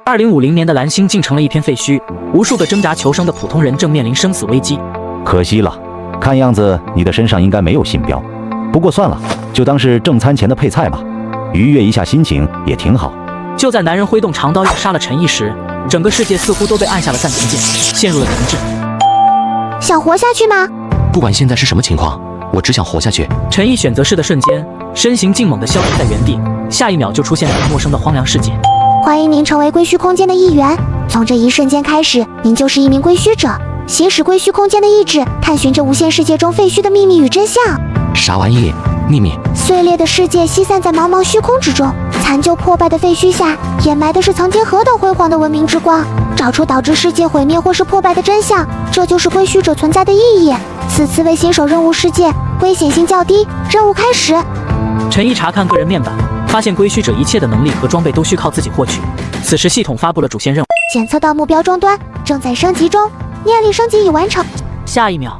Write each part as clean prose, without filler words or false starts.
2050年的蓝星竟成了一片废墟，无数个挣扎求生的普通人正面临生死危机。可惜了，看样子你的身上应该没有信标。不过算了，就当是正餐前的配菜吧，愉悦一下心情也挺好。就在男人挥动长刀要杀了陈毅时，整个世界似乎都被按下了暂停键，陷入了停滞。想活下去吗？不管现在是什么情况，我只想活下去。陈毅选择是的瞬间，身形劲猛地消失在原地，下一秒就出现在了陌生的荒凉世界。欢迎您成为归墟空间的一员，从这一瞬间开始，您就是一名归墟者，行使归墟空间的意志，探寻着无限世界中废墟的秘密与真相。啥玩意？秘密？碎裂的世界西散在茫茫虚空之中，残旧破败的废墟下，掩埋的是曾经何等辉煌的文明之光。找出导致世界毁灭或是破败的真相，这就是归墟者存在的意义。此次为新手任务世界，危险性较低。任务开始。陈毅查看个人面板，发现归墟者一切的能力和装备都需靠自己获取。此时系统发布了主线任务，检测到目标终端，正在升级中，念力升级已完成。下一秒，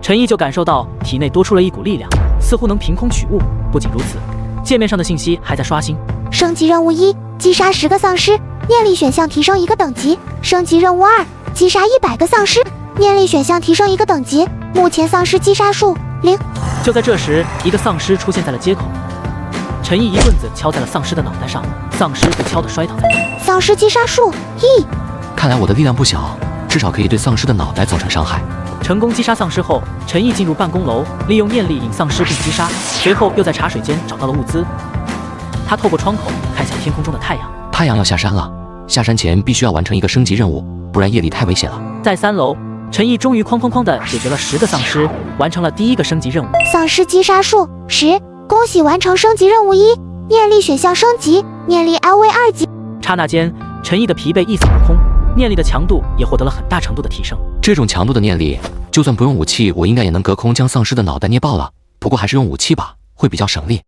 陈毅就感受到体内多出了一股力量，似乎能凭空取物。不仅如此，界面上的信息还在刷新。升级任务1，击杀10个丧尸，念力选项提升1个等级。升级任务2，击杀100个丧尸，念力选项提升1个等级。目前丧尸击杀数0。就在这时，一个丧尸出现在了街口。陈毅一棍子敲在了丧尸的脑袋上，丧尸被敲得摔倒在地。丧尸击杀数1。看来我的力量不小，至少可以对丧尸的脑袋造成伤害。成功击杀丧尸后，陈毅进入办公楼，利用念力引丧尸并击杀，随后又在茶水间找到了物资。他透过窗口看向天空中的太阳。太阳要下山了，下山前必须要完成一个升级任务，不然夜里太危险了。在3楼，陈毅终于哐哐哐地解决了10个丧尸，完成了第1个升级任务。丧尸击杀数10，恭喜完成升级任务1，念力选项升级，念力 LV 2级。刹那间，陈毅的疲惫一扫而空，念力的强度也获得了很大程度的提升。这种强度的念力，就算不用武器，我应该也能隔空将丧尸的脑袋捏爆了。不过还是用武器吧，会比较省力。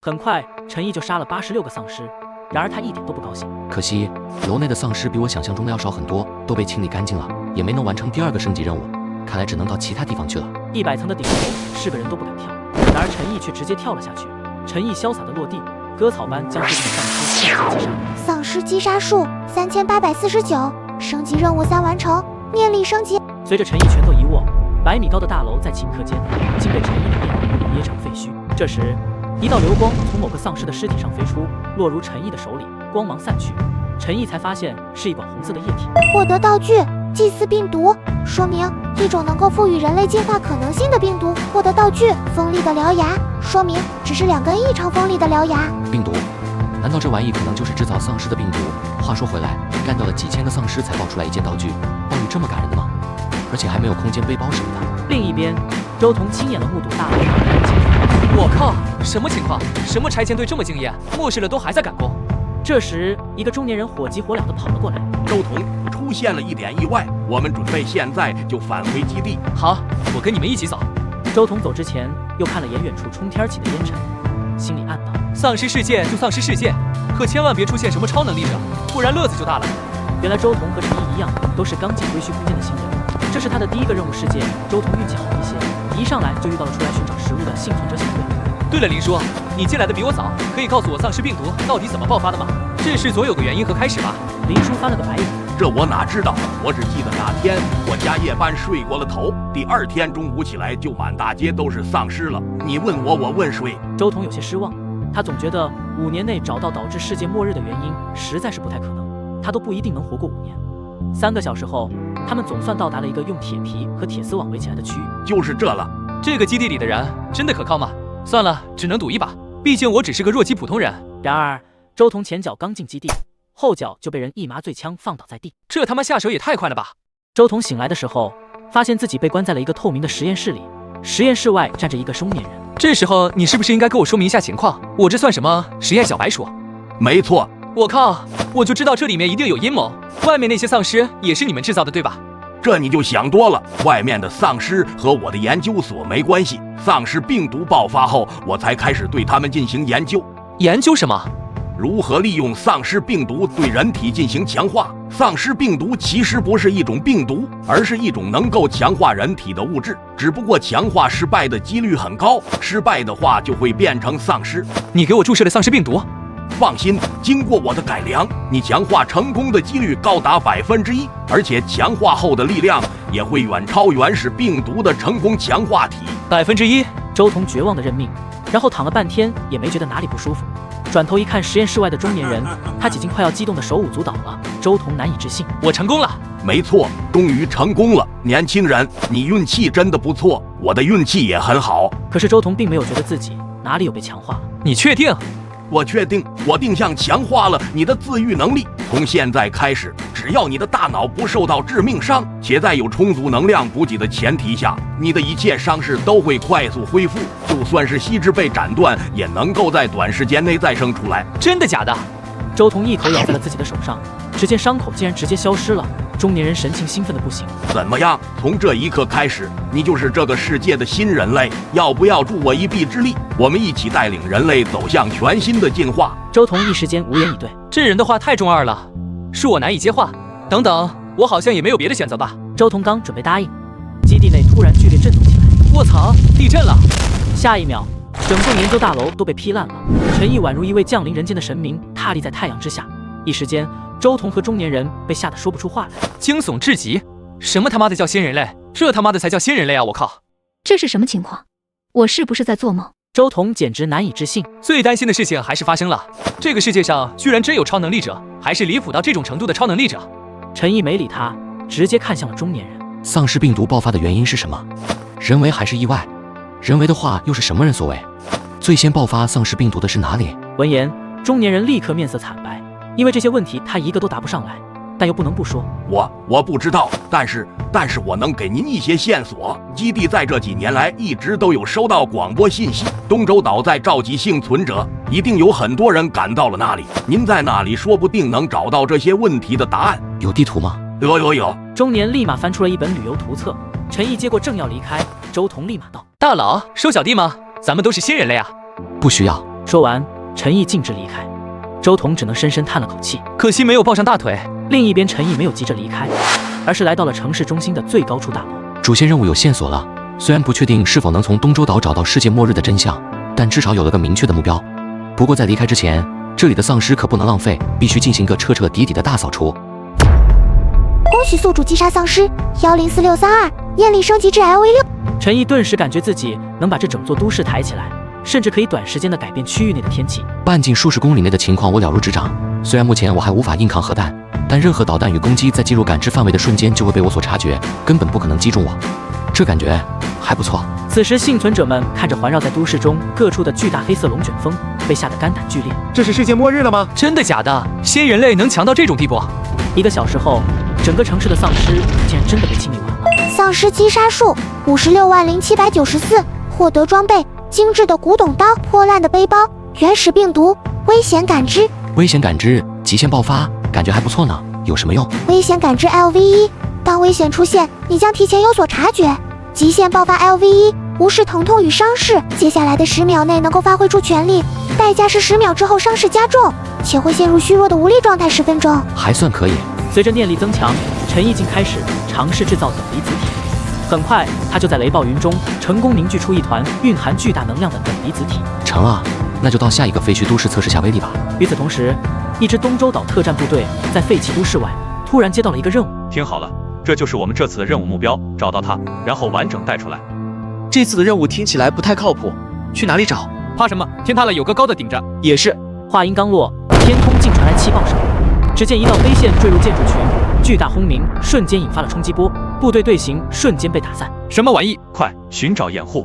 很快，陈毅就杀了86个丧尸，然而他一点都不高兴。可惜楼内的丧尸比我想象中的要少很多，都被清理干净了，也没能完成第2个升级任务，看来只能到其他地方去了。100层的顶楼是个人都不敢跳，然而陈毅却直接跳了下去。陈毅潇洒的落地，割草般将附近的丧尸一击击杀。丧尸击杀数3849，升级任务3完成，念力升级。随着陈毅拳头一握，100米高的大楼在顷刻间竟被陈毅的念力捏成废墟。这时，一道流光从某个丧尸的尸体上飞出，落入陈毅的手里，光芒散去，陈毅才发现是一管红色的液体。获得道具祭祀病毒，说明一种能够赋予人类进化可能性的病毒。获得道具锋利的獠牙，说明只是2根异常锋利的獠牙。病毒？难道这玩意可能就是制造丧尸的病毒？话说回来，干掉了几千个丧尸才爆出来一件道具，道具这么感人的吗？而且还没有空间背包什么的。另一边，周彤亲眼的目睹大楼的我靠，什么情况？什么拆迁队这么敬业？末世了都还在赶工。这时，一个中年人火急火燎地跑了过来。周彤，出现了一点意外，我们准备现在就返回基地。好，我跟你们一起走。周彤走之前，又看了眼远处冲天起的烟尘，心里暗道：丧尸世界就丧尸世界，可千万别出现什么超能力者，不然乐子就大了。原来周彤和陈毅一样，都是刚进归墟空间的新人，这是他的第1个任务事件。周彤运气好一些，一上来就遇到了出来寻找食物的幸存者小队。对了，林叔，你进来的比我早，可以告诉我丧尸病毒到底怎么爆发的吗？这事总有个原因和开始吧？林叔翻了个白眼，这我哪知道，我只记得那天我加夜班睡过了头，第2天中午起来就满大街都是丧尸了。你问我，我问谁？周彤有些失望，他总觉得5年内找到导致世界末日的原因实在是不太可能，他都不一定能活过5年。3个小时后，他们总算到达了一个用铁皮和铁丝网围起来的区域。就是这了。这个基地里的人真的可靠吗？算了，只能赌一把，毕竟我只是个弱鸡普通人。然而，周彤前脚刚进基地，后脚就被人一麻醉枪放倒在地。这他妈下手也太快了吧！周彤醒来的时候，发现自己被关在了一个透明的实验室里，实验室外站着一个中年人。这时候你是不是应该跟我说明一下情况？我这算什么实验小白鼠？没错。我靠，我就知道这里面一定有阴谋，外面那些丧尸也是你们制造的对吧？这你就想多了，外面的丧尸和我的研究所没关系。丧尸病毒爆发后，我才开始对他们进行研究。研究什么？如何利用丧尸病毒对人体进行强化。丧尸病毒其实不是一种病毒，而是一种能够强化人体的物质，只不过强化失败的几率很高，失败的话就会变成丧尸。你给我注射了丧尸病毒？放心，经过我的改良，你强化成功的几率高达1%，而且强化后的力量也会远超原始病毒的成功强化体。1%？周彤绝望的认命，然后躺了半天也没觉得哪里不舒服。转头一看实验室外的中年人，他几近快要激动的手舞足蹈了。周彤难以置信，我成功了！没错，终于成功了，年轻人，你运气真的不错，我的运气也很好。可是周彤并没有觉得自己哪里有被强化。你确定？我确定，我定向强化了你的自愈能力。从现在开始，只要你的大脑不受到致命伤，且在有充足能量补给的前提下，你的一切伤势都会快速恢复。就算是细枝被斩断，也能够在短时间内再生出来。真的假的？周彤一口咬在了自己的手上，只见伤口竟然直接消失了。中年人神情兴奋的不行。怎么样？从这一刻开始，你就是这个世界的新人类，要不要助我一臂之力？我们一起带领人类走向全新的进化。周彤一时间无言以对。这人的话太中二了，恕我难以接话。等等，我好像也没有别的选择吧？周彤刚准备答应，基地内突然剧烈震动起来。卧槽，地震了！下一秒，整栋研究大楼都被劈烂了。陈毅宛如一位降临人间的神明，踏立在太阳之下。一时间，周彤和中年人被吓得说不出话来。惊悚至极！什么他妈的叫新人类？这他妈的才叫新人类啊！我靠！这是什么情况？我是不是在做梦？周彤简直难以置信。最担心的事情还是发生了，这个世界上居然真有超能力者，还是离谱到这种程度的超能力者。陈毅没理他，直接看向了中年人。丧尸病毒爆发的原因是什么？人为还是意外？人为的话又是什么人所为？最先爆发丧尸病毒的是哪里？闻言，中年人立刻面色惨白，因为这些问题他一个都答不上来，但又不能不说。我不知道，但是我能给您一些线索。基地在这几年来一直都有收到广播信息，东洲岛在召集幸存者，一定有很多人赶到了那里。您在那里说不定能找到这些问题的答案。有地图吗？有。中年立马翻出了一本旅游图册。陈毅接过正要离开，周彤立马道：大佬，收小弟吗？咱们都是新人类啊！不需要。说完，陈毅径直离开。周彤只能深深叹了口气，可惜没有抱上大腿。另一边，陈毅没有急着离开，而是来到了城市中心的最高处大楼。主线任务有线索了，虽然不确定是否能从东洲岛找到世界末日的真相，但至少有了个明确的目标。不过在离开之前，这里的丧尸可不能浪费，必须进行个彻彻底底的大扫除。恭喜宿主击杀丧尸104632，念力升级至 LV6。陈毅顿时感觉自己能把这整座都市抬起来，甚至可以短时间的改变区域内的天气。半径数十公里内的情况我了如指掌，虽然目前我还无法硬抗核弹，但任何导弹与攻击在进入感知范围的瞬间就会被我所察觉，根本不可能击中我。这感觉还不错。此时幸存者们看着环绕在都市中各处的巨大黑色龙卷风，被吓得肝胆俱裂。这是世界末日了吗？真的假的？新人类能强到这种地步？1个小时后，整个城市的丧尸竟然真的被清理完了。丧尸击杀数560794，获得装备：精致的古董刀、破烂的背包、原始病毒、危险感知。危险感知，极限爆发，感觉还不错呢。有什么用？危险感知 LV1，当危险出现，你将提前有所察觉。极限爆发 LV1，无视疼痛与伤势，接下来的10秒内能够发挥出全力，代价是10秒之后伤势加重，且会陷入虚弱的无力状态10分钟。还算可以。随着念力增强，陈毅竟开始尝试制造等离子体。很快，他就在雷暴云中成功凝聚出一团蕴含巨大能量的等离子体。成啊，那就到下一个废墟都市测试下威力吧。与此同时，一支东洲岛特战部队在废弃都市外突然接到了一个任务。听好了，这就是我们这次的任务目标，找到它，然后完整带出来。这次的任务听起来不太靠谱，去哪里找？怕什么？天塌了有个高的顶着。也是。话音刚落，天空竟传来气爆声。只见一道飞线坠入建筑群，巨大轰鸣瞬间引发了冲击波，部队队形瞬间被打散。什么玩意？快寻找掩护！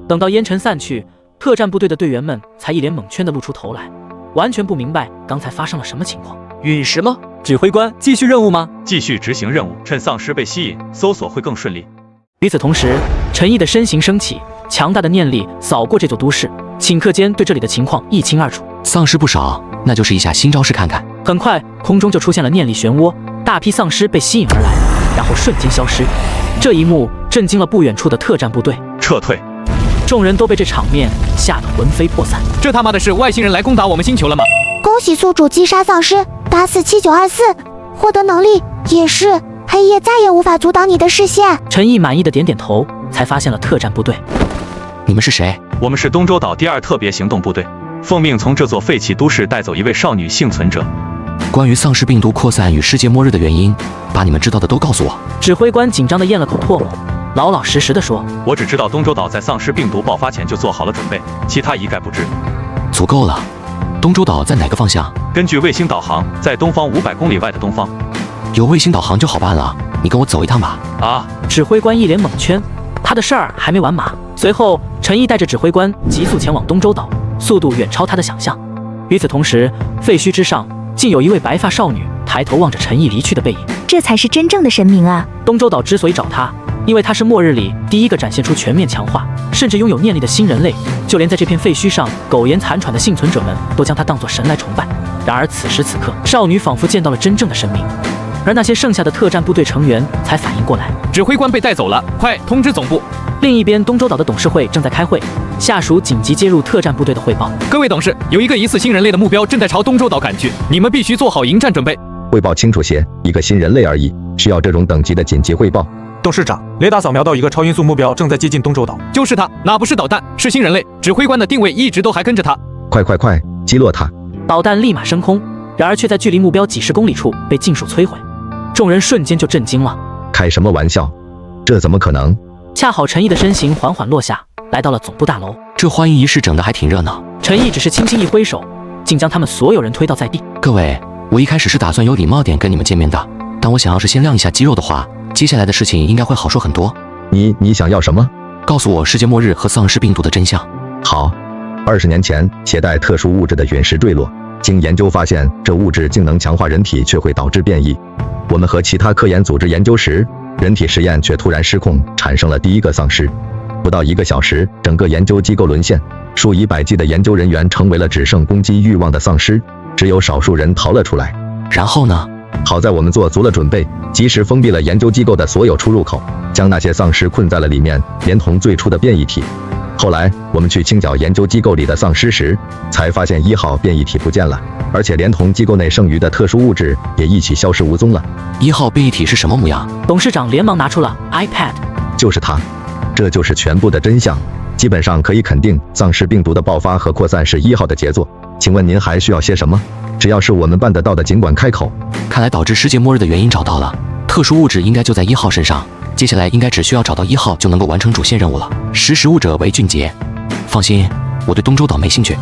等到烟尘散去，特战部队的队员们才一脸懵圈地露出头来，完全不明白刚才发生了什么情况。陨石吗？指挥官，继续任务吗？继续执行任务，趁丧尸被吸引，搜索会更顺利。与此同时，陈毅的身形升起，强大的念力扫过这座都市，顷刻间对这里的情况一清二楚。丧尸不少，那就试一下新招式看看。很快，空中就出现了念力漩涡，大批丧尸被吸引而来，然后瞬间消失。这一幕震惊了不远处的特战部队，撤退！众人都被这场面吓得魂飞魄散。这他妈的是外星人来攻打我们星球了吗？恭喜宿主击杀丧尸，打死7924，获得能力也是黑夜再也无法阻挡你的视线。陈毅满意的点点头，才发现了特战部队。你们是谁？我们是东洲岛第2特别行动部队，奉命从这座废弃都市带走一位少女幸存者。关于丧尸病毒扩散与世界末日的原因，把你们知道的都告诉我。指挥官紧张地咽了口唾沫，老老实实地说：“我只知道东洲岛在丧尸病毒爆发前就做好了准备，其他一概不知。”足够了。东洲岛在哪个方向？根据卫星导航，在东方500公里外的东方。有卫星导航就好办了，你跟我走一趟吧。啊！指挥官一脸懵圈，他的事儿还没完麻。随后，陈毅带着指挥官急速前往东洲岛，速度远超他的想象。与此同时，废墟之上竟有一位白发少女抬头望着陈毅离去的背影。这才是真正的神明啊！东洲岛之所以找他，因为他是末日里第一个展现出全面强化，甚至拥有念力的新人类。就连在这片废墟上苟延残喘的幸存者们，都将他当作神来崇拜。然而此时此刻，少女仿佛见到了真正的神明。而那些剩下的特战部队成员才反应过来，指挥官被带走了，快通知总部。另一边，东洲岛的董事会正在开会，下属紧急接入特战部队的汇报。各位董事，有一个疑似新人类的目标正在朝东洲岛赶去，你们必须做好迎战准备。汇报清楚些，一个新人类而已，需要这种等级的紧急汇报。董事长，雷达扫描到一个超音速目标正在接近东洲岛。就是他，那不是导弹，是新人类。指挥官的定位一直都还跟着他。快，击落他！导弹立马升空，然而却在距离目标几十公里处被尽数摧毁。众人瞬间就震惊了。开什么玩笑？这怎么可能？恰好陈毅的身形缓缓落下，来到了总部大楼。这欢迎仪式整得还挺热闹。陈毅只是轻轻一挥手，竟将他们所有人推倒在地。各位，我一开始是打算有礼貌点跟你们见面的，但我想要是先亮一下肌肉的话，接下来的事情应该会好说很多。你想要什么？告诉我世界末日和丧尸病毒的真相。好，20年前携带特殊物质的陨石坠落，经研究发现，这物质竟能强化人体，却会导致变异。我们和其他科研组织研究时，人体实验却突然失控，产生了第一个丧尸。不到1个小时，整个研究机构沦陷，数以百计的研究人员成为了只剩攻击欲望的丧尸，只有少数人逃了出来。然后呢？好在我们做足了准备，及时封闭了研究机构的所有出入口，将那些丧尸困在了里面，连同最初的变异体。后来我们去清剿研究机构里的丧尸时，才发现1号变异体不见了，而且连同机构内剩余的特殊物质也一起消失无踪了。1号变异体是什么模样？董事长连忙拿出了 iPad。就是它，这就是全部的真相。基本上可以肯定，丧尸病毒的爆发和扩散是1号的杰作。请问您还需要些什么？只要是我们办得到的，尽管开口。看来导致世界末日的原因找到了，特殊物质应该就在1号身上。接下来应该只需要找到1号就能够完成主线任务了。识时务者为俊杰。放心，我对东洲岛没兴趣，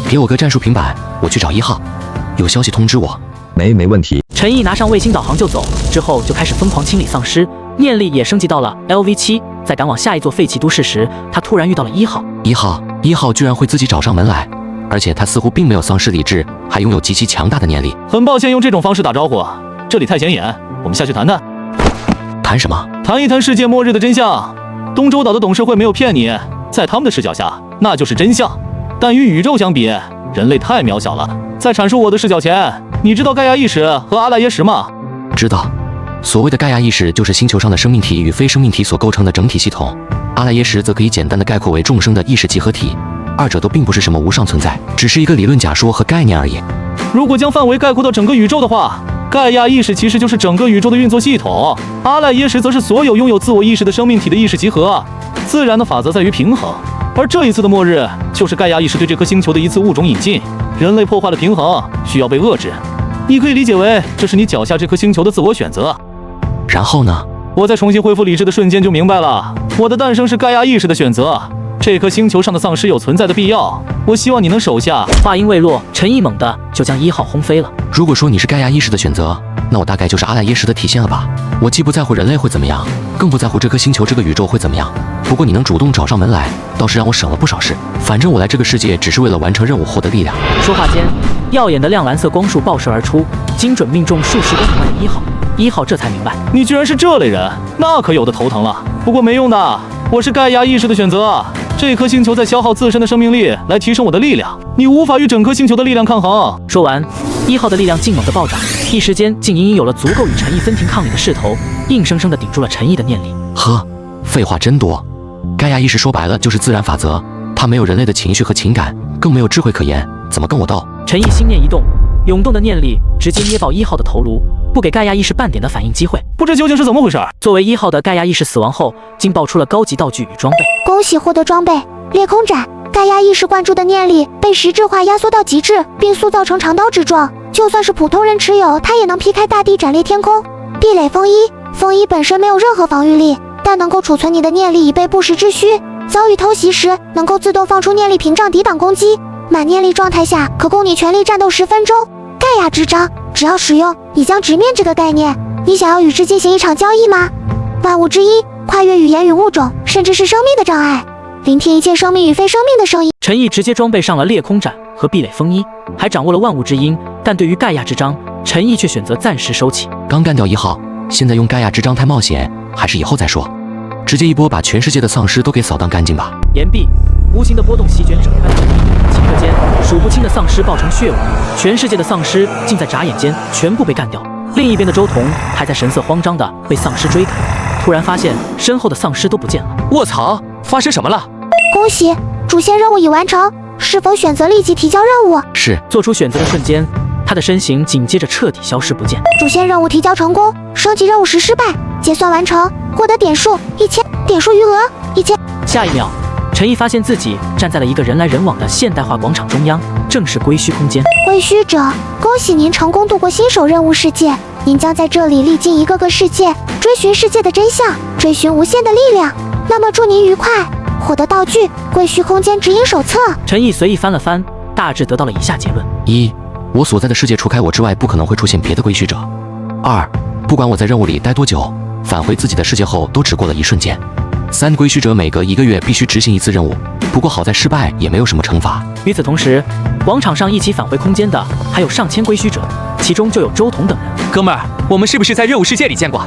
给我个战术平板，我去找1号。有消息通知我。没问题。陈毅拿上卫星导航就走，之后就开始疯狂清理丧尸，念力也升级到了 LV7。在赶往下一座废弃都市时，他突然遇到了1号。1号居然会自己找上门来，而且他似乎并没有丧失理智，还拥有极其强大的念力。很抱歉用这种方式打招呼，这里太显眼，我们下去谈谈。谈什么？谈一谈世界末日的真相。东洲岛的董事会没有骗你，在他们的视角下，那就是真相。但与宇宙相比，人类太渺小了。在阐述我的视角前，你知道盖亚意识和阿赖耶识吗？知道。所谓的盖亚意识就是星球上的生命体与非生命体所构成的整体系统，阿赖耶识则可以简单的概括为众生的意识集合体。二者都并不是什么无上存在，只是一个理论假说和概念而已。如果将范围概括到整个宇宙的话，盖亚意识其实就是整个宇宙的运作系统，阿赖耶识则是所有拥有自我意识的生命体的意识集合。自然的法则在于平衡，而这一次的末日就是盖亚意识对这颗星球的一次物种引进，人类破坏了平衡，需要被遏制。你可以理解为这是你脚下这颗星球的自我选择。然后呢？我在重新恢复理智的瞬间就明白了，我的诞生是盖亚意识的选择。这颗星球上的丧尸有存在的必要，我希望你能手下。话音未落，陈毅猛地就将1号轰飞了。如果说你是盖亚意识的选择，那我大概就是阿赖耶识的体现了吧。我既不在乎人类会怎么样，更不在乎这颗星球这个宇宙会怎么样。不过你能主动找上门来，倒是让我省了不少事。反正我来这个世界只是为了完成任务，获得力量。说话间，耀眼的亮蓝色光束爆射而出，精准命中数十公里外的1号。1号这才明白，你居然是这类人，那可有的头疼了。不过没用的，我是盖亚意识的选择。这颗星球在消耗自身的生命力来提升我的力量，你无法与整颗星球的力量抗衡。说完，1号的力量竟猛地暴涨，一时间竟隐隐有了足够与陈毅分庭抗礼的势头，硬生生地顶住了陈毅的念力。呵，废话真多。盖亚意识说白了就是自然法则，它没有人类的情绪和情感，更没有智慧可言，怎么跟我斗？陈毅心念一动，涌动的念力直接捏爆1号的头颅，不给盖亚意识半点的反应机会。不知究竟是怎么回事？作为1号的盖亚意识死亡后，竟爆出了高级道具与装备。恭喜获得装备裂空斩，盖亚意识灌注的念力被实质化压缩到极致，并塑造成长刀之状，就算是普通人持有，它也能劈开大地，斩裂天空。壁垒风衣，风衣本身没有任何防御力，但能够储存你的念力以备不时之需。遭遇偷袭时，能够自动放出念力屏障抵挡攻击。满念力状态下，可供你全力战斗10分钟。盖亚之章，只要使用，你将直面这个概念。你想要与之进行一场交易吗？万物之一，跨越语言与物种，甚至是生命的障碍，聆听一切生命与非生命的声音。陈毅直接装备上了裂空斩和壁垒风衣，还掌握了万物之音。但对于盖亚之章，陈毅却选择暂时收起。刚干掉1号，现在用盖亚之章太冒险，还是以后再说。直接一波把全世界的丧尸都给扫荡干净吧。岩壁，无形的波动席卷整块土地，顷刻间，数不清的丧尸爆成血雾，全世界的丧尸竟在眨眼间全部被干掉。另一边的周彤还在神色慌张地被丧尸追赶，突然发现身后的丧尸都不见了。卧槽，发生什么了？恭喜，主线任务已完成，是否选择立即提交任务？是。做出选择的瞬间，他的身形紧接着彻底消失不见。主线任务提交成功，升级任务时失败，结算完成，获得点数1000，点数余额1000。下一秒，陈毅发现自己站在了一个人来人往的现代化广场中央，正是归墟空间。归墟者，恭喜您成功度过新手任务世界，您将在这里历经一个个世界，追寻世界的真相，追寻无限的力量。那么祝您愉快，获得道具：归墟空间指引手册。陈毅随意翻了翻，大致得到了以下结论：1. 我所在的世界除开我之外，不可能会出现别的归墟者。2. 不管我在任务里待多久，返回自己的世界后都只过了一瞬间。3. 归墟者每隔1个月必须执行一次任务，不过好在失败也没有什么惩罚。与此同时，广场上一起返回空间的还有上千归墟者，其中就有周彤等人。哥们儿，我们是不是在任务世界里见过？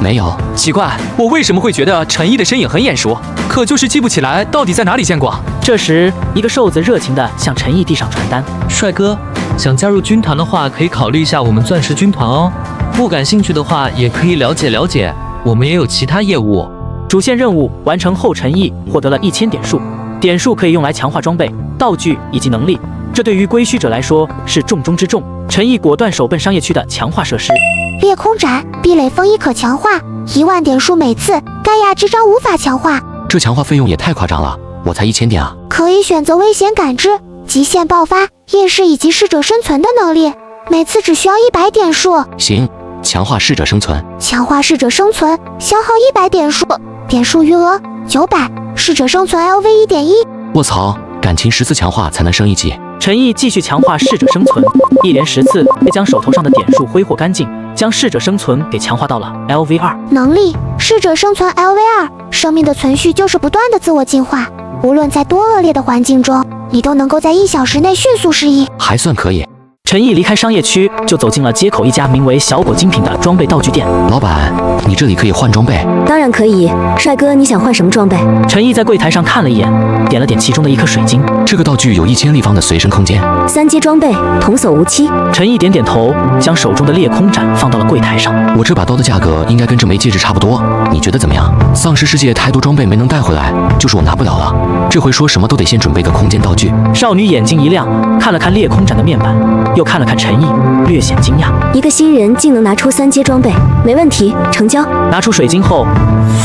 没有。奇怪，我为什么会觉得陈毅的身影很眼熟，可就是记不起来到底在哪里见过。这时，一个瘦子热情地向陈毅递上传单：帅哥，想加入军团的话，可以考虑一下我们钻石军团哦。不感兴趣的话，也可以了解了解，我们也有其他业务。主线任务完成后，陈毅获得了1000点数，点数可以用来强化装备、道具以及能力，这对于归墟者来说是重中之重。陈毅果断手奔商业区的强化设施。裂空斩、壁垒风衣可强化，10000点数每次，盖亚之章无法强化。这强化费用也太夸张了，我才1000点啊！可以选择危险感知、极限爆发、夜视以及适者生存的能力，每次只需要100点数。行，强化适者生存。强化适者生存，消耗100点数，点数余额900，适者生存 LV 1.1。卧槽，感情10次强化才能升1级。陈毅继续强化适者生存，一连10次，将手头上的点数挥霍干净，将适者生存给强化到了 LV2。能力：适者生存 LV2。生命的存续就是不断的自我进化，无论在多恶劣的环境中，你都能够在1小时内迅速适应，还算可以。陈毅离开商业区，就走进了街口一家名为小果精品的装备道具店。老板，你这里可以换装备？当然可以，帅哥，你想换什么装备？陈毅在柜台上看了一眼，点了点其中的一颗水晶。这个道具有1000立方的随身空间，3阶装备，童叟无欺。陈毅点点头，将手中的裂空斩放到了柜台上。我这把刀的价格应该跟这枚戒指差不多，你觉得怎么样？丧尸世界太多装备没能带回来，就是我拿不了了。这回说什么都得先准备个空间道具。少女眼睛一亮，看了看裂空斩的面板，又看了看陈毅，略显惊讶。一个新人竟能拿出3阶装备，没问题，成交。拿出水晶后，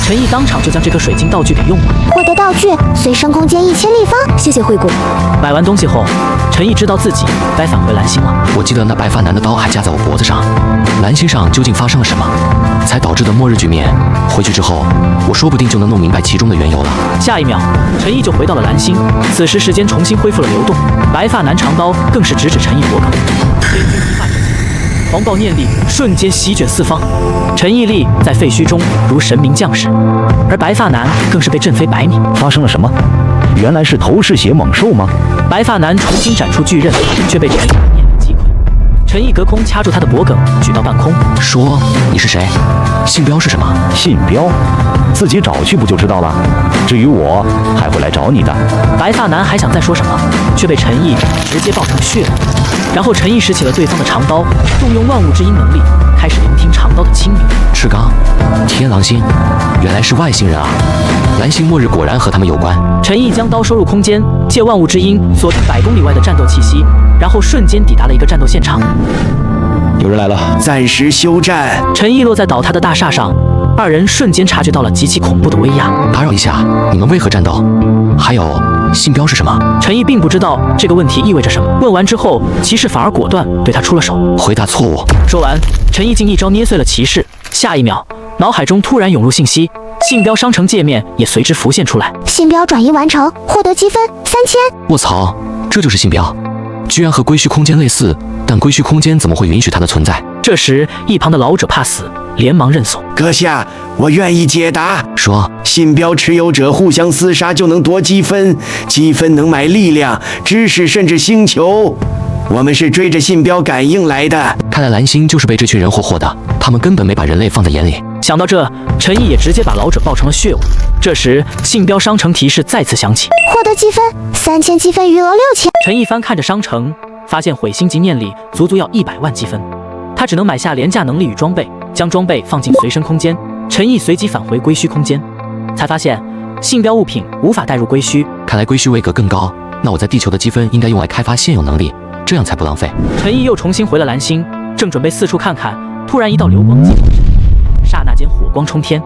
陈毅当场就将这颗水晶道具给用了。获得道具：随身空间1000立方。谢谢惠顾。买完东西后，陈毅知道自己该返回蓝星了。我记得那白发男的刀还架在我脖子上，蓝星上究竟发生了什么，才导致的末日局面？回去之后，我说不定就能弄明白其中的缘由了。下一秒，陈毅就回到了蓝星。此时时间重新恢复了流动，白发男长刀更是直指陈毅脖颈。天军一发之际，狂暴念力瞬间席卷四方，陈毅力在废墟中如神明降世，而白发男更是被震飞100米。发生了什么？原来是头嗜血猛兽吗？白发男重新展出巨刃，却被陈毅的念力击溃。陈毅隔空掐住他的脖颈，举到半空，说：“你是谁？信标是什么？”信标？自己找去不就知道了？至于我，还会来找你的。白发男还想再说什么，却被陈毅直接爆成血了。然后陈毅拾起了对方的长刀，动用万物之音能力，开始聆听长刀的清明。赤刚，天狼星，原来是外星人啊！蓝星末日果然和他们有关。陈毅将刀收入空间，借万物之音锁定100公里外的战斗气息，然后瞬间抵达了一个战斗现场。有人来了，暂时休战。陈毅落在倒塌的大厦上，二人瞬间察觉到了极其恐怖的威压。打扰一下，你们为何战斗？还有，信标是什么？陈毅并不知道这个问题意味着什么。问完之后，骑士反而果断对他出了手。回答错误。说完，陈毅竟一招捏碎了骑士。下一秒，脑海中突然涌入信息，信标商城界面也随之浮现出来。信标转移完成，获得积分3000。卧槽，这就是信标，居然和归墟空间类似，但归墟空间怎么会允许它的存在？这时，一旁的老者怕死，连忙认怂。阁下，我愿意解答。说，信标持有者互相厮杀就能夺积分，积分能买力量、知识甚至星球。我们是追着信标感应来的。看来蓝星就是被这群人霍霍的，他们根本没把人类放在眼里。想到这，陈毅也直接把老者抱成了血物。这时，信标商城提示再次响起，获得积分3000积分，余额6000。陈毅翻看着商城，发现毁星级念力足要100万积分，他只能买下廉价能力与装备，将装备放进随身空间。陈毅随即返回归墟空间，才发现信标物品无法带入归墟。看来归墟位格更高，那我在地球的积分应该用来开发现有能力，这样才不浪费。陈毅又重新回了蓝星，正准备四处看看，突然一道流光击中身体，刹那间火光冲天。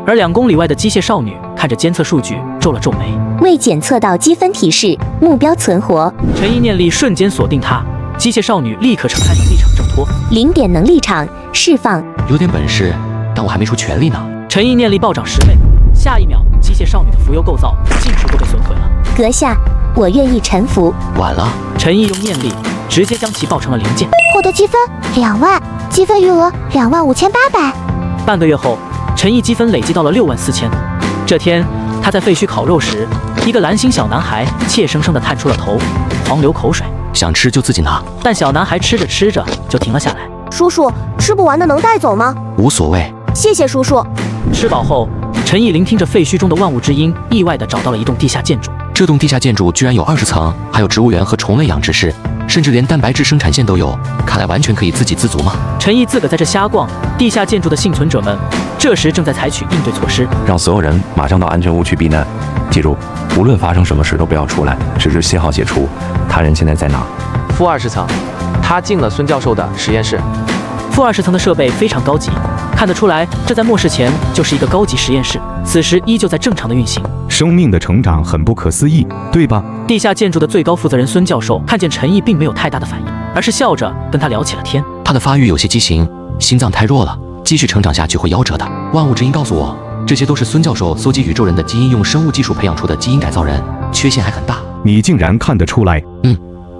而2公里外的机械少女看着监测数据，皱了皱眉。未检测到积分提示，目标存活。陈毅念力瞬间锁定她，机械少女立刻扯开能力场挣脱。0点能力场释放。有点本事，但我还没出全力呢。陈毅念力暴涨10倍，下一秒，机械少女的浮游构造尽数都被损毁了。阁下，我愿意臣服。晚了。陈毅用念力直接将其爆成了零件。获得积分2万，积分余额25800。半个月后，陈毅积分累积到了64000。这天，他在废墟烤肉时，一个蓝星小男孩怯生生地探出了头，狂流口水。想吃就自己拿。但小男孩吃着吃着就停了下来。叔叔，吃不完的能带走吗？无所谓。谢谢叔叔。吃饱后，陈毅聆听着废墟中的万物之音，意外地找到了一栋地下建筑。这栋地下建筑居然有20层，还有植物园和虫类养殖室，甚至连蛋白质生产线都有，看来完全可以自给自足嘛。陈毅自个在这瞎逛，地下建筑的幸存者们这时正在采取应对措施，让所有人马上到安全屋去避难。记住，无论发生什么事都不要出来，直至信号解除。他人现在在哪？负20层，他进了孙教授的实验室。负20层的设备非常高级，看得出来这在末世前就是一个高级实验室，此时依旧在正常的运行。生命的成长很不可思议，对吧？地下建筑的最高负责人孙教授看见陈毅并没有太大的反应，而是笑着跟他聊起了天。他的发育有些畸形，心脏太弱了，继续成长下去会夭折的。万物之音告诉我，这些都是孙教授搜集宇宙人的基因，用生物技术培养出的基因改造人，缺陷还很大。你竟然看得出来？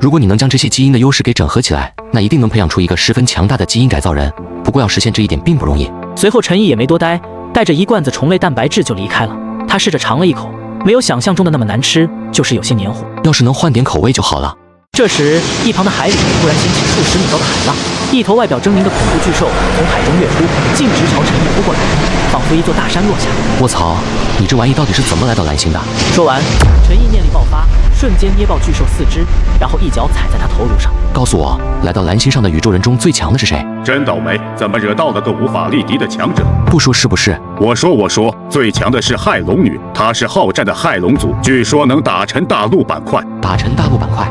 如果你能将这些基因的优势给整合起来，那一定能培养出一个十分强大的基因改造人。不过要实现这一点并不容易。随后陈毅也没多待，带着一罐子虫类蛋白质就离开了。他试着尝了一口，没有想象中的那么难吃，就是有些黏糊。要是能换点口味就好了。这时，一旁的海里突然掀起数十米高的海浪，一头外表狰狞的恐怖巨兽从海中跃出，径直朝陈毅扑过来，仿佛一座大山落下。卧槽，你这玩意到底是怎么来到蓝星的？说完，陈毅念力爆发，瞬间捏爆巨兽4肢，然后一脚踩在他头颅上。告诉我，来到蓝星上的宇宙人中最强的是谁？真倒霉，怎么惹到了个无法力敌的强者？不说是不是？我说，最强的是骇龙女，她是好战的骇龙族，据说能打沉大陆板块。打沉大陆板块？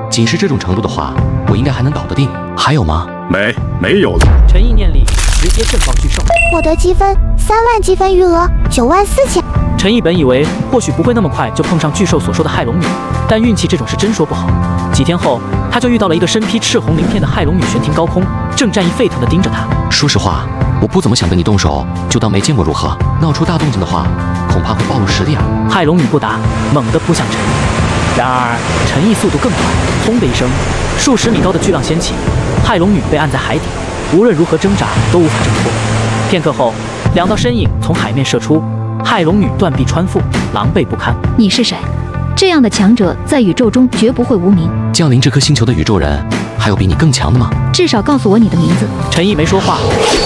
仅是这种程度的话，我应该还能搞得定。还有吗？没有了。陈毅念力直接震爆巨兽，获得积分3万积分，余额94000。陈毅本以为或许不会那么快就碰上巨兽所说的骇龙女，但运气这种事真说不好。几天后，他就遇到了一个身披赤红鳞片的骇龙女悬停高空，正战意沸腾地盯着他。说实话，我不怎么想跟你动手，就当没见过如何？闹出大动静的话，恐怕会暴露实力啊！骇龙女不答，猛地扑向陈毅。然而陈毅速度更快，轰的一声，数十米高的巨浪掀起，骇龙女被按在海底，无论如何挣扎都无法挣脱。片刻后，2道身影从海面射出，骇龙女断臂穿腹，狼狈不堪。你是谁？这样的强者在宇宙中绝不会无名。降临这颗星球的宇宙人，还有比你更强的吗？至少告诉我你的名字。陈毅没说话，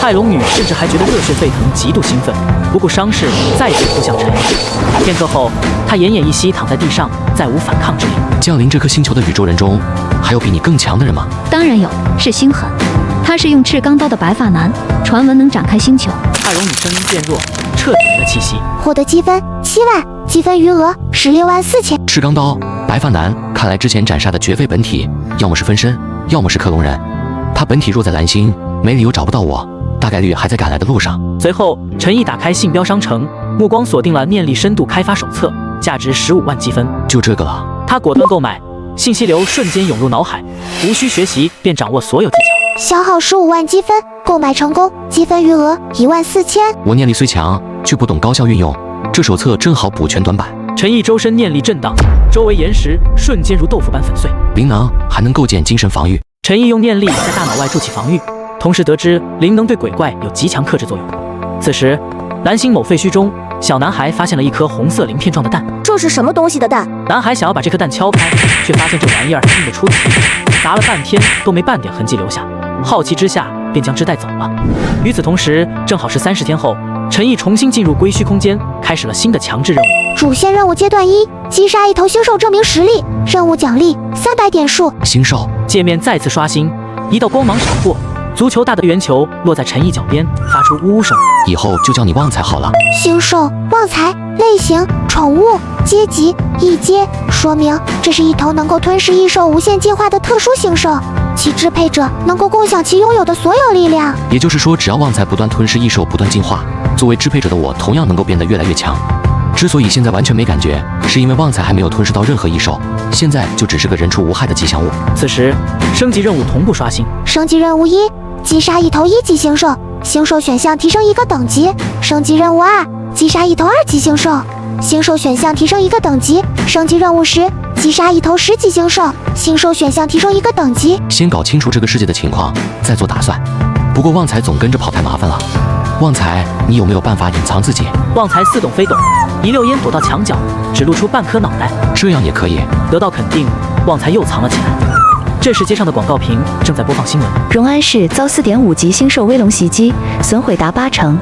骇龙女甚至还觉得热血沸腾，极度兴奋，不顾伤势再次扑向陈毅。片刻后，他奄奄一息躺在地上，再无反抗之力。降临这颗星球的宇宙人中，还有比你更强的人吗？当然有，是星痕。他是用赤钢刀的白发男，传闻能展开星球。骇龙女声音渐弱，彻底没了气息。获得积分7万，积分余额164000。赤钢刀，白发男，看来之前斩杀的绝非本体，要么是分身，要么是克隆人。他本体若在蓝星，没理由找不到我，大概率还在赶来的路上。随后，陈毅打开信标商城，目光锁定了念力深度开发手册，价值15万积分。就这个了？他果断购买，信息流瞬间涌入脑海，无需学习便掌握所有技巧。消耗15万积分，购买成功，积分余额14000。我念力虽强，却不懂高效运用，这手册正好补全短板。陈毅周身念力震荡，周围岩石瞬间如豆腐般粉碎。灵能还能构建精神防御。陈毅用念力在大脑外筑起防御，同时得知灵能对鬼怪有极强克制作用。此时，蓝星某废墟中，小男孩发现了一颗红色鳞片状的蛋。这是什么东西的蛋？男孩想要把这颗蛋敲开，却发现这玩意儿硬得出奇，砸了半天都没半点痕迹留下。好奇之下，便将之带走了。与此同时，正好是30天后，陈毅重新进入归墟空间，开始了新的强制任务。主线任务阶段1：击杀一头星兽证明实力，任务奖励300点数。星兽界面再次刷新，一道光芒闪过，足球大的圆球落在陈毅脚边，发出呜呜声。以后就叫你旺财好了。星兽旺财类型宠物阶级1阶，说明这是一头能够吞噬异兽无限进化的特殊星兽，其支配者能够共享其拥有的所有力量。也就是说，只要旺财不断吞噬异兽，不断进化，作为支配者的我同样能够变得越来越强。之所以现在完全没感觉，是因为旺财还没有吞噬到任何异兽，现在就只是个人畜无害的吉祥物。此时，升级任务同步刷新。升级任务1：击杀一头1级星兽，星兽选项提升1个等级。升级任务2：击杀一头2级星兽，星兽选项提升1个等级。升级任务10：击杀一头10级星兽，星兽选项提升1个等级。先搞清楚这个世界的情况，再做打算。不过旺财总跟着跑太麻烦了。旺财，你有没有办法隐藏自己？旺财似懂非懂，一溜烟躲到墙角，只露出半颗脑袋。这样也可以。得到肯定，旺财又藏了起来。这时街上的广告屏正在播放新闻：荣安市遭4.5级星兽威龙袭击，损毁达80%，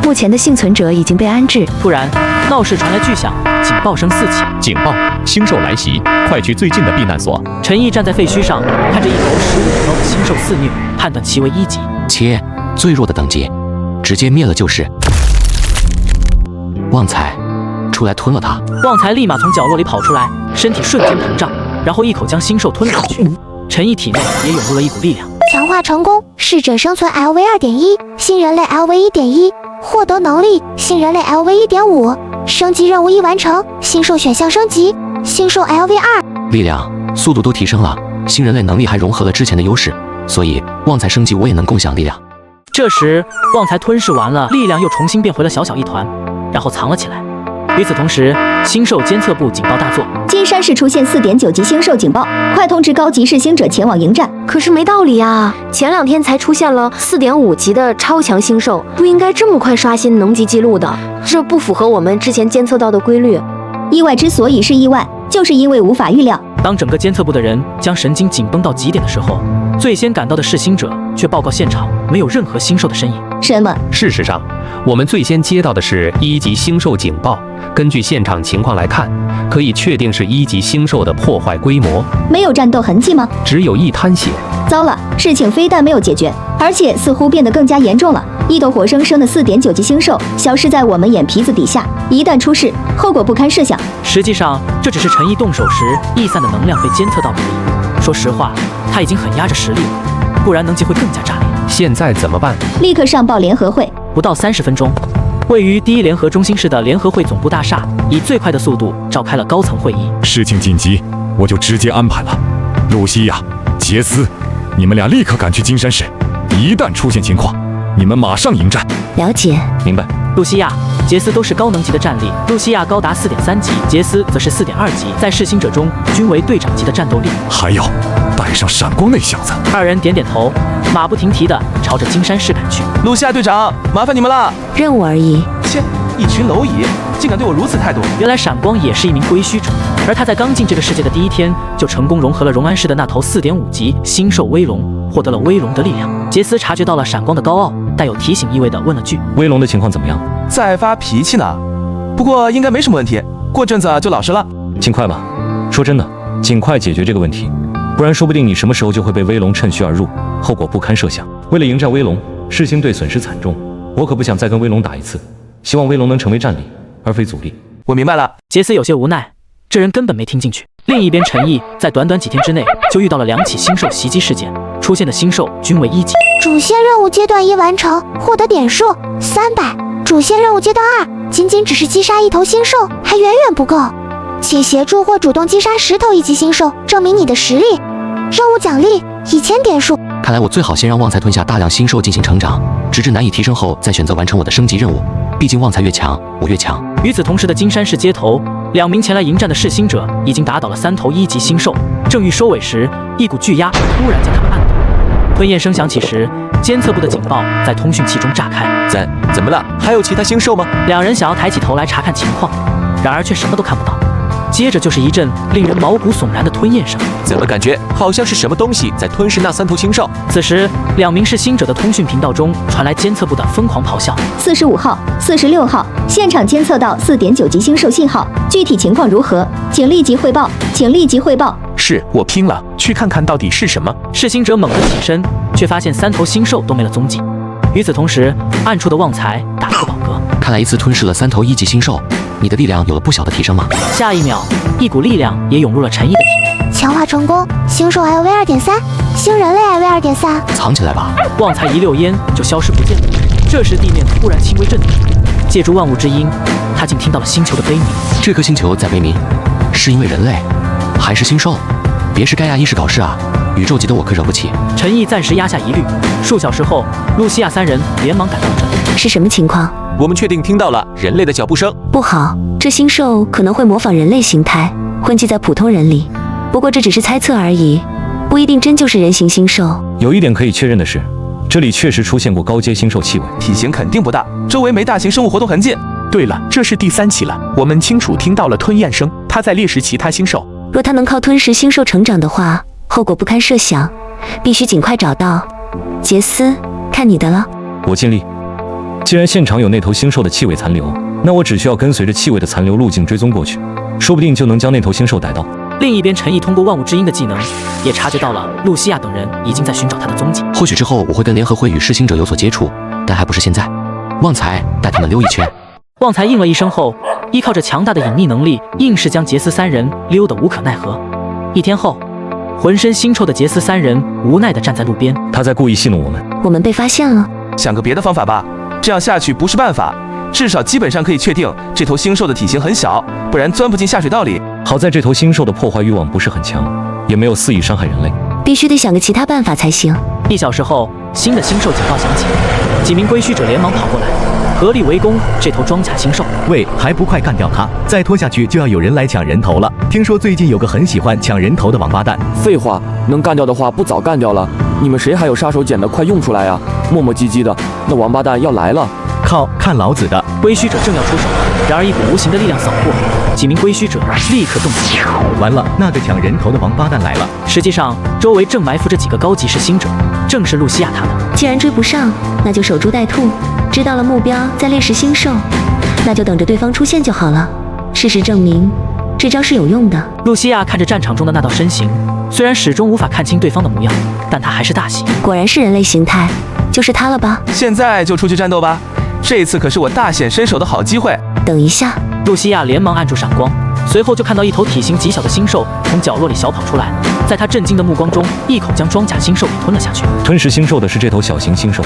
目前的幸存者已经被安置。突然，闹市传来巨响，警报声四起。警报！星兽来袭，快去最近的避难所。陈毅站在废墟上，看着一头15米高的星兽肆虐，判断其为1级。切，最弱的等级，直接灭了就是。旺财，出来吞了它！旺财立马从角落里跑出来，身体瞬间膨胀，然后一口将星兽吞了下去。陈毅体内也涌入了一股力量。强化成功，适者生存 LV 2.1，新人类 LV 1.1，获得能力新人类 LV 1.5，升级任务1完成，星兽选项升级，星兽 LV 2，力量、速度都提升了，新人类能力还融合了之前的优势，所以旺财升级我也能共享力量。这时，旺财吞噬完了，力量又重新变回了小小一团，然后藏了起来。与此同时，星兽监测部警报大作，金山市出现4.9级星兽警报，快通知高级市星者前往迎战。可是没道理啊，前2天才出现了4.5级的超强星兽，不应该这么快刷新能级记录的，这不符合我们之前监测到的规律。意外之所以是意外，就是因为无法预料。当整个监测部的人将神经紧绷到极点的时候，最先赶到的是星者却报告现场没有任何星兽的身影。什么？事实上，我们最先接到的是1级星兽警报。根据现场情况来看，可以确定是1级星兽的破坏规模。没有战斗痕迹吗？只有一滩血。糟了，事情非但没有解决，而且似乎变得更加严重了。一头活生生的4.9级星兽消失在我们眼皮子底下，一旦出事，后果不堪设想。实际上，这只是陈毅动手时逸散的能量被监测到而已。说实话，他已经很压着实力了，不然能级会更加炸裂。现在怎么办？立刻上报联合会。不到30分钟，位于第1联合中心市的联合会总部大厦以最快的速度召开了高层会议。事情紧急，我就直接安排了。露西亚、杰斯，你们俩立刻赶去金山市，一旦出现情况，你们马上迎战。了解，明白。露西亚、杰斯都是高能级的战力，露西亚高达4.3级，杰斯则是4.2级，在噬星者中均为队长级的战斗力。还有，带上闪光那小子。2人点点头，马不停蹄地朝着金山市赶去。露西亚队长，麻烦你们了。任务而已。切，一群蝼蚁，竟敢对我如此态度！原来闪光也是一名归墟者，而他在刚进这个世界的第1天就成功融合了荣安市的那头4.5级星兽威龙，获得了威龙的力量。杰斯察觉到了闪光的高傲，带有提醒意味地问了句：“威龙的情况怎么样？”在发脾气呢，不过应该没什么问题，过阵子就老实了。尽快吧。说真的，尽快解决这个问题，不然说不定你什么时候就会被威龙趁虚而入，后果不堪设想。为了迎战威龙，噬星队损失惨重，我可不想再跟威龙打一次。希望威龙能成为战力，而非阻力。我明白了。杰斯有些无奈，这人根本没听进去。另一边，陈毅在短短几天之内就遇到了2起星兽袭击事件，出现的星兽均为1级。主线任务阶段1完成，获得点数300。主线任务阶段2，仅只是击杀一头星兽还远远不够，请协助或主动击杀10头1级星兽，证明你的实力。任务奖励1000点数。看来我最好先让旺财吞下大量星兽进行成长，直至难以提升后再选择完成我的升级任务。毕竟旺财越强，我越强。与此同时的金山市街头，2名前来迎战的噬星者已经打倒了3头1级星兽，正欲收尾时，一股巨压突然将他们按倒。吞咽声响起时，监测部的警报在通讯器中炸开。怎么了？还有其他星兽吗？2人想要抬起头来查看情况，然而却什么都看不到。接着就是一阵令人毛骨悚然的吞咽声。怎么感觉好像是什么东西在吞噬那3头星兽？此时，2名噬星者的通讯频道中传来监测部的疯狂咆哮：45号、46号，现场监测到4.9级星兽信号，具体情况如何？请立即汇报，请立即汇报。是我拼了，去看看到底是什么。噬星者猛地起身，却发现3头星兽都没了踪迹。与此同时，暗处的旺财打了个饱嗝。看来一次吞噬了3头1级星兽，你的力量有了不小的提升吗？下一秒，一股力量也涌入了陈毅的体内。强化成功，星兽 LV2.3，星人类 LV2.3。藏起来吧。旺财一溜烟就消失不见了。这时地面突然轻微震动，借助万物之音，他竟听到了星球的悲鸣。这颗星球在悲鸣，是因为人类，还是星兽？别是盖亚意识搞事啊！宇宙级的我可惹不起。陈毅暂时压下疑虑。数小时后，露西亚3人连忙赶到了这里。是什么情况？我们确定听到了人类的脚步声。不好，这星兽可能会模仿人类形态，混迹在普通人里。不过这只是猜测而已，不一定真就是人形星兽。有一点可以确认的是，这里确实出现过高阶星兽气味，体型肯定不大，周围没大型生物活动痕迹。对了，这是第3起了，我们清楚听到了吞咽声，它在猎食其他星兽。若它能靠吞食星兽成长的话，后果不堪设想，必须尽快找到。杰斯，看你的了。我尽力。既然现场有那头星兽的气味残留，那我只需要跟随着气味的残留路径追踪过去，说不定就能将那头星兽逮到。另一边，陈毅通过万物之音的技能，也察觉到了露西亚等人已经在寻找他的踪迹。或许之后我会跟联合会与噬星者有所接触，但还不是现在。旺财带他们溜一圈。旺财应了一声后，依靠着强大的隐匿能力，硬是将杰斯3人溜得无可奈何。1天后，浑身腥臭的杰斯3人无奈地站在路边。他在故意戏弄我们。我们被发现了。想个别的方法吧，这样下去不是办法。至少基本上可以确定这头星兽的体型很小，不然钻不进下水道里。好在这头星兽的破坏欲望不是很强，也没有肆意伤害人类。必须得想个其他办法才行。1小时后，新的星兽警报响起，几名归墟者连忙跑过来，合力围攻这头装甲星兽。喂，还不快干掉它！再拖下去就要有人来抢人头了。听说最近有个很喜欢抢人头的王八蛋。废话，能干掉的话不早干掉了？你们谁还有杀手锏的，快用出来啊！磨磨唧唧的，那王八蛋要来了。靠，看老子的！归墟者正要出手，然而一股无形的力量扫过，几名归墟者立刻冻死。完了，那个抢人头的王八蛋来了。实际上，周围正埋伏着几个高级噬星者，正是露西亚他们。既然追不上，那就守株待兔。知道了目标在猎食星兽，那就等着对方出现就好了。事实证明，这招是有用的。露西亚看着战场中的那道身形，虽然始终无法看清对方的模样，但她还是大喜。果然是人类形态，就是他了吧？现在就出去战斗吧，这次可是我大显身手的好机会。等一下，露西亚连忙按住闪光，随后就看到一头体型极小的星兽从角落里小跑出来，在他震惊的目光中，一口将装甲星兽给吞了下去。吞噬星兽的是这头小型星兽，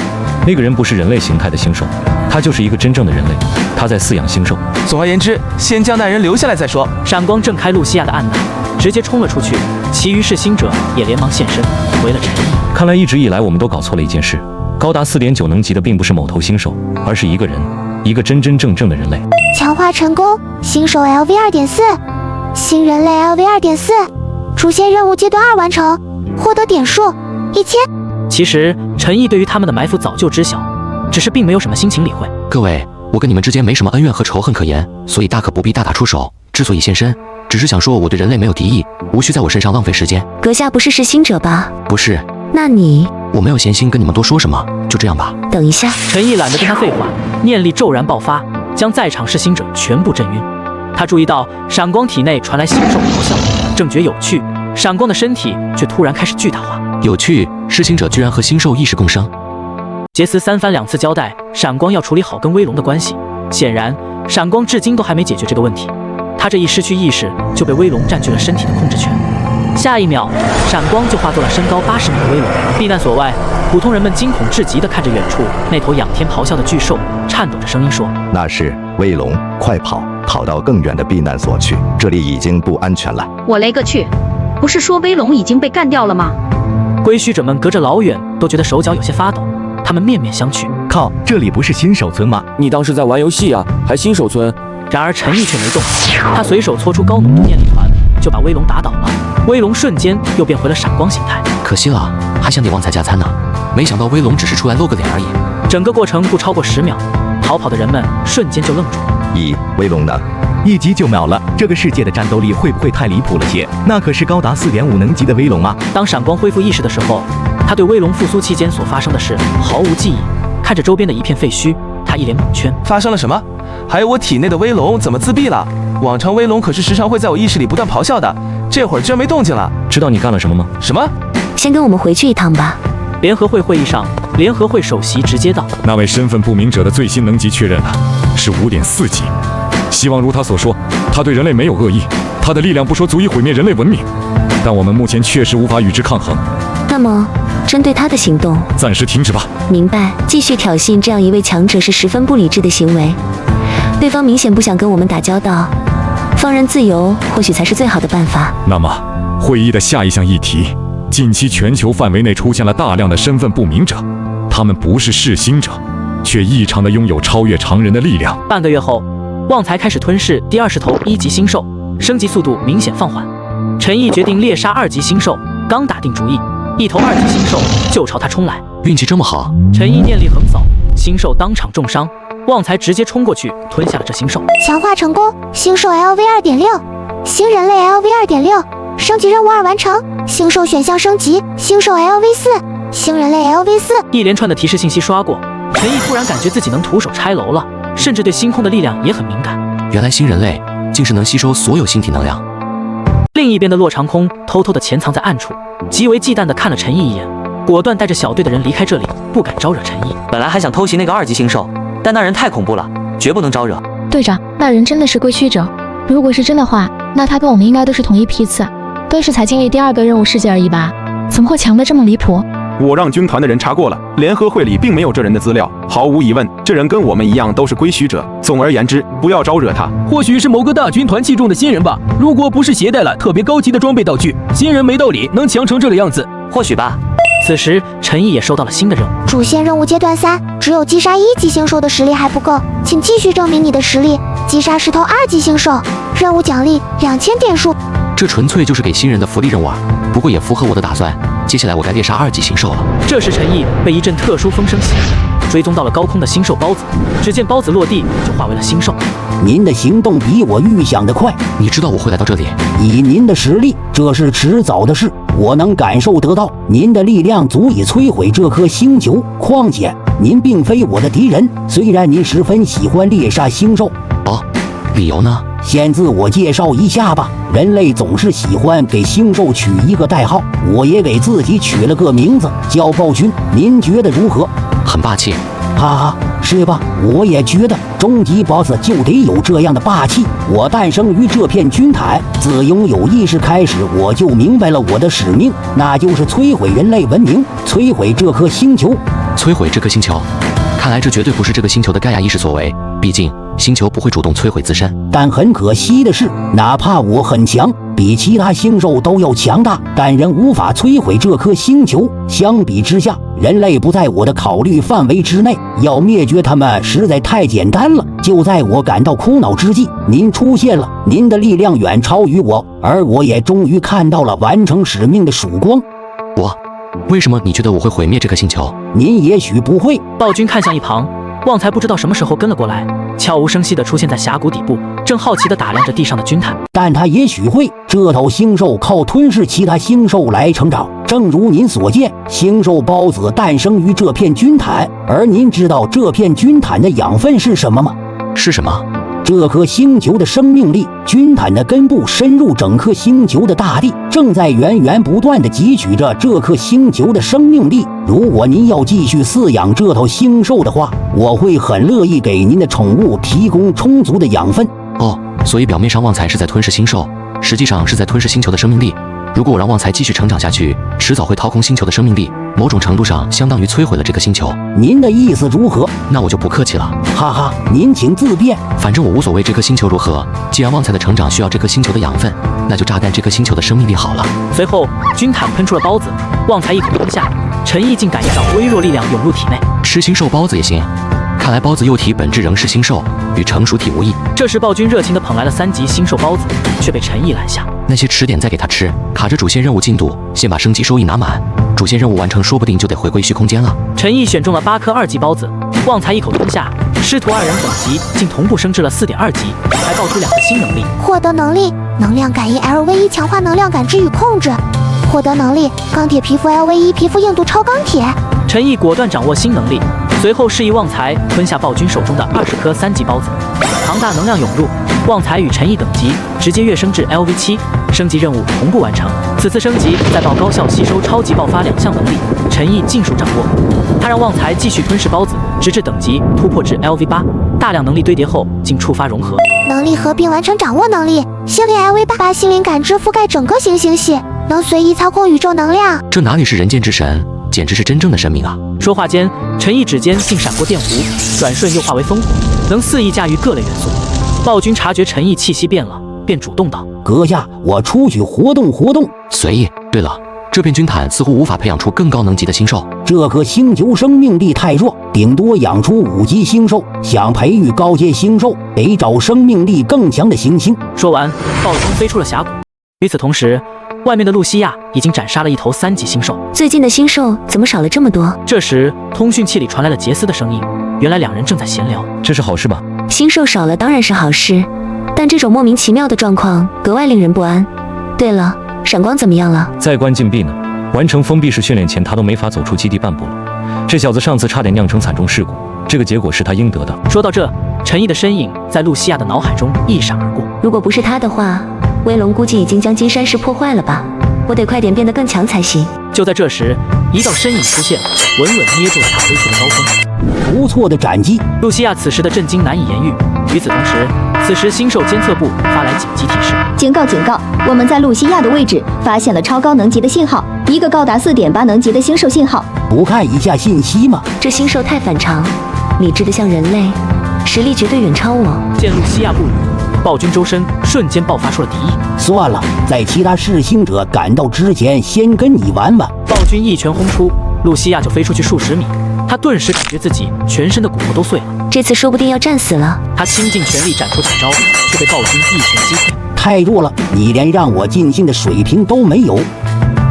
那个人不是人类形态的星兽，他就是一个真正的人类，他在饲养星兽。总而言之，先将那人留下来再说。闪光震开露西亚的按钮，直接冲了出去，其余噬星者也连忙现身，围了陈毅。看来一直以来我们都搞错了一件事，高达4.9能级的并不是某头星兽，而是一个人，一个真真正正的人类。强化成功，新手 LV2.4，新人类 LV2.4，主线任务阶段2完成，获得点数1000。其实陈毅对于他们的埋伏早就知晓，只是并没有什么心情理会。各位，我跟你们之间没什么恩怨和仇恨可言，所以大可不必大打出手。之所以现身，只是想说我对人类没有敌意，无需在我身上浪费时间。阁下不是噬星者吧？不是。那你……我没有闲心跟你们多说什么，就这样吧。等一下，陈毅懒得跟他废话，念力骤然爆发，将在场噬星者全部震晕。他注意到闪光体内传来星兽咆哮，正觉有趣，闪光的身体却突然开始巨大化。有趣，噬星者居然和星兽意识共生。杰斯3番2次交代闪光要处理好跟威龙的关系，显然闪光至今都还没解决这个问题。他这一失去意识，就被威龙占据了身体的控制权。下一秒，闪光就化作了身高80米的威龙。避难所外，普通人们惊恐至极地看着远处那头仰天咆哮的巨兽，颤抖着声音说：“那是威龙，快跑！”跑到更远的避难所去，这里已经不安全了。我勒个去！不是说威龙已经被干掉了吗？归墟者们隔着老远都觉得手脚有些发抖，他们面面相觑。靠，这里不是新手村吗？你当时在玩游戏啊，还新手村？然而陈毅却没动，他随手搓出高浓度念力团，就把威龙打倒了。威龙瞬间又变回了闪光形态。可惜了，还想给旺财加餐呢，没想到威龙只是出来露个脸而已。整个过程不超过10秒，逃跑的人们瞬间就愣住了。威龙呢？1击就秒了，这个世界的战斗力会不会太离谱了些？那可是高达4.5能级的威龙啊！当闪光恢复意识的时候，他对威龙复苏期间所发生的事毫无记忆。看着周边的一片废墟，他一脸懵圈。发生了什么？还有我体内的威龙怎么自闭了？往常威龙可是时常会在我意识里不断咆哮的，这会儿居然没动静了。知道你干了什么吗？什么？先跟我们回去一趟吧。联合会会议上，联合会首席直接道：那位身份不明者的最新能级确认了，是5.4级。希望如他所说，他对人类没有恶意，他的力量不说足以毁灭人类文明，但我们目前确实无法与之抗衡。那么，针对他的行动，暂时停止吧。明白。继续挑衅这样一位强者是十分不理智的行为，对方明显不想跟我们打交道，放任自由或许才是最好的办法。那么，会议的下一项议题，近期全球范围内出现了大量的身份不明者，他们不是噬心者，却异常的拥有超越常人的力量。半个月后，旺财开始吞噬第20头1级星兽，升级速度明显放缓。陈毅决定猎杀2级星兽，刚打定主意，一头2级星兽就朝他冲来。运气这么好！陈毅念力横扫，星兽当场重伤，旺财直接冲过去吞下了这星兽。强化成功，星兽 LV2.6，新人类 LV2.6，升级任务2完成，星兽选项升级，星兽 LV4，新人类 LV4。一连串的提示信息刷过，陈毅突然感觉自己能徒手拆楼了。甚至对星空的力量也很敏感。原来新人类竟是能吸收所有星体能量。另一边的洛长空偷偷地潜藏在暗处，极为忌惮地看了陈毅一眼，果断带着小队的人离开这里，不敢招惹陈毅。本来还想偷袭那个2级星兽，但那人太恐怖了，绝不能招惹。队长，那人真的是归墟者？如果是真的话，那他跟我们应该都是同一批次，都是才经历第2个任务世界而已吧？怎么会强得这么离谱？我让军团的人查过了，联合会里并没有这人的资料。毫无疑问，这人跟我们一样都是归墟者。总而言之，不要招惹他。或许是某个大军团器重的新人吧。如果不是携带了特别高级的装备道具，新人没道理能强成这个样子。或许吧。此时，陈毅也收到了新的任务。主线任务阶段3，只有击杀1级星兽的实力还不够，请继续证明你的实力，击杀10头2级星兽，任务奖励2000点数。这纯粹就是给新人的福利任务啊！不过也符合我的打算。接下来我该猎杀2级星兽了。这时陈毅被一阵特殊风声吸引，追踪到了高空的星兽包子。只见包子落地就化为了星兽。您的行动比我预想的快。你知道我会来到这里？以您的实力，这是迟早的事。我能感受得到，您的力量足以摧毁这颗星球。况且您并非我的敌人，虽然您十分喜欢猎杀星兽。哦，理由呢？先自我介绍一下吧。人类总是喜欢给星兽取一个代号，我也给自己取了个名字，叫暴君。您觉得如何？很霸气。哈哈，是吧？我也觉得，终极 BOSS 就得有这样的霸气。我诞生于这片军毯，自拥有意识开始，我就明白了我的使命，那就是摧毁人类文明，摧毁这颗星球。摧毁这颗星球？看来这绝对不是这个星球的盖亚意识所为，毕竟星球不会主动摧毁自身。但很可惜的是，哪怕我很强，比其他星兽都要强大，但仍无法摧毁这颗星球。相比之下，人类不在我的考虑范围之内，要灭绝他们实在太简单了。就在我感到苦恼之际，您出现了，您的力量远超于我，而我也终于看到了完成使命的曙光。为什么你觉得我会毁灭这颗星球？您也许不会。暴君看向一旁，旺财不知道什么时候跟了过来，悄无声息地出现在峡谷底部，正好奇地打量着地上的军毯。但他也许会。这头星兽靠吞噬其他星兽来成长，正如您所见，星兽孢子诞生于这片军毯。而您知道这片军毯的养分是什么吗？是什么？这颗星球的生命力，军毯的根部深入整颗星球的大地，正在源源不断地汲取着这颗星球的生命力。如果您要继续饲养这头星兽的话，我会很乐意给您的宠物提供充足的养分。哦，所以表面上旺财是在吞噬星兽，实际上是在吞噬星球的生命力。如果我让旺财继续成长下去，迟早会掏空星球的生命力，某种程度上相当于摧毁了这颗星球。您的意思如何？那我就不客气了。哈哈，您请自便。反正我无所谓这颗星球如何，既然旺财的成长需要这颗星球的养分，那就榨干这颗星球的生命力好了。随后，军坦喷出了包子，旺财一口吞下，陈毅竟感应到微弱力量涌入体内。吃星兽包子也行。看来包子幼体本质仍是星兽，与成熟体无异。这时暴君热情地捧来了3级星兽包子，却被陈毅拦下。那些迟点再给他吃，卡着主线任务进度，先把升级收益拿满。主线任务完成，说不定就得回归虚空间了。陈毅选中了8颗2级包子，旺财一口吞下，师徒2人等级竟同步升至了4.2级，还爆出2个新能力。获得能力：能量感应 LV1 强化能量感知与控制。获得能力：钢铁皮肤 LV1 皮肤硬度超钢铁。陈毅果断掌握新能力，随后示意旺财吞下暴君手中的20颗3级包子，庞大能量涌入，旺财与陈毅等级直接跃升至 LV7，升级任务同步完成。此次升级再爆高效吸收超级爆发2项能力，陈毅尽数掌握。他让旺财继续吞噬包子，直至等级突破至 LV8，大量能力堆叠后竟触发融合。能力合并完成掌握能力，心灵 LV8，把心灵感知覆盖整个行星系，能随意操控宇宙能量。这哪里是人间之神，简直是真正的神明啊！说话间，陈毅指尖竟闪过电弧，转瞬又化为烽火，能肆意驾驭各类元素。暴君察觉陈毅气息变了，便主动道：“阁下，我出去活动活动。”随意。对了，这片军毯似乎无法培养出更高能级的星兽。这颗星球生命力太弱，顶多养出5级星兽。想培育高阶星兽，得找生命力更强的行星。说完，暴君飞出了峡谷。与此同时，外面的露西亚已经斩杀了一头3级星兽。最近的星兽怎么少了这么多？这时，通讯器里传来了杰斯的声音。原来2人正在闲聊。这是好事吧？星兽少了当然是好事，但这种莫名其妙的状况格外令人不安。对了，闪光怎么样了？在关禁闭呢。完成封闭式训练前，他都没法走出基地半步了。这小子上次差点酿成惨重事故，这个结果是他应得的。说到这，陈毅的身影在露西亚的脑海中一闪而过。如果不是他的话，威龙估计已经将金山石破坏了吧？我得快点变得更强才行。就在这时，一道身影出现，稳稳捏住了他飞去的高峰。不错的斩击！露西亚此时的震惊难以言喻。与此同时，此时星兽监测部发来紧急提示：警告！警告！我们在露西亚的位置发现了超高能级的信号，一个高达4.8能级的星兽信号。不看一下信息吗？这星兽太反常，理智的像人类，实力绝对远超我。见露西亚不语，暴君周身瞬间爆发出了敌意。算了，在其他噬星者赶到之前，先跟你玩玩。暴君一拳轰出，露西亚就飞出去数十米。他顿时感觉自己全身的骨头都碎了。这次说不定要战死了。他倾尽全力展出大招，却被暴君一拳击退。太弱了，你连让我尽兴的水平都没有。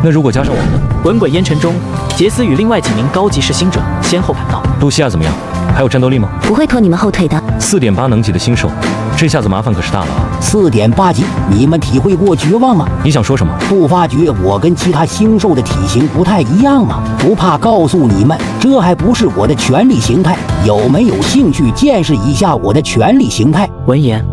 那如果加上我们呢？滚滚烟尘中，杰斯与另外几名高级噬星者先后赶到。露西亚怎么样？还有战斗力吗？不会拖你们后腿的。4.8能级的星兽，这下子麻烦可是大了啊！4.8级，你们体会过绝望吗？你想说什么？不发觉我跟其他星兽的体型不太一样吗？不怕告诉你们，这还不是我的权力形态。有没有兴趣见识一下我的权力形态？闻言，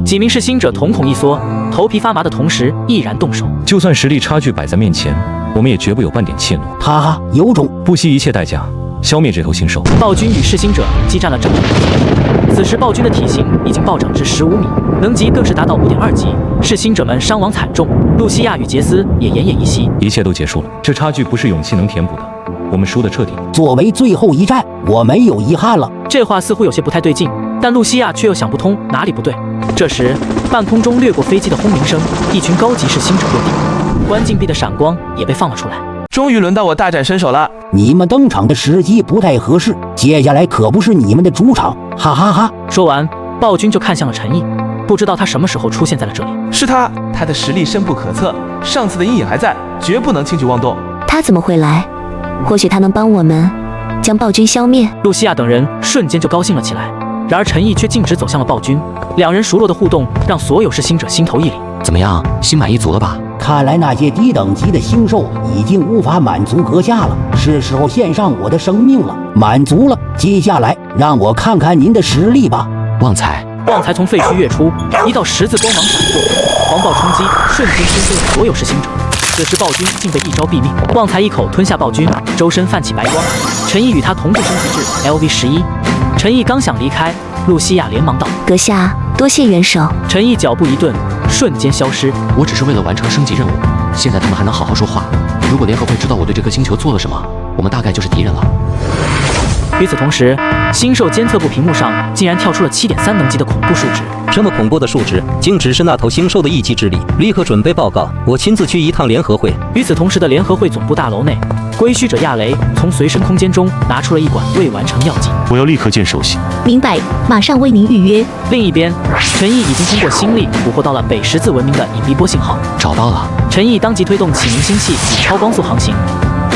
几名噬星者瞳孔一缩，头皮发麻的同时毅然动手。就算实力差距摆在面前，我们也绝不有半点怯懦。哈哈，有种！不惜一切代价消灭这头星兽。暴君与噬星者激战了整整2天。此时暴君的体型已经暴涨至15米，能级更是达到5.2级。噬星者们伤亡惨重，露西亚与杰斯也奄奄一息。一切都结束了，这差距不是勇气能填补的，我们输得彻底。作为最后一战，我没有遗憾了。这话似乎有些不太对劲，但露西亚却又想不通哪里不对。这时，半空中掠过飞机的轰鸣声，一群高级噬星者落地，关禁闭的闪光也被放了出来。终于轮到我大展身手了。你们登场的时机不太合适，接下来可不是你们的主场，哈哈哈！说完，暴君就看向了陈毅，不知道他什么时候出现在了这里。是他的实力深不可测，上次的阴影还在，绝不能轻举妄动。他怎么会来？或许他能帮我们将暴君消灭。露西亚等人瞬间就高兴了起来，然而陈毅却径直走向了暴君。2人熟络的互动让所有噬星者心头一凛。怎么样，心满意足了吧？看来那些低等级的星兽已经无法满足阁下了，是时候献上我的生命了。满足了，接下来让我看看您的实力吧。旺财从废墟跃出，一道十字光芒闪过，狂暴冲击瞬间熏飞了所有噬星者。此时暴君竟被一招毙命，旺财一口吞下暴君，周身泛起白光。陈毅与他同步升级至 LV11。陈毅刚想离开，露西亚连忙道：“阁下，多谢援手。”陈毅脚步一顿，瞬间消失。我只是为了完成升级任务，现在他们还能好好说话？如果联合会知道我对这颗星球做了什么，我们大概就是敌人了。与此同时，星兽监测部屏幕上竟然跳出了7.3能级的恐怖数值。这么恐怖的数值，竟只是那头星兽的一己之力。立刻准备报告，我亲自去一趟联合会。与此同时的联合会总部大楼内，归墟者亚雷从随身空间中拿出了一管未完成药剂。我要立刻见首席。明白，马上为您预约。另一边，陈毅已经通过星力捕获到了北十字文明的隐蔽波信号，找到了。陈毅当即推动启明星系以超光速航行。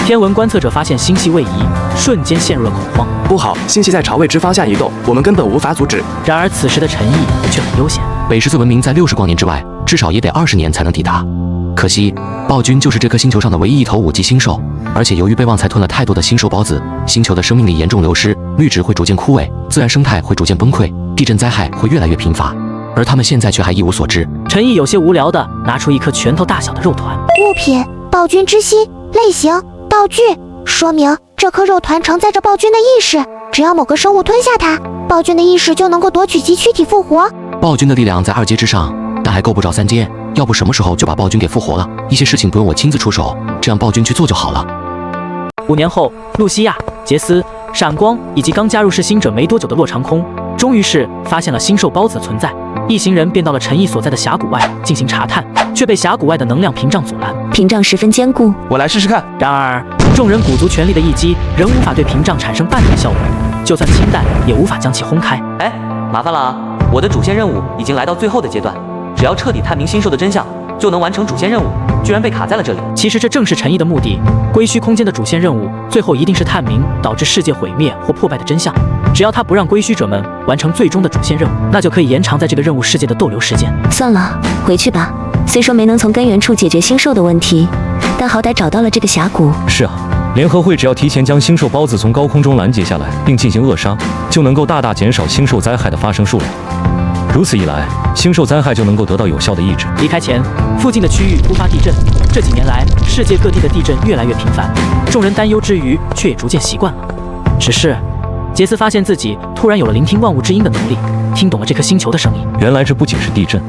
天文观测者发现星系位移，瞬间陷入了恐慌。不好，星系在朝未知方向移动，我们根本无法阻止。然而此时的陈毅却很悠闲。北十字文明在60光年之外，至少也得20年才能抵达。可惜，暴君就是这颗星球上的唯一一头5级星兽，而且由于被旺财吞了太多的星兽孢子，星球的生命力严重流失，绿植会逐渐枯萎，自然生态会逐渐崩溃，地震灾害会越来越频发。而他们现在却还一无所知。陈毅有些无聊地拿出一颗拳头大小的肉团。物品：暴君之心，类型：道具。说明这颗肉团承载着暴君的意识，只要某个生物吞下它，暴君的意识就能够夺取其躯体复活。暴君的力量在2阶之上，但还够不着3阶，要不什么时候就把暴君给复活了？一些事情不用我亲自出手，这样暴君去做就好了。5年后，露西亚、杰斯、闪光以及刚加入噬星者没多久的洛长空，终于是发现了星兽孢子的存在。一行人便到了陈毅所在的峡谷外进行查探，却被峡谷外的能量屏障阻拦。屏障十分坚固，我来试试看。然而，众人鼓足全力的一击，仍无法对屏障产生半点效果，就算氢弹也无法将其轰开。哎，麻烦了啊！我的主线任务已经来到最后的阶段，只要彻底探明星兽的真相，就能完成主线任务，居然被卡在了这里。其实这正是陈毅的目的。归墟空间的主线任务，最后一定是探明导致世界毁灭或破败的真相。只要他不让归墟者们完成最终的主线任务，那就可以延长在这个任务世界的逗留时间。算了，回去吧。虽说没能从根源处解决星兽的问题，但好歹找到了这个峡谷。是啊，联合会只要提前将星兽孢子从高空中拦截下来，并进行扼杀，就能够大大减少星兽灾害的发生数量。如此一来，星兽灾害就能够得到有效的抑制。离开前，附近的区域突发地震。这几年来，世界各地的地震越来越频繁，众人担忧之余，却也逐渐习惯了。只是，杰斯发现自己突然有了聆听万物之音的能力，听懂了这颗星球的声音。原来这不仅是地震，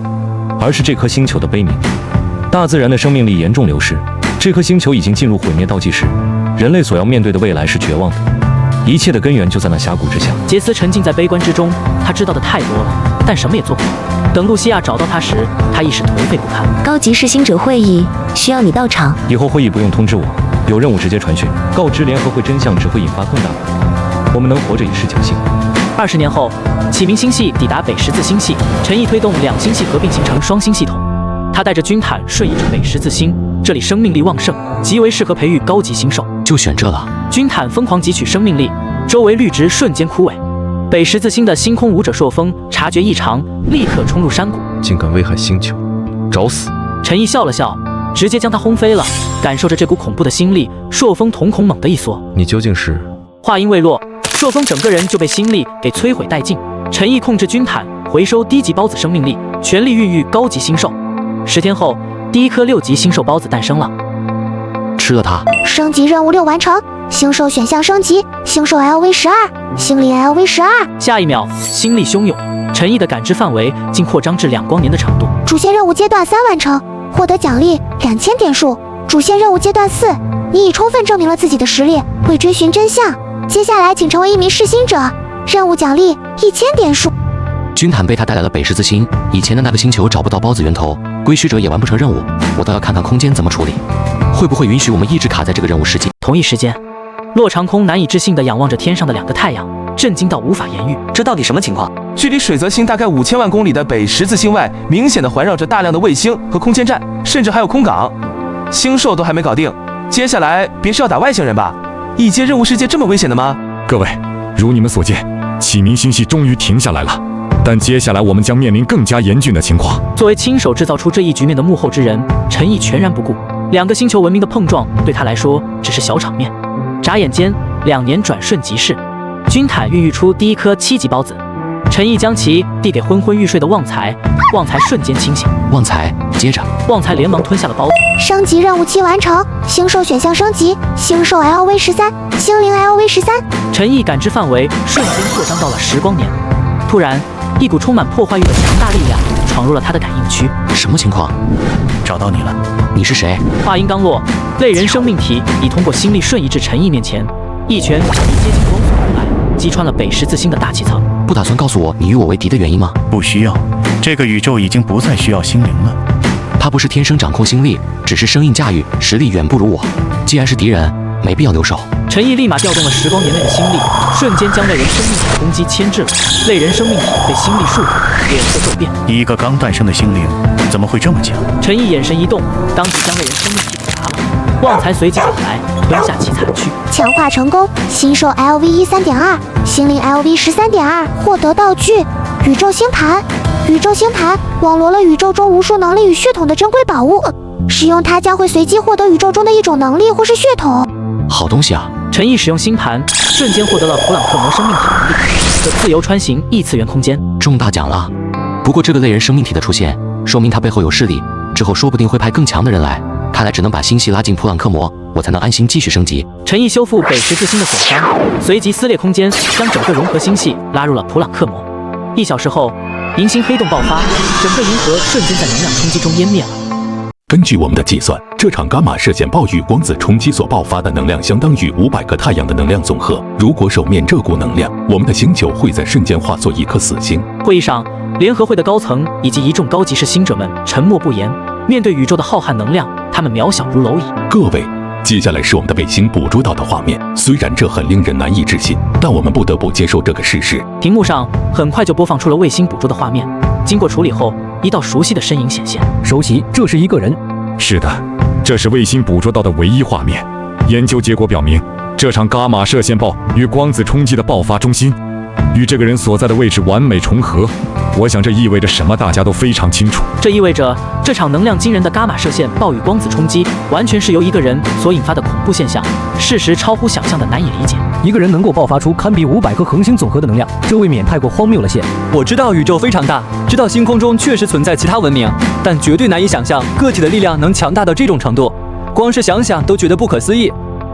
而是这颗星球的悲鸣。大自然的生命力严重流失，这颗星球已经进入毁灭倒计时，人类所要面对的未来是绝望的。一切的根源就在那峡谷之下。杰斯沉浸在悲观之中，他知道的太多了，但什么也做不到。等露西亚找到他时，他已是颓废不堪。高级噬星者会议需要你到场。以后会议不用通知我，有任务直接传讯，告知联合会真相只会引发更大的恐慌。我们能活着已是侥幸。20年后，启明星系抵达北十字星系，陈毅推动2星系合并形成双星系统。他带着军坦瞬移至北十字星，这里生命力旺盛，极为适合培育高级星兽。就选这了。军坦疯狂汲取生命力，周围绿植瞬间枯萎。北十字星的星空舞者朔风察觉异常，立刻冲入山谷。竟敢危害星球，找死！陈毅笑了笑，直接将他轰飞了。感受着这股恐怖的心力，朔风瞳孔猛地一缩。你究竟是……话音未落，朔风整个人就被心力给摧毁殆尽。陈毅控制军坦，回收低级孢子生命力，全力孕育高级星兽。10天后，第一颗6级星兽孢子诞生了。吃了它。升级任务6完成，星兽选项升级，星兽 LV12，星力 LV12。下一秒，心力汹涌，陈毅的感知范围竟扩张至2光年的程度。主线任务阶段3完成，获得奖励2000点数。主线任务阶段4，你已充分证明了自己的实力，为追寻真相。接下来请成为一名噬星者，任务奖励1000点数。军坦被他带来了北十字星，以前的那个星球找不到孢子源头，归墟者也完不成任务，我倒要看看空间怎么处理，会不会允许我们一直卡在这个任务世界。同一时间，洛长空难以置信地仰望着天上的2个太阳，震惊到无法言喻。这到底什么情况？距离水泽星大概5000万公里的北十字星外，明显的环绕着大量的卫星和空间站，甚至还有空港。星兽都还没搞定，接下来别是要打外星人吧？1阶任务世界这么危险的吗？各位，如你们所见，启明星系终于停下来了。但接下来我们将面临更加严峻的情况。作为亲手制造出这一局面的幕后之人，陈毅全然不顾2个星球文明的碰撞，对他来说只是小场面。眨眼间，2年转瞬即逝，军坦孕育出第一颗7级孢子，陈毅将其递给昏昏欲睡的旺财，旺财瞬间清醒。旺财，接着，旺财连忙吞下了孢子。升级任务7完成，星兽选项升级，星兽 LV13，星灵 LV13。陈毅感知范围瞬间扩张到了10光年。突然，一股充满破坏欲的强大力量闯入了他的感应区。什么情况？找到你了。你是谁？话音刚落，类人生命体已通过心力瞬移至陈毅面前，一拳以接近光速而来，击穿了北十字星的大气层。不打算告诉我你与我为敌的原因吗？不需要，这个宇宙已经不再需要心灵了。他不是天生掌控心力，只是生硬驾驭实力远不如我。既然是敌人，没必要留守。陈毅立马调动了10光年内的心力，瞬间将类人生命体的攻击牵制了。类人生命体被心力束缚，脸色骤变。一个刚诞生的心灵，怎么会这么强？陈毅眼神一动，当即将类人生命体给砸了。旺财随即赶来，吞下其残躯。强化成功，新兽 LV 3.2，心灵 LV 13.2，获得道具宇宙星盘。宇宙星盘网罗了宇宙中无数能力与血统的珍贵宝物，使用它将会随机获得宇宙中的一种能力或是血统。好东西啊！陈毅使用星盘，瞬间获得了普朗克魔生命体能力，可自由穿行异次元空间，中大奖了。不过这个类人生命体的出现，说明他背后有势力，之后说不定会派更强的人来。看来只能把星系拉进普朗克魔，我才能安心继续升级。陈毅修复北十字星的损伤，随即撕裂空间，将整个融合星系拉入了普朗克魔。1小时后，银星黑洞爆发，整个银河瞬间在能量冲击中湮灭了。根据我们的计算，这场伽马射线暴雨光子冲击所爆发的能量相当于500个太阳的能量总和。如果手面这股能量，我们的星球会在瞬间化作一颗死星。会议上，联合会的高层以及一众高级士星者们沉默不言。面对宇宙的浩瀚能量，他们渺小如蝼蚁。各位，接下来是我们的卫星捕捉到的画面。虽然这很令人难以置信，但我们不得不接受这个事实。屏幕上很快就播放出了卫星捕捉的画面。经过处理后，一道熟悉的身影显现。熟悉，这是一个人。是的，这是卫星捕捉到的唯一画面。研究结果表明，这场伽马射线暴与光子冲击的爆发中心与这个人所在的位置完美重合。我想这意味着什么，大家都非常清楚。这意味着这场能量惊人的伽马射线暴与光子冲击，完全是由一个人所引发的恐怖现象，事实超乎想象的难以理解。一个人能够爆发出堪比500颗恒星总和的能量，这未免太过荒谬了些。我知道宇宙非常大，知道星空中确实存在其他文明，但绝对难以想象个体的力量能强大到这种程度，光是想想都觉得不可思议。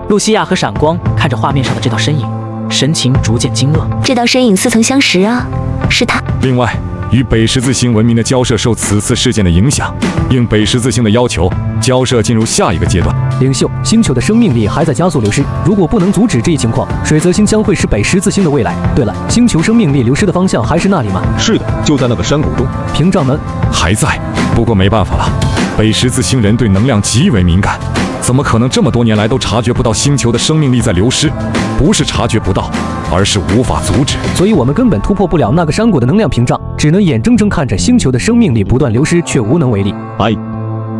露西亚和闪光看着画面上的这道身影，神情逐渐惊愕。这道身影似曾相识啊，是他。另外，与北十字星文明的交涉受此次事件的影响，应北十字星的要求，交涉进入下一个阶段。领袖，星球的生命力还在加速流失，如果不能阻止这一情况，水泽星将会是北十字星的未来。对了，星球生命力流失的方向还是那里吗？是的，就在那个山谷中。屏障门还在，不过没办法了，北十字星人对能量极为敏感，怎么可能这么多年来都察觉不到星球的生命力在流失？不是察觉不到，而是无法阻止。所以我们根本突破不了那个山谷的能量屏障，只能眼睁睁看着星球的生命力不断流失，却无能为力。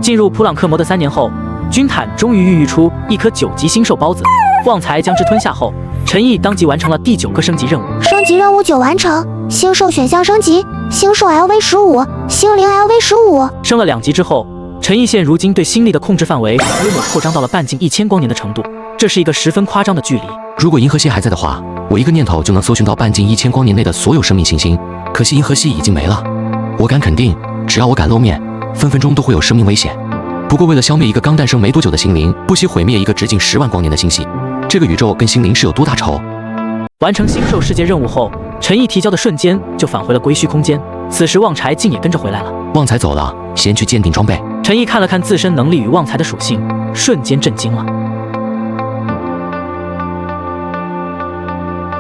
进入普朗克魔的3年后，军坦终于孕育出一颗9级星兽孢子。旺财将之吞下后，陈毅当即完成了第9个升级任务。升级任务9完成，星兽选项升级，星兽 LV15，星灵 LV15。升了2级之后，陈毅现如今对心力的控制范围约莫扩张到了半径1000光年的程度，这是一个十分夸张的距离。如果银河系还在的话，我一个念头就能搜寻到半径1000光年内的所有生命行星。可惜银河系已经没了，我敢肯定，只要我敢露面，分分钟都会有生命危险。不过为了消灭一个刚诞生没多久的心灵，不惜毁灭一个直径10万光年的星系，这个宇宙跟心灵是有多大仇？完成星兽世界任务后，陈毅提交的瞬间就返回了归墟空间。此时旺财竟也跟着回来了。旺财走了，先去鉴定装备。陈毅看了看自身能力与旺财的属性，瞬间震惊了。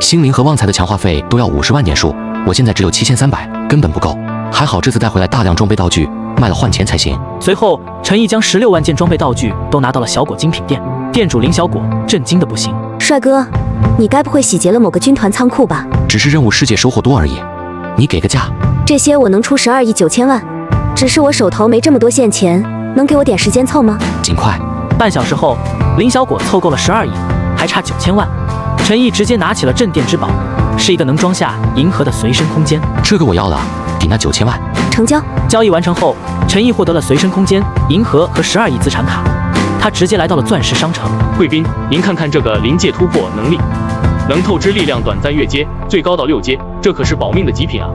心灵和旺财的强化费都要50万年数，我现在只有7300，根本不够。还好这次带回来大量装备道具，卖了换钱才行。随后，陈毅将16万件装备道具都拿到了小果精品店，店主林小果震惊的不行。帅哥，你该不会洗劫了某个军团仓库吧？只是任务世界收获多而已，你给个价。这些我能出12亿9千万，只是我手头没这么多现钱，能给我点时间凑吗？尽快。半小时后，林小果凑够了12亿，还差9千万。陈毅直接拿起了镇店之宝，是一个能装下银河的随身空间。这个我要了，抵那9千万。成交。交易完成后，陈毅获得了随身空间、银河和12亿资产卡。他直接来到了钻石商城。贵宾，您看看这个临界突破能力，能透支力量短暂越阶，最高到6阶，这可是保命的极品啊！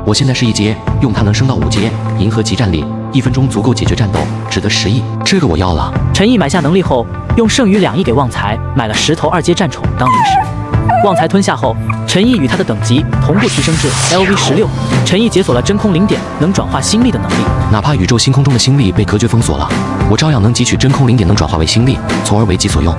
我现在是1阶，用它能升到5阶，银河级战力，1分钟足够解决战斗，值得10亿。这个我要了。陈毅买下能力后，用剩余2亿给旺财买了10头2阶战宠当零食。旺财吞下后，陈毅与他的等级同步提升至 LV16。陈毅解锁了真空零点能转化星力的能力，哪怕宇宙星空中的星力被隔绝封锁了，我照样能汲取真空零点能转化为星力，从而为己所用。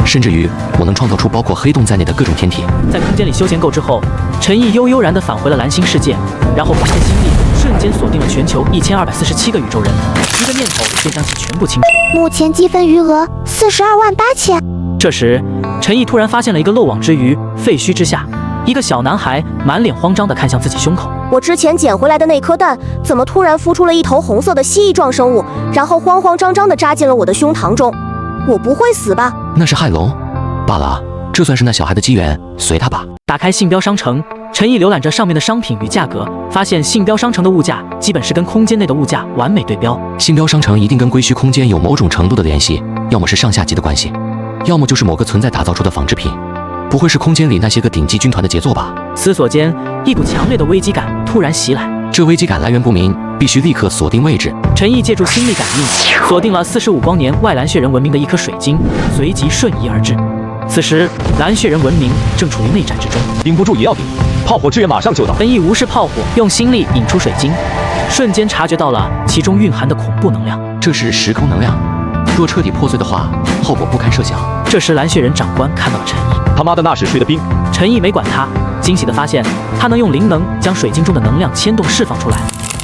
甚至于，我能创造出包括黑洞在内的各种天体。在空间里修建够之后，陈毅悠悠然地返回了蓝星世界，然后凭借星力瞬间锁定了全球1247个宇宙人，一个念头便将其全部清除。目前积分余额428000。这时，陈毅突然发现了一个漏网之鱼，废墟之下，一个小男孩满脸慌张地看向自己胸口。我之前捡回来的那颗蛋，怎么突然孵出了一头红色的蜥蜴状生物，然后慌慌张张地扎进了我的胸膛中？我不会死吧？那是骇龙。罢了，这算是那小孩的机缘，随他吧。打开信标商城，陈毅浏览着上面的商品与价格，发现信标商城的物价基本是跟空间内的物价完美对标。信标商城一定跟归墟空间有某种程度的联系，要么是上下级的关系，要么就是某个存在打造出的仿制品。不会是空间里那些个顶级军团的杰作吧？思索间，一股强烈的危机感突然袭来。这危机感来源不明，必须立刻锁定位置。陈毅借助心力感应，锁定了45光年外蓝血人文明的一颗水晶，随即瞬移而至。此时，蓝血人文明正处于内战之中，顶不住也要顶，炮火支援马上就到。陈毅无视炮火，用心力引出水晶，瞬间察觉到了其中蕴含的恐怖能量。这是时空能量，若彻底破碎的话，后果不堪设想。这时，蓝血人长官看到了陈毅，他妈的那是谁的兵？陈毅没管他，惊喜地发现他能用灵能将水晶中的能量牵动释放出来，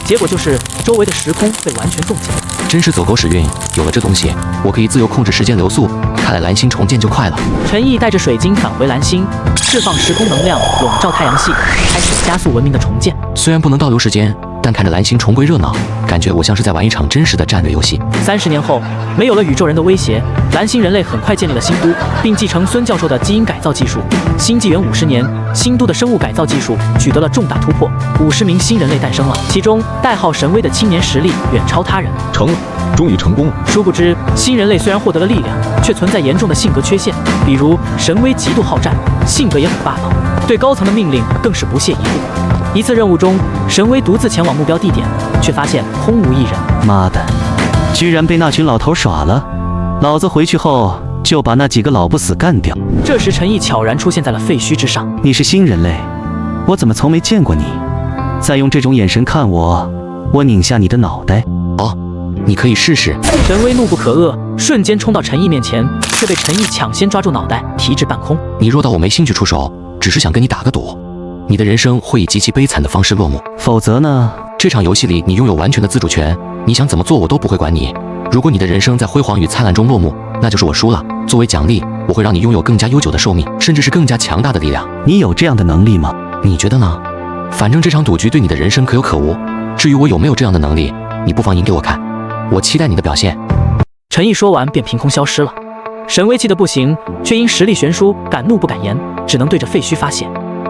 结果就是周围的时空被完全冻结。真是走狗屎运，有了这东西，我可以自由控制时间流速，看来蓝星重建就快了。陈毅带着水晶返回蓝星，释放时空能量，笼罩太阳系，开始加速文明的重建。虽然不能倒流时间，但看着蓝星重归热闹，感觉我像是在玩一场真实的战略游戏。30年后，没有了宇宙人的威胁，蓝星人类很快建立了新都，并继承孙教授的基因改造技术。新纪元50年，新都的生物改造技术取得了重大突破，50名新人类诞生了，其中代号神威的青年实力远超他人。成了，终于成功了。殊不知，新人类虽然获得了力量，却存在严重的性格缺陷，比如神威极度好战，性格也很霸道，对高层的命令更是不屑一顾。一次任务中，神威独自前往目标地点，却发现空无一人。妈的，居然被那群老头耍了！老子回去后就把那几个老不死干掉。这时，陈毅悄然出现在了废墟之上。你是新人类，我怎么从没见过你？再用这种眼神看我，我拧下你的脑袋。哦，你可以试试。神威怒不可遏，瞬间冲到陈毅面前，却被陈毅抢先抓住脑袋，提至半空。你若道我没兴趣出手，只是想跟你打个赌，你的人生会以极其悲惨的方式落幕。否则呢？这场游戏里你拥有完全的自主权，你想怎么做我都不会管你。如果你的人生在辉煌与灿烂中落幕，那就是我输了。作为奖励，我会让你拥有更加悠久的寿命，甚至是更加强大的力量。你有这样的能力吗？你觉得呢？反正这场赌局对你的人生可有可无。至于我有没有这样的能力，你不妨赢给我看。我期待你的表现。陈毅说完便凭空消失了。神威气得不行，却因实力悬殊，敢怒不敢言，只能对着废墟发泄。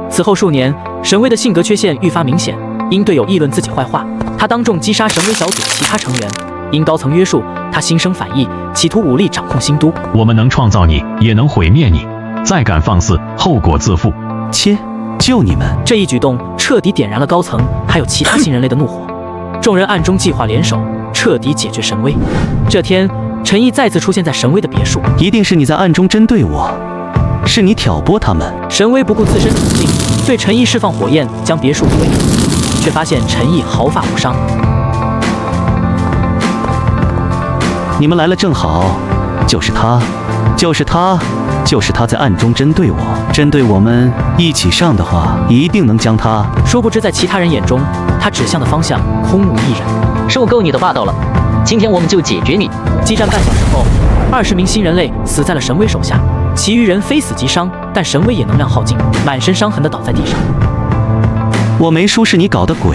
此后数年，神威的性格缺陷愈发明显，因队友议论自己坏话，他当众击杀神威小组其他成员。因高层约束，他心生反意，企图武力掌控新都。我们能创造你，也能毁灭你，再敢放肆，后果自负。切，就你们！这一举动彻底点燃了高层还有其他新人类的怒火。众人暗中计划联手，彻底解决神威。这天，陈毅再次出现在神威的别墅。一定是你在暗中针对我，是你挑拨他们。神威不顾自身处境，对陈毅释放火焰，将别墅夷为平地，却发现陈毅毫发无伤。你们来了正好，就是他在暗中针对我，针对我们一起上的话，一定能将他。殊不知在其他人眼中，他指向的方向空无一人。受够你的霸道了，今天我们就解决你。激战半小时后，20名新人类死在了神威手下，其余人非死即伤，但神威也能量耗尽，满身伤痕的倒在地上。我没输是你搞的鬼。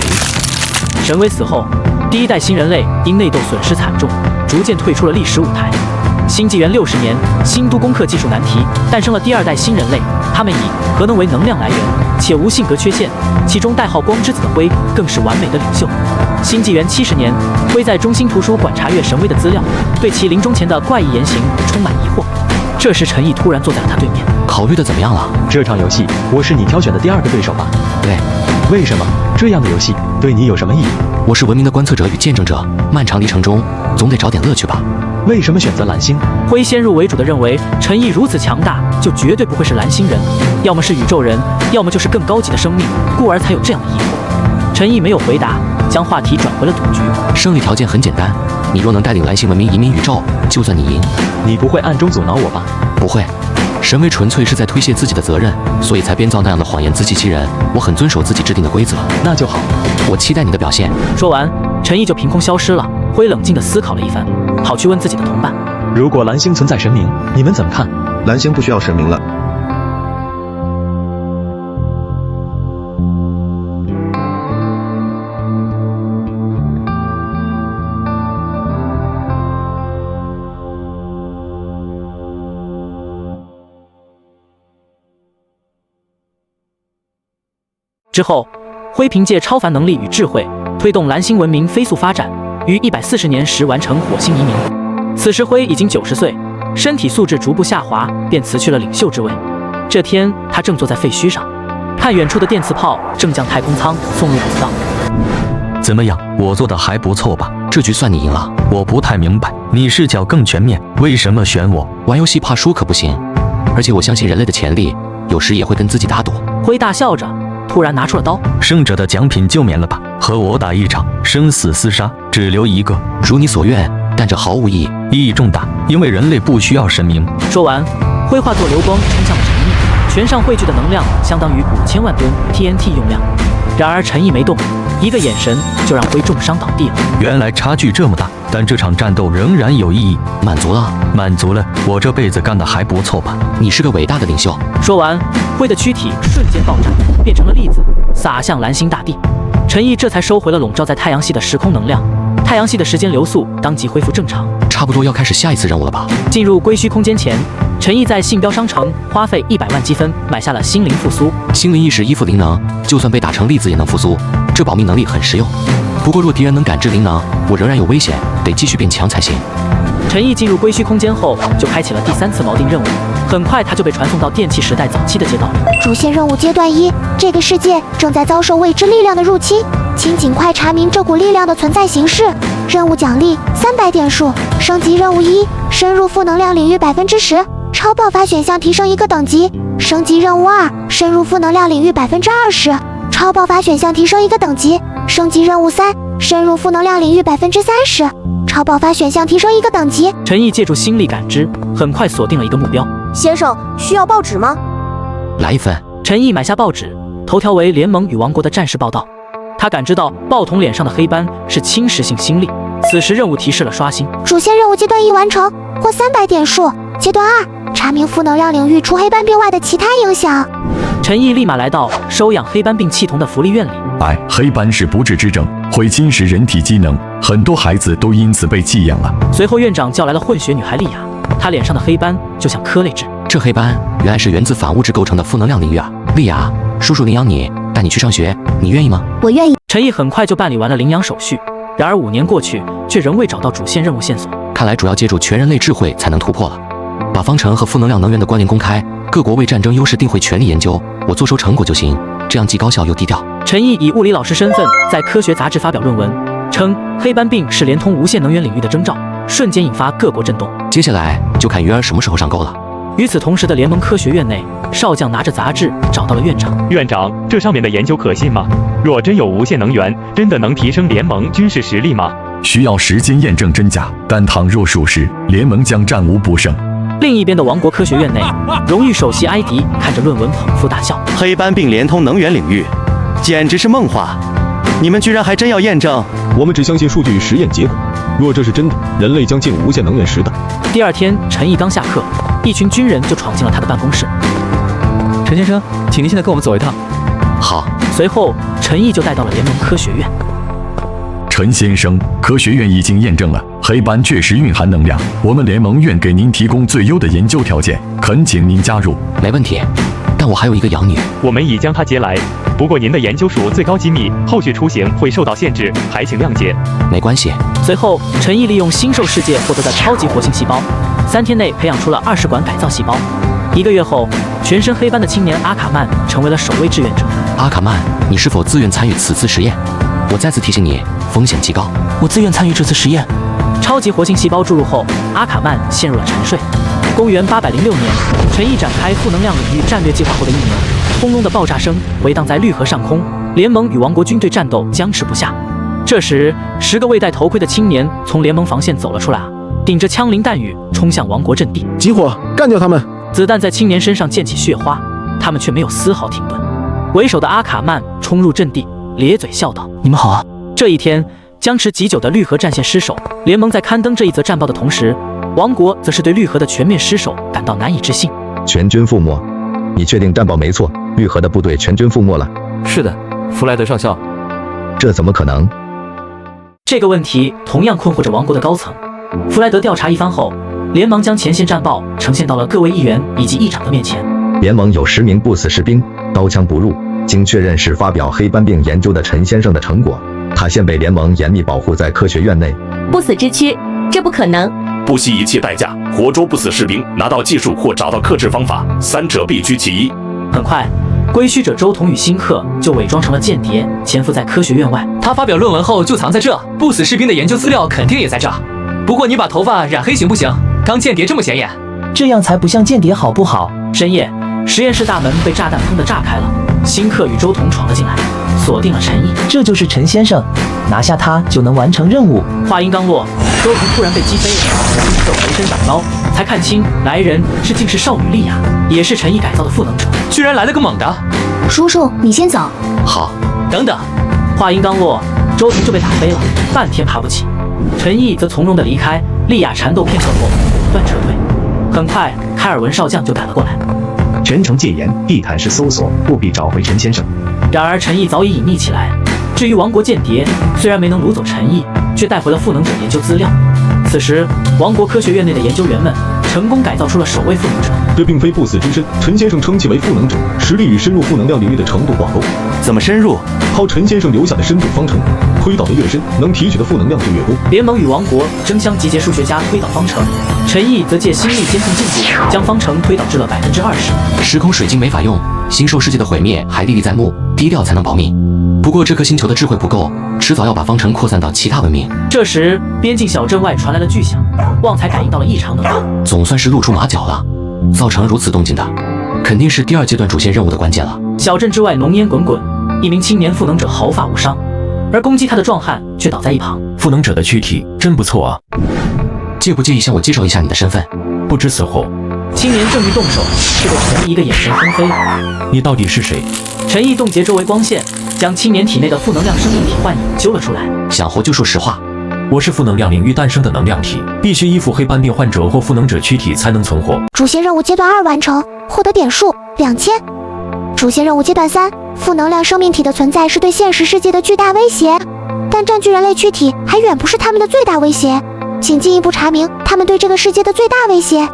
神威死后，第一代新人类因内斗损失惨重，逐渐退出了历史舞台。新纪元60年，新都攻克技术难题，诞生了第2代新人类，他们以核能为能量来源，且无性格缺陷，其中代号光之子的辉更是完美的领袖。新纪元70年，辉在中心图书馆查阅神威的资料，对其临终前的怪异言行充满疑惑。这时陈毅突然坐在了他对面。考虑的怎么样了？这场游戏我是你挑选的第2个对手吧？对。为什么？这样的游戏对你有什么意义？我是文明的观测者与见证者，漫长历程中总得找点乐趣吧。为什么选择蓝星？灰先入为主的认为陈毅如此强大，就绝对不会是蓝星人，要么是宇宙人，要么就是更高级的生命，故而才有这样的疑惑。陈毅没有回答，将话题转回了赌局。胜利条件很简单，你若能带领蓝星文明移民宇宙，就算你赢。你不会暗中阻挠我吧？不会。神威纯粹是在推卸自己的责任，所以才编造那样的谎言自欺欺人。我很遵守自己制定的规则。那就好，我期待你的表现。说完，陈毅就凭空消失了。灰冷静地思考了一番，跑去问自己的同伴：如果蓝星存在神明，你们怎么看？蓝星不需要神明了。之后，灰凭借超凡能力与智慧，推动蓝星文明飞速发展，于140年时完成火星移民。此时灰已经90岁，身体素质逐步下滑，便辞去了领袖之位。这天，他正坐在废墟上，看远处的电磁炮正将太空舱送入轨道。怎么样，我做的还不错吧？这局算你赢了。我不太明白，你视角更全面，为什么选我？玩游戏怕输可不行，而且我相信人类的潜力，有时也会跟自己打赌。灰大笑着，突然拿出了刀。胜者的奖品就免了吧，和我打一场，生死厮杀，只留一个。如你所愿，但这毫无意义。意义重大，因为人类不需要神明。说完，灰化作流光冲向了陈毅，全上汇聚的能量相当于5000万吨 TNT 用量。然而陈毅没动，一个眼神就让灰重伤倒地了。原来差距这么大，但这场战斗仍然有意义。满足了，满足了。我这辈子干得还不错吧？你是个伟大的领袖。说完，灰的躯体瞬间爆炸，变成了粒子，洒向蓝星大地。陈毅这才收回了笼罩在太阳系的时空能量，太阳系的时间流速当即恢复正常。差不多要开始下一次任务了吧？进入归墟空间前，陈毅在信标商城花费100万积分买下了心灵复苏。心灵意识依附灵能，就算被打成粒子也能复苏，这保命能力很实用。不过若敌人能感知灵能，我仍然有危险，得继续变强才行。陈毅进入归墟空间后，就开启了第3次锚定任务。很快，他就被传送到电气时代早期的街道里。主线任务阶段1，这个世界正在遭受未知力量的入侵，请尽快查明这股力量的存在形式。任务奖励300点数。升级任务1，深入负能量领域10%，超爆发选项提升1个等级。升级任务2，深入负能量领域20%，超爆发选项提升1个等级。升级任务3，深入负能量领域30%，超爆发选项提升1个等级。陈毅借助心力感知，很快锁定了一个目标。先生，需要报纸吗？来一份。陈毅买下报纸，头条为联盟与王国的战事报道。他感知到报童脸上的黑斑是侵蚀性心力。此时任务提示了刷新。主线任务阶段1完成，获300点数。阶段2，查明负能量领域除黑斑病外的其他影响。陈毅立马来到收养黑斑病气童的福利院里。黑斑是不治之症，会侵蚀人体机能，很多孩子都因此被弃养了。随后院长叫来了混血女孩莉亚，她脸上的黑斑就像颗粒质。这黑斑原来是源自反物质构成的负能量领域啊！莉亚，叔叔领养你，带你去上学，你愿意吗？我愿意。陈毅很快就办理完了领养手续。然而5年过去，却仍未找到主线任务线索。看来主要借助全人类智慧才能突破了。把方程和负能量能源的关联公开，各国为战争优势定会全力研究，我坐收成果就行，这样既高效又低调。陈毅以物理老师身份在科学杂志发表论文，称黑斑病是连通无限能源领域的征兆，瞬间引发各国震动。接下来就看鱼儿什么时候上钩了。与此同时的联盟科学院内，少将拿着杂志找到了院长。院长，这上面的研究可信吗？若真有无限能源，真的能提升联盟军事实力吗？需要时间验证真假，但倘若属实，联盟将战无不胜。另一边的王国科学院内，荣誉首席埃迪看着论文捧腹大笑。黑斑病连通能源领域，简直是梦话！你们居然还真要验证？我们只相信数据与实验结果。若这是真的，人类将进入无限能源时代。第2天，陈毅刚下课，一群军人就闯进了他的办公室。陈先生，请您现在跟我们走一趟。好。随后，陈毅就带到了联盟科学院。陈先生，科学院已经验证了黑斑确实蕴含能量，我们联盟愿给您提供最优的研究条件，恳请您加入。没问题，但我还有一个养女。我们已将她接来，不过您的研究属最高机密，后续出行会受到限制，还请谅解。没关系。随后，陈毅利用星兽世界获得的超级活性细胞，3天内培养出了20管改造细胞。1个月后，全身黑斑的青年阿卡曼成为了首位志愿者。阿卡曼，你是否自愿参与此次实验？我再次提醒你，风险极高。我自愿参与这次实验。超级活性细胞注入后，阿卡曼陷入了沉睡。公元806年，陈毅展开负能量领域战略计划后的1年，轰隆的爆炸声回荡在绿河上空，联盟与王国军队战斗僵持不下。这时，10个未戴头盔的青年从联盟防线走了出来，顶着枪林弹雨冲向王国阵地。集火，干掉他们！子弹在青年身上溅起血花，他们却没有丝毫停顿。为首的阿卡曼冲入阵地，咧嘴笑道：“你们好啊！”这一天，僵持已久的绿河战线失守。联盟在刊登这一则战报的同时，王国则是对绿河的全面失守感到难以置信。全军覆没，你确定战报没错？绿河的部队全军覆没了？是的，弗莱德上校。这怎么可能？这个问题同样困惑着王国的高层。弗莱德调查一番后，连忙将前线战报呈现到了各位议员以及议长的面前。联盟有10名不死士兵，刀枪不入，经确认是发表黑斑病研究的陈先生的成果。他现被联盟严密保护在科学院内。不死之躯，这不可能！不惜一切代价活捉不死士兵，拿到技术或找到克制方法，三者必居其一。很快，归墟者周彤与辛克就伪装成了间谍，潜伏在科学院外。他发表论文后就藏在这，不死士兵的研究资料肯定也在这。不过你把头发染黑行不行？当间谍这么显眼，这样才不像间谍好不好？深夜，实验室大门被炸弹砰地炸开了，辛克与周彤闯了进来，锁定了陈毅。这就是陈先生，拿下他就能完成任务。话音刚落，周彤突然被击飞了，辛克回身挡刀，才看清来人竟是少女莉亚，也是陈毅改造的赋能者。居然来了个猛的！叔叔，你先走。好。等等，话音刚落，周彤就被打飞了，半天爬不起。陈毅则从容地离开，莉亚缠斗片刻后不断撤退。很快，凯尔文少将就赶了过来。全城戒严，地毯式搜索，务必找回陈先生。然而陈毅早已隐匿起来。至于王国间谍，虽然没能掳走陈毅，却带回了赋能者研究资料。此时，王国科学院内的研究员们成功改造出了首位赋能者。这并非不死之身，陈先生称其为赋能者，实力与深入负能量领域的程度挂钩。怎么深入？靠陈先生留下的深度方程，推导的越深，能提取的负能量就越多。联盟与王国争相集结数学家推导方程，陈毅则借心力监控进度，将方程推导至了20%。时空水晶没法用，星兽世界的毁灭还历历在目，低调才能保命。不过这颗星球的智慧不够，迟早要把方程扩散到其他文明。这时，边境小镇外传来了巨响，旺财感应到了异常能量，总算是露出马脚了。造成如此动静的，肯定是第2阶段主线任务的关键了。小镇之外浓烟滚滚，一名青年赋能者毫发无伤，而攻击他的壮汉却倒在一旁。赋能者的躯体真不错啊！介不介意向我介绍一下你的身份？不知死活。青年正欲动手，却被陈毅一个眼神轰飞。你到底是谁？陈毅冻结周围光线，将青年体内的负能量生命体幻影揪了出来。想活就说实话。我是负能量领域诞生的能量体，必须依附黑斑病患者或赋能者躯体才能存活。主线任务阶段2完成，获得点数2000。主线任务阶段3，负能量生命体的存在是对现实世界的巨大威胁，但占据人类躯体还远不是他们的最大威胁，请进一步查明他们对这个世界的最大威胁。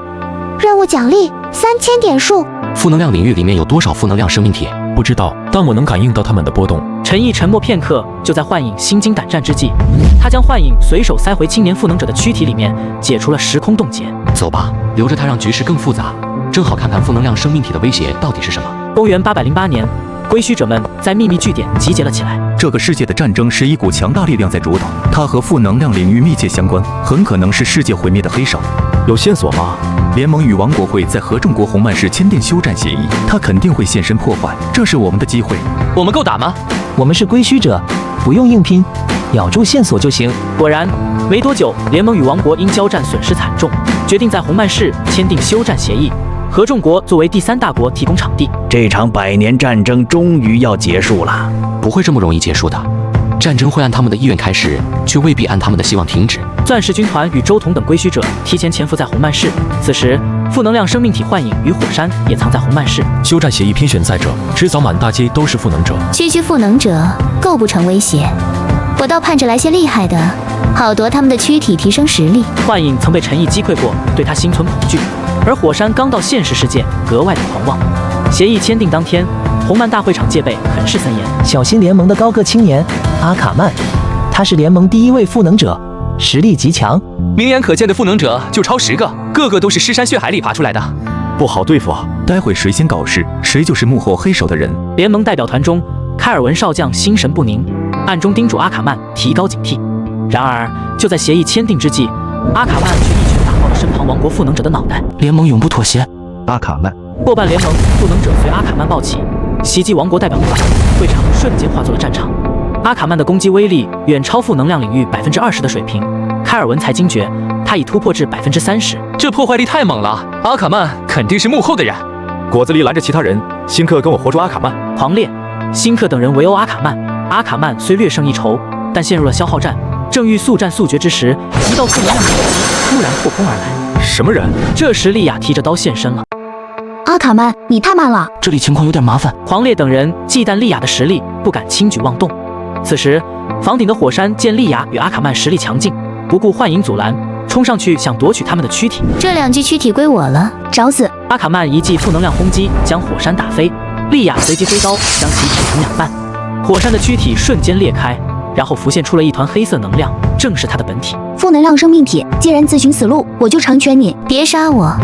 任务奖励3000点数。负能量领域里面有多少负能量生命体？不知道，但我能感应到他们的波动。陈毅沉默片刻，就在幻影心惊胆战之际，他将幻影随手塞回青年赋能者的躯体里面，解除了时空冻结。走吧，留着它让局势更复杂，正好看看负能量生命体的威胁到底是什么。公元808年，归墟者们在秘密据点集结了起来。这个世界的战争是一股强大力量在主导，它和负能量领域密切相关，很可能是世界毁灭的黑手。有线索吗？联盟与王国会在合众国红曼市签订休战协议，他肯定会现身破坏，这是我们的机会。我们够打吗？我们是归墟者，不用硬拼，咬住线索就行。果然，没多久，联盟与王国因交战损失惨重，决定在红曼市签订休战协议。合众国作为第3大国提供场地，这场100年战争终于要结束了。不会这么容易结束的，战争会按他们的意愿开始，却未必按他们的希望停止。钻石军团与周彤等归墟者提前潜伏在红曼市，此时负能量生命体幻影与火山也藏在红曼市。休战协议偏选在这，迟早满大街都是赋能者。区赋能者构不成威胁，我倒盼着来些厉害的，好夺他们的躯体，提升实力。幻影曾被陈毅击溃过，对他心存恐惧，而火山刚到现实世界，格外的狂妄。协议签订当天，红曼大会场戒备很是森严，小心联盟的高个青年阿卡曼，他是联盟第1位赋能者，实力极强，明眼可见的赋能者就超10个，个个都是尸山血海里爬出来的，不好对付啊！待会谁先搞事，谁就是幕后黑手的人。联盟代表团中，凯尔文少将心神不宁，暗中叮嘱阿卡曼提高警惕。然而就在协议签订之际，阿卡曼却一拳打爆了身旁王国赋能者的脑袋。联盟永不妥协。阿卡曼，破败联盟赋能者随阿卡曼暴起，袭击王国代表团，会场瞬间化作了战场。阿卡曼的攻击威力远超负能量领域20%的水平，开尔文才惊觉他已突破至30%，这破坏力太猛了！阿卡曼肯定是幕后的人。果子狸拦着其他人，辛克跟我活捉阿卡曼。狂烈，辛克等人围殴阿卡曼。阿卡曼虽略胜一筹，但陷入了消耗战。正欲速战速决之时，一道负能量的攻击突然破空而来。什么人？这时莉亚提着刀现身了。阿卡曼，你太慢了，这里情况有点麻烦。狂烈等人忌惮莉亚的实力，不敢轻举妄动。此时，房顶的火山见莉亚与阿卡曼实力强劲，不顾幻影阻拦，冲上去想夺取他们的躯体。这2具躯体归我了，找死！阿卡曼一记负能量轰击将火山打飞，莉亚随即挥刀将其劈成2半，火山的躯体瞬间裂开，然后浮现出了一团黑色能量，正是它的本体。负能量生命体，既然自寻死路，我就成全你。别杀我，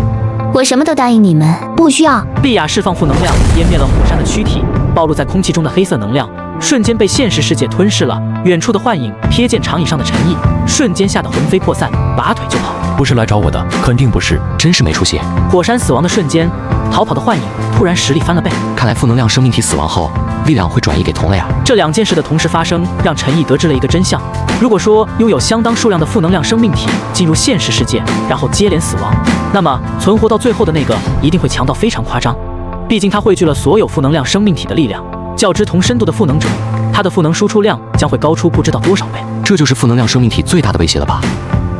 我什么都答应你们。不需要。莉亚释放负能量，湮灭了火山的躯体，暴露在空气中的黑色能量瞬间被现实世界吞噬了。远处的幻影瞥见长椅上的陈毅，瞬间吓得魂飞魄散，拔腿就跑。不是来找我的，肯定不是，真是没出息。火山死亡的瞬间，逃跑的幻影突然实力翻了倍。看来负能量生命体死亡后，力量会转移给同类啊。这2件事的同时发生，让陈毅得知了一个真相：如果说拥有相当数量的负能量生命体进入现实世界，然后接连死亡，那么存活到最后的那个一定会强到非常夸张。毕竟他汇聚了所有负能量生命体的力量，较之同深度的赋能者，他的赋能输出量将会高出不知道多少倍。这就是负能量生命体最大的威胁了吧？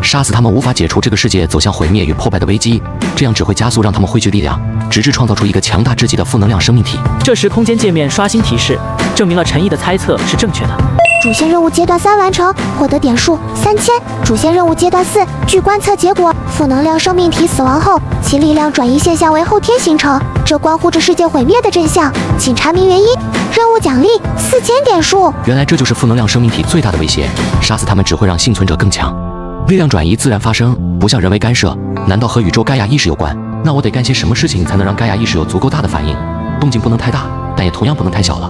杀死他们无法解除这个世界走向毁灭与破败的危机，这样只会加速让他们汇聚力量，直至创造出一个强大至极的负能量生命体。这时空间界面刷新提示，证明了陈毅的猜测是正确的。主线任务阶段3完成，获得点数3000。主线任务阶段4，据观测结果，负能量生命体死亡后，其力量转移现象为后天形成，这关乎着世界毁灭的真相，请查明原因。任务奖励4000点数。原来这就是负能量生命体最大的威胁，杀死他们只会让幸存者更强。力量转移自然发生，不像人为干涉。难道和宇宙盖亚意识有关？那我得干些什么事情才能让盖亚意识有足够大的反应？动静不能太大，但也同样不能太小了。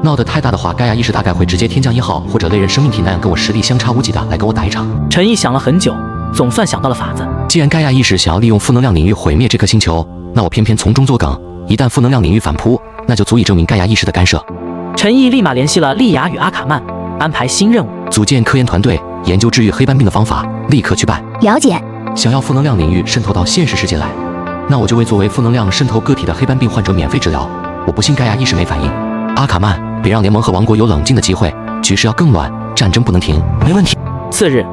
闹得太大的话，盖亚意识大概会直接天降1号或者类人生命体那样跟我实力相差无几的来跟我打一场。陈毅想了很久，总算想到了法子。既然盖亚意识想要利用负能量领域毁灭这颗星球，那我偏偏从中作梗。一旦负能量领域反扑，那就足以证明盖亚意识的干涉。陈毅立马联系了莉亚与阿卡曼，安排新任务，组建科研团队，研究治愈黑斑病的方法，立刻去办。了解。想要负能量领域渗透到现实世界来，那我就为作为负能量渗透个体的黑斑病患者免费治疗。我不信盖亚意识没反应。阿卡曼，别让联盟和王国有冷静的机会，局势要更乱，战争不能停。没问题。次日，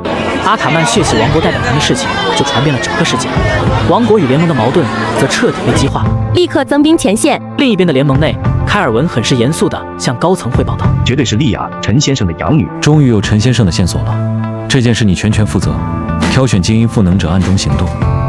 阿卡曼血洗王国代表团的事情就传遍了整个世界，王国与联盟的矛盾则彻底被激化，立刻增兵前线。另一边的联盟内，开尔文很是严肃地向高层汇报道：绝对是莉亚，陈先生的养女。终于有陈先生的线索了，这件事你全权负责，挑选精英赋能者暗中行动，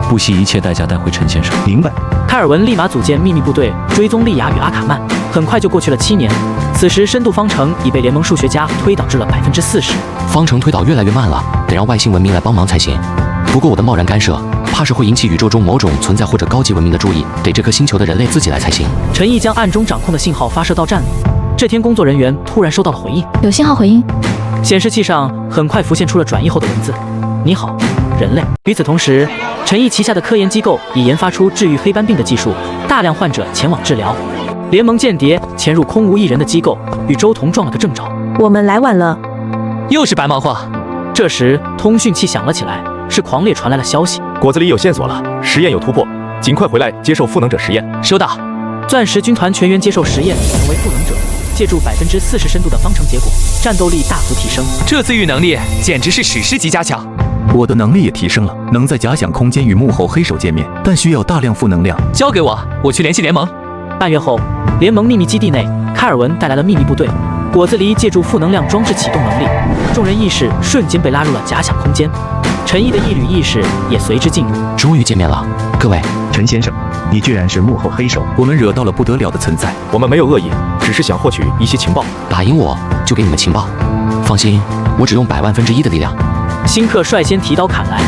不惜一切代价带回陈先生。明白。开尔文立马组建秘密部队，追踪莉亚与阿卡曼。很快就过去了7年，此时深度方程已被联盟数学家推导至了40%。方程推导越来越慢了，得让外星文明来帮忙才行。不过我的贸然干涉，怕是会引起宇宙中某种存在或者高级文明的注意，得这颗星球的人类自己来才行。陈毅将暗中掌控的信号发射到站里。这天，工作人员突然收到了回应，有信号回应。显示器上很快浮现出了转译后的文字：你好，人类。与此同时，陈毅旗下的科研机构已研发出治愈黑斑病的技术，大量患者前往治疗。联盟间谍潜入空无一人的机构，与周彤撞了个正着。我们来晚了，又是白忙活。这时，通讯器响了起来，是狂烈传来了消息：果子狸有线索了，实验有突破，尽快回来接受赋能者实验。收到。钻石军团全员接受实验，成为赋能者，借助40%深度的方程结果，战斗力大幅提升。这自愈能力简直是史诗级加强。我的能力也提升了，能在假想空间与幕后黑手见面，但需要大量负能量。交给我，我去联系联盟。半月后，联盟秘密基地内，开尔文带来了秘密部队。果子狸借助负能量装置启动能力，众人意识瞬间被拉入了假想空间。陈毅的一缕意识也随之进入。终于见面了，各位。陈先生，你居然是幕后黑手。我们惹到了不得了的存在。我们没有恶意，只是想获取一些情报。打赢我就给你们情报。放心，我只用100,000,000,000,000的力量。辛克率先提刀砍来，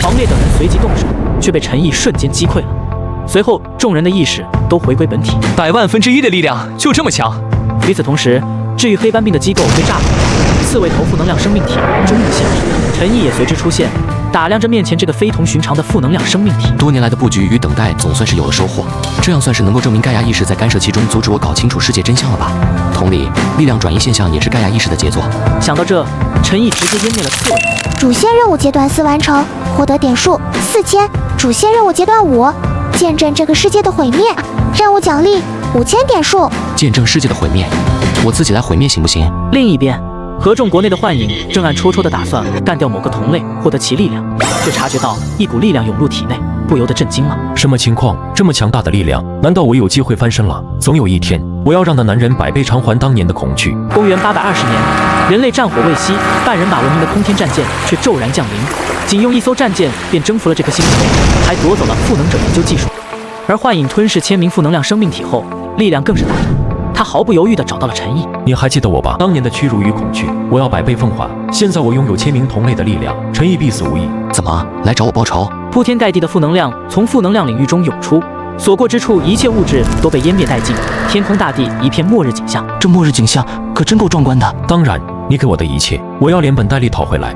狂烈等人随即动手，却被陈毅瞬间击溃了。随后，众人的意识都回归本体。100,000,000,000的力量就这么强？与此同时，治愈黑斑病的机构被炸毁，4位头负能量生命体终于现身，陈毅也随之出现，打量着面前这个非同寻常的负能量生命体。多年来的布局与等待总算是有了收获，这样算是能够证明盖亚意识在干涉其中，阻止我搞清楚世界真相了吧？同理，力量转移现象也是盖亚意识的杰作。想到这，陈毅直接湮灭了4位头。主线任务阶段4完成，获得点数4000。主线任务阶段5，见证这个世界的毁灭，任务奖励5000点数。见证世界的毁灭，我自己来毁灭行不行？另一边，合众国内的幻影正暗戳戳地打算干掉某个同类，获得其力量，却察觉到一股力量涌入体内，不由得震惊了。什么情况？这么强大的力量，难道我有机会翻身了？总有一天，我要让那男人百倍偿还当年的恐惧。公元820年，人类战火未息，半人马文明的空天战舰却骤然降临，仅用1艘战舰便征服了这颗星球，还夺走了赋能者研究技术。而幻影吞噬1000名负能量生命体后，力量更是大涨。他毫不犹豫地找到了陈毅。你还记得我吧？当年的屈辱与恐惧，我要百倍奉还。现在我拥有1000名同类的力量，陈毅必死无疑。怎么来找我报仇？铺天盖地的负能量从负能量领域中涌出，所过之处，一切物质都被湮灭殆尽，天空大地一片末日景象。这末日景象可真够壮观的。当然，你给我的一切，我要连本带利讨回来。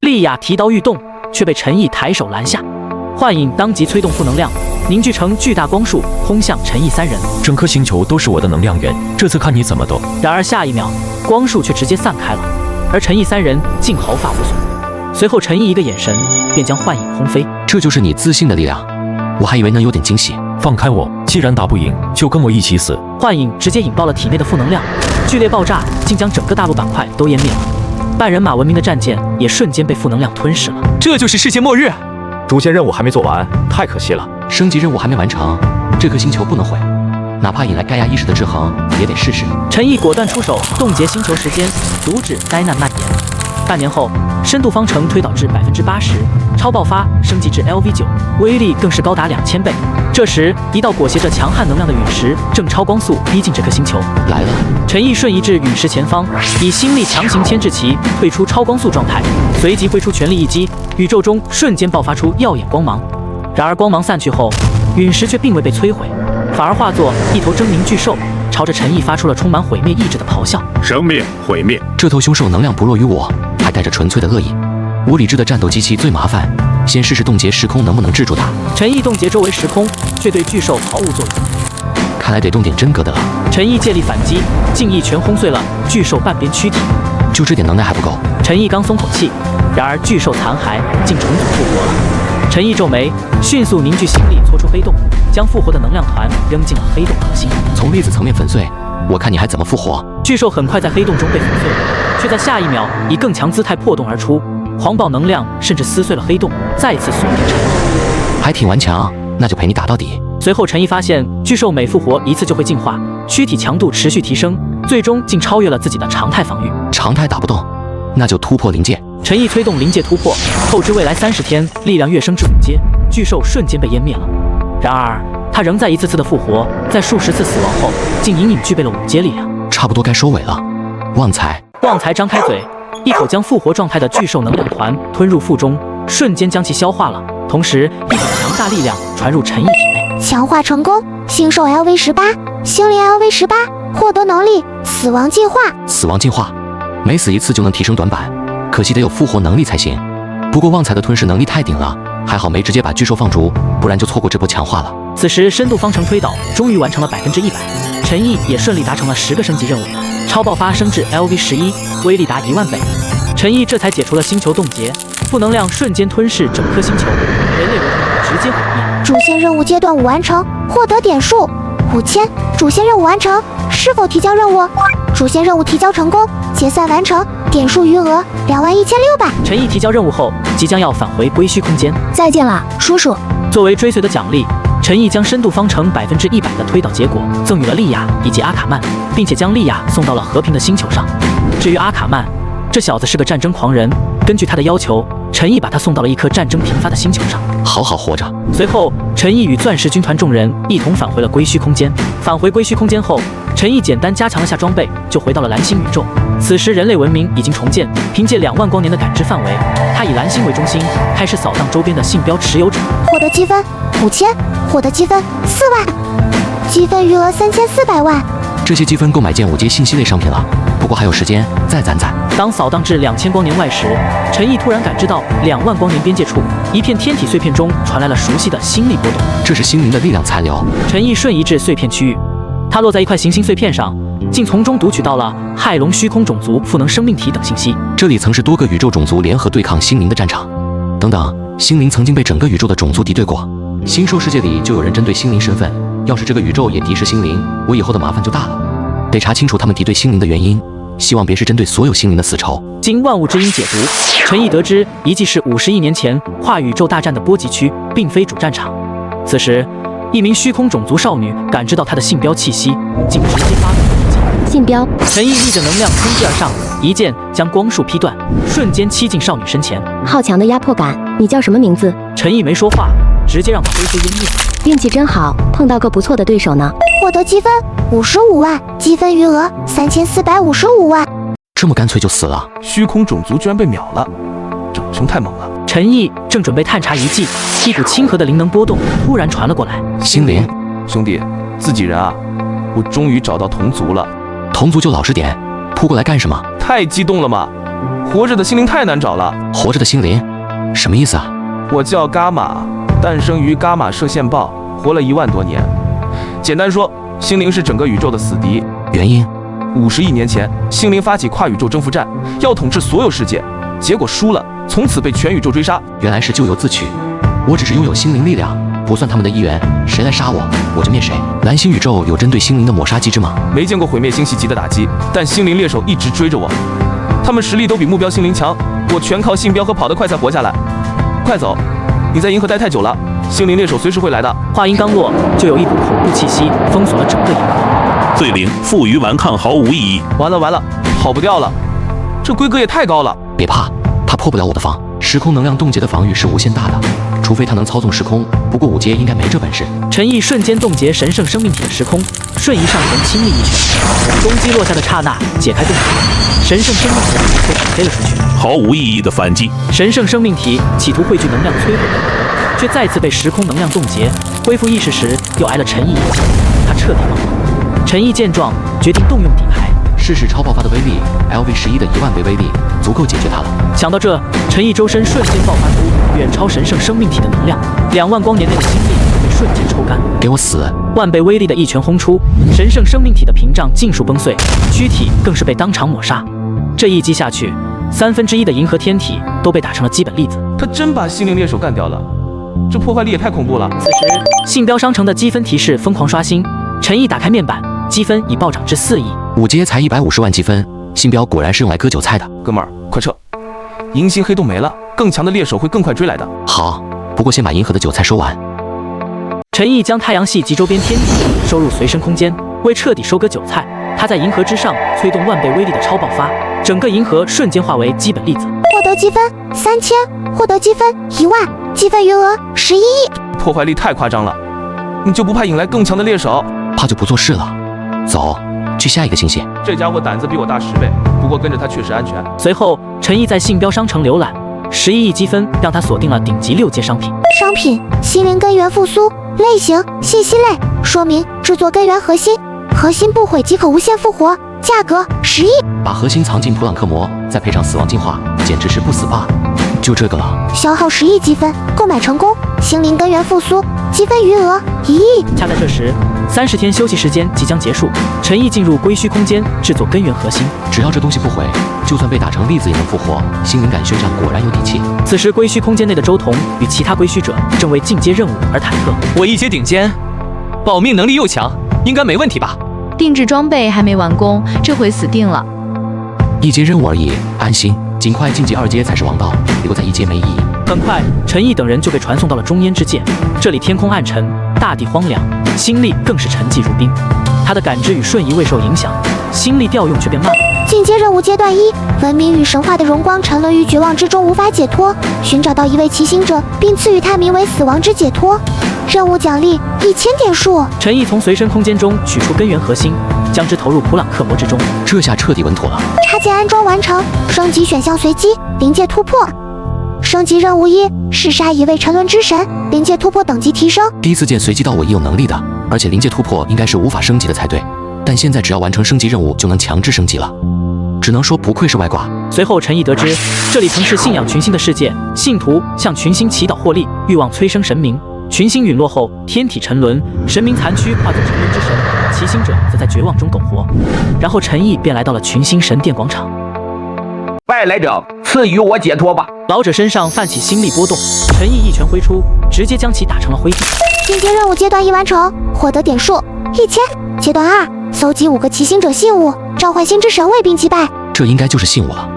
莉亚提刀欲动，却被陈毅抬手拦下。幻影当即催动负能量，凝聚成巨大光束，轰向陈毅3人。整颗星球都是我的能量源，这次看你怎么斗。然而下一秒，光束却直接散开了，而陈毅3人竟毫发无损。随后，陈毅一个眼神便将幻影轰飞。这就是你自信的力量，我还以为能有点惊喜。放开我！既然打不赢，就跟我一起死。幻影直接引爆了体内的负能量，剧烈爆炸竟将整个大陆板块都湮灭了。半人马文明的战舰也瞬间被负能量吞噬了。这就是世界末日！主线任务还没做完，太可惜了。升级任务还没完成，这颗星球不能毁，哪怕引来盖亚意识的制衡，也得试试。陈毅果断出手，冻结星球时间，阻止灾难蔓延。半年后，深度方程推导至80%，超爆发升级至 LV9，威力更是高达2000倍。这时，一道裹挟着强悍能量的陨石正超光速逼近这颗星球。来了！陈毅瞬移至陨石前方，以心力强行牵制其退出超光速状态，随即挥出全力一击，宇宙中瞬间爆发出耀眼光芒。然而光芒散去后，陨石却并未被摧毁，反而化作一头狰狞巨兽，朝着陈毅发出了充满毁灭意志的咆哮。生灭毁灭！这头凶兽能量不弱于我，还带着纯粹的恶意。无理智的战斗机器最麻烦，先试试冻结时空能不能制住它。陈毅冻结周围时空，却对巨兽毫无作用。看来得动点真格的了。陈毅借力反击，竟一拳轰碎了巨兽半边躯体。就这点能耐还不够？陈毅刚松口气，然而巨兽残骸竟重组复活了。陈毅皱眉，迅速凝聚心力，搓出黑洞，将复活的能量团扔进了黑洞核心。从粒子层面粉碎，我看你还怎么复活？巨兽很快在黑洞中被粉碎，却在下一秒以更强姿态破洞而出，狂暴能量甚至撕碎了黑洞，再次锁定陈毅。还挺顽强，那就陪你打到底。随后，陈毅发现巨兽每复活一次就会进化，躯体强度持续提升，最终竟超越了自己的常态防御。常态打不动，那就突破临界。陈毅催动临界突破，透支未来30天，力量跃升至5阶，巨兽瞬间被湮灭了。然而，他仍在一次次的复活，在数十次死亡后，竟隐隐具备了5阶力量。差不多该收尾了。旺财张开嘴，一口将复活状态的巨兽能量团吞入腹中，瞬间将其消化了。同时，一股强大力量传入陈毅体内。强化成功，星兽 LV18，星灵 LV18，获得能力死亡进化。死亡进化，每死一次就能提升短板，可惜得有复活能力才行。不过旺财的吞噬能力太顶了，还好没直接把巨兽放逐，不然就错过这波强化了。此时深度方程推导终于完成了100%，陈毅也顺利达成了10个升级任务，超爆发升至 LV11，威力达10000倍。陈毅这才解除了星球冻结，负能量瞬间吞噬整颗星球，人类文明直接毁灭。主线任务阶段5完成，获得点数5000。主线任务完成，是否提交任务？主线任务提交成功，结算完成，点数余额21600。陈毅提交任务后，即将要返回归墟空间。再见了，叔叔。作为追随的奖励，陈毅将深度方程100%的推导结果赠予了莉亚以及阿卡曼，并且将莉亚送到了和平的星球上。至于阿卡曼，这小子是个战争狂人，根据他的要求，陈毅把他送到了一颗战争频发的星球上，好好活着。随后，陈毅与钻石军团众人一同返回了归墟空间。返回归墟空间后，陈毅简单加强了下装备，就回到了蓝星宇宙。此时人类文明已经重建，凭借2万光年的感知范围，他以蓝星为中心，开始扫荡周边的信标持有者。获得积分5000，获得积分4万，积分余额3400万，这些积分够买件5阶信息类商品了，不过还有时间，再攒攒。当扫荡至2000光年外时，陈毅突然感知到2万光年边界处一片天体碎片中传来了熟悉的心力波动，这是心灵的力量残留。陈毅瞬移至碎片区域，他落在一块行星碎片上，竟从中读取到了骇龙虚空种族赋能生命体等信息。这里曾是多个宇宙种族联合对抗心灵的战场。等等，心灵曾经被整个宇宙的种族敌对过。星兽世界里就有人针对心灵身份，要是这个宇宙也敌视心灵，我以后的麻烦就大了。得查清楚他们敌对心灵的原因，希望别是针对所有心灵的死仇。经万物之音解读，陈毅得知遗迹是50亿年前跨宇宙大战的波及区，并非主战场。此时，一名虚空种族少女感知到她的信标气息，竟直接发动攻击。信标，陈毅逆着能量冲击而上，一剑将光束劈断，瞬间欺进少女身前。好强的压迫感！你叫什么名字？陈毅没说话，直接让她灰飞烟灭。运气真好，碰到个不错的对手呢。获得积分55万，积分余额3455万。这么干脆就死了？虚空种族居然被秒了，这老兄太猛了！陈毅正准备探查遗迹，一股亲和的灵能波动突然传了过来。心灵，兄弟，自己人啊！我终于找到同族了。同族就老实点，扑过来干什么？太激动了嘛！活着的心灵太难找了。活着的心灵，什么意思啊？我叫伽马，诞生于伽马射线暴，活了1万多年。简单说，心灵是整个宇宙的死敌。原因？50亿年前，心灵发起跨宇宙征服战，要统治所有世界，结果输了，从此被全宇宙追杀。原来是咎由自取。我只是拥有心灵力量，不算他们的一员，谁来杀我，我就灭谁。蓝星宇宙有针对心灵的抹杀机制吗？没见过毁灭星系级的打击，但心灵猎手一直追着我，他们实力都比目标心灵强，我全靠信标和跑得快才活下来。快走，你在银河待太久了，心灵猎手随时会来的。话音刚落，就有一股恐怖气息封锁了整个银河。罪灵负隅顽抗毫无意义。完了，跑不掉了，这规格也太高了。别怕，他破不了我的防。时空能量冻结的防御是无限大的，除非他能操纵时空，不过5阶应该没这本事。陈毅瞬间冻结神圣生命体的时空，瞬移上前亲力一拳，攻击落下的刹那解开冻结，神圣生命体被弹飞了出去。毫无意义的反击。神圣生命体企图汇聚能量摧毁本体，却再次被时空能量冻结。恢复意识时又挨了陈毅一击，他彻底懵了。陈毅见状，决定动用底牌，试试超爆发的威力。LV11的1万倍威力足够解决它了。想到这，陈毅周身瞬间爆发出远超神圣生命体的能量，2万光年内的精力被瞬间抽干。给我死！万倍威力的一拳轰出，神圣生命体的屏障尽数崩碎，躯体更是被当场抹杀。这一击下去，1/3的银河天体都被打成了基本粒子。他真把心灵猎手干掉了，这破坏力也太恐怖了。此时，信标商城的积分提示疯狂刷新，陈毅打开面板，积分已暴涨至4亿。5阶才150万积分，信标果然是用来割韭菜的。哥们儿，快撤！银星黑洞没了，更强的猎手会更快追来的。好，不过先把银河的韭菜收完。陈毅将太阳系及周边天体收入随身空间，为彻底收割韭菜，他在银河之上催动万倍威力的超爆发，整个银河瞬间化为基本粒子。获得积分3000，获得积分1万，积分余额11亿。破坏力太夸张了，你就不怕引来更强的猎手？怕就不做事了。走，去下一个星系。这家伙胆子比我大10倍，不过跟着他确实安全。随后，陈毅在信标商城浏览，11亿积分让他锁定了顶级6阶商品。商品：心灵根源复苏，类型：信息类，说明制作根源核心，核心不毁即可无限复活，价格10亿。把核心藏进普朗克膜，再配上死亡进化，简直是不死霸。就这个了。消耗10亿积分，购买成功。心灵根源复苏，积分余额1亿。恰在这时，30天休息时间即将结束，陈毅进入归墟空间制作根源核心。只要这东西不毁，就算被打成粒子也能复活。心灵感宣上果然有底气。此时归墟空间内的周彤与其他归墟者正为进阶任务而忐忑。我1阶顶尖，保命能力又强，应该没问题吧？定制装备还没完工，这回死定了。1阶任务而已，安心，尽快晋级2阶才是王道，留在1阶没意义。很快，陈毅等人就被传送到了中烟之界。这里天空暗沉，大地荒凉，心力更是沉寂如冰。他的感知与瞬移未受影响，心力调用却变慢了。进阶任务阶段1：文明与神话的荣光沉沦于绝望之中，无法解脱，寻找到一位骑行者，并赐予他名为死亡之解脱。任务奖励1000点数。陈毅从随身空间中取出根源核心，将之投入普朗克膜之中。这下彻底稳妥了。插件安装完成，升级选项随机，临界突破。升级任务1：弑杀一位沉沦之神，临界突破等级提升。第一次见随机到我已有能力的，而且临界突破应该是无法升级的才对。但现在只要完成升级任务就能强制升级了，只能说不愧是外挂。随后陈毅得知，这里曾是信仰群星的世界，信徒向群星祈祷获利，欲望催生神明。群星陨落后，天体沉沦，神明残躯化作沉沦之神，骑行者则在绝望中苟活。然后陈毅便来到了群星神殿广场。外来者，赐予我解脱吧！老者身上泛起心力波动，陈毅一拳挥出，直接将其打成了灰烬。进阶任务阶段1完成，获得点数1000。阶段2，搜集5个骑行者信物，召唤星之神卫兵击败。这应该就是信物了。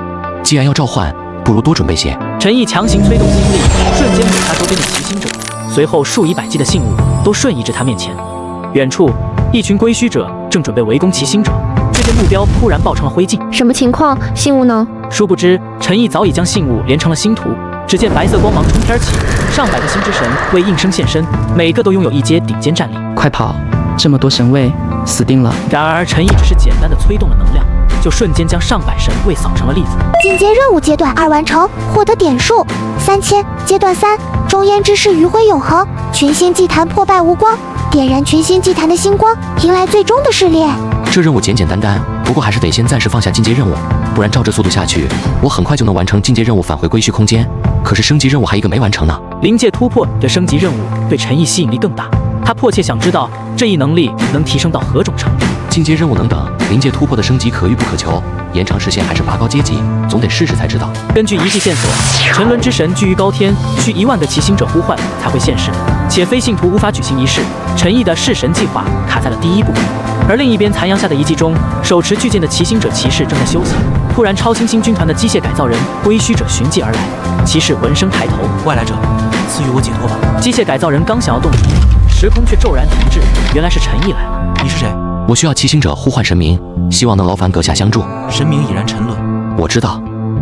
既然要召唤，不如多准备些。陈毅强行催动心力，瞬间抹杀周边的骑行者，随后数以百计的信物都瞬移至他面前。远处，一群归墟者正准备围攻骑行者，却见目标突然爆成了灰烬。什么情况？信物呢？殊不知，陈毅早已将信物连成了星图。只见白色光芒冲天起，上百个星之神为应声现身，每个都拥有一阶顶尖战力。快跑！这么多神卫，死定了！然而陈毅只是简单的催动了能量，就瞬间将上百神卫扫成了粒子。进阶任务阶段2完成，获得点数3000。阶段3，中烟之势余晖永恒，群星祭坛破败无光，点燃群星祭坛的星光，迎来最终的试炼。这任务简简单单，不过还是得先暂时放下进阶任务，不然照这速度下去，我很快就能完成进阶任务，返回归墟空间。可是升级任务还一个没完成呢。临界突破这升级任务对陈毅吸引力更大，他迫切想知道这一能力能提升到何种程度。进阶任务能等，临界突破的升级可遇不可求，延长时限还是拔高阶级，总得试试才知道。根据遗迹线索，沉沦之神居于高天，需1万个骑行者呼唤才会现世，且非信徒无法举行仪式。陈毅的弑神计划卡在了第一步。而另一边残阳下的遗迹中，手持巨剑的骑行者骑士正在休息。突然，超新星军团的机械改造人归墟者寻迹而来，骑士闻声抬头：“外来者，赐予我解脱吧！”机械改造人刚想要动thủ，时空却骤然停滞，原来是陈毅来了。你是谁？我需要骑行者呼唤神明，希望能劳烦阁下相助。神明已然沉沦。我知道，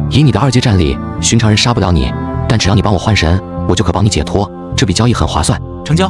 以你的2阶战力，寻常人杀不了你，但只要你帮我换神，我就可帮你解脱。这笔交易很划算。成交。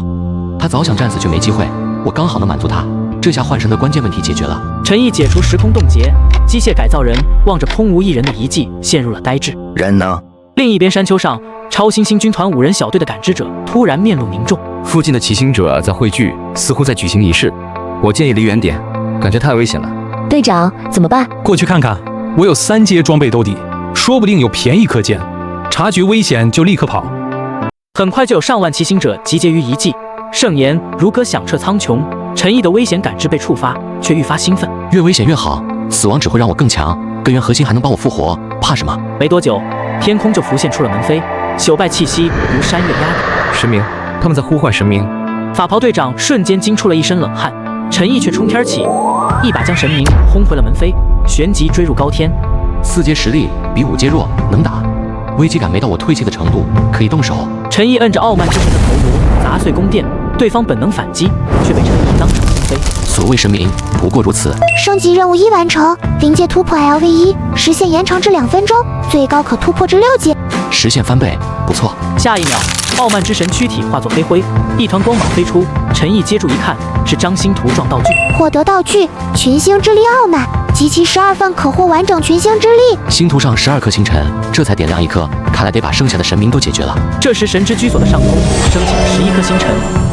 他早想战死却没机会，我刚好能满足他。这下换神的关键问题解决了。陈毅解除时空冻结，机械改造人望着空无一人的遗迹，陷入了呆滞。人呢？另一边山丘上，超新星军团5人小队的感知者突然面露凝重。附近的骑行者在汇聚，似乎在举行仪式。我建议离远点，感觉太危险了。队长，怎么办？过去看看，我有3阶装备兜底，说不定有便宜可捡。察觉危险就立刻跑。很快就有上万骑行者集结于遗迹，盛言如歌响彻苍穹。陈毅的危险感知被触发，却愈发兴奋。越危险越好，死亡只会让我更强，根源核心还能帮我复活，怕什么？没多久，天空就浮现出了门扉，朽败气息如山岳压顶。神明，他们在呼唤神明。法袍队长瞬间惊出了一身冷汗，陈毅却冲天起，一把将神明轰回了门扉，旋即追入高天。4阶实力比5阶弱，能打。危机感没到我退气的程度，可以动手。陈毅摁着傲慢之神的头颅，砸碎宫殿。对方本能反击，却被陈毅当场击飞。所谓神明，不过如此。升级任务1完成，临界突破 LV1，时限延长至2分钟，最高可突破至6阶，时限翻倍，不错。下一秒，傲慢之神躯体化作黑灰，一团光芒飞出。陈毅接住一看，是张星图状道具。获得道具群星之力傲慢，集齐12份可获完整群星之力。星图上12颗星辰，这才点亮1颗，看来得把剩下的神明都解决了。这时，神之居所的上空升起了11颗星辰。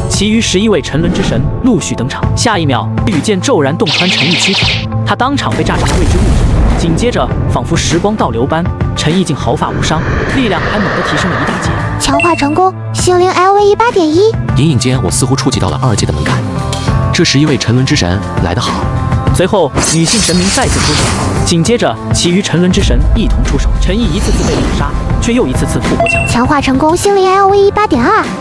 其余11位沉沦之神陆续登场。下一秒，羽箭骤然洞穿陈毅躯体，他当场被炸成了未知物质。紧接着，仿佛时光倒流般，陈毅竟毫发无伤，力量还猛地提升了1大截。强化成功，星灵 LV1 8.1。隐隐间，我似乎触及到了2阶的门槛。这11位沉沦之神来得好。随后，女性神明再次出手，紧接着，其余沉沦之神一同出手。陈毅一次次被秒杀，却又一次次复活强。强化成功，星灵 LV1 8.2。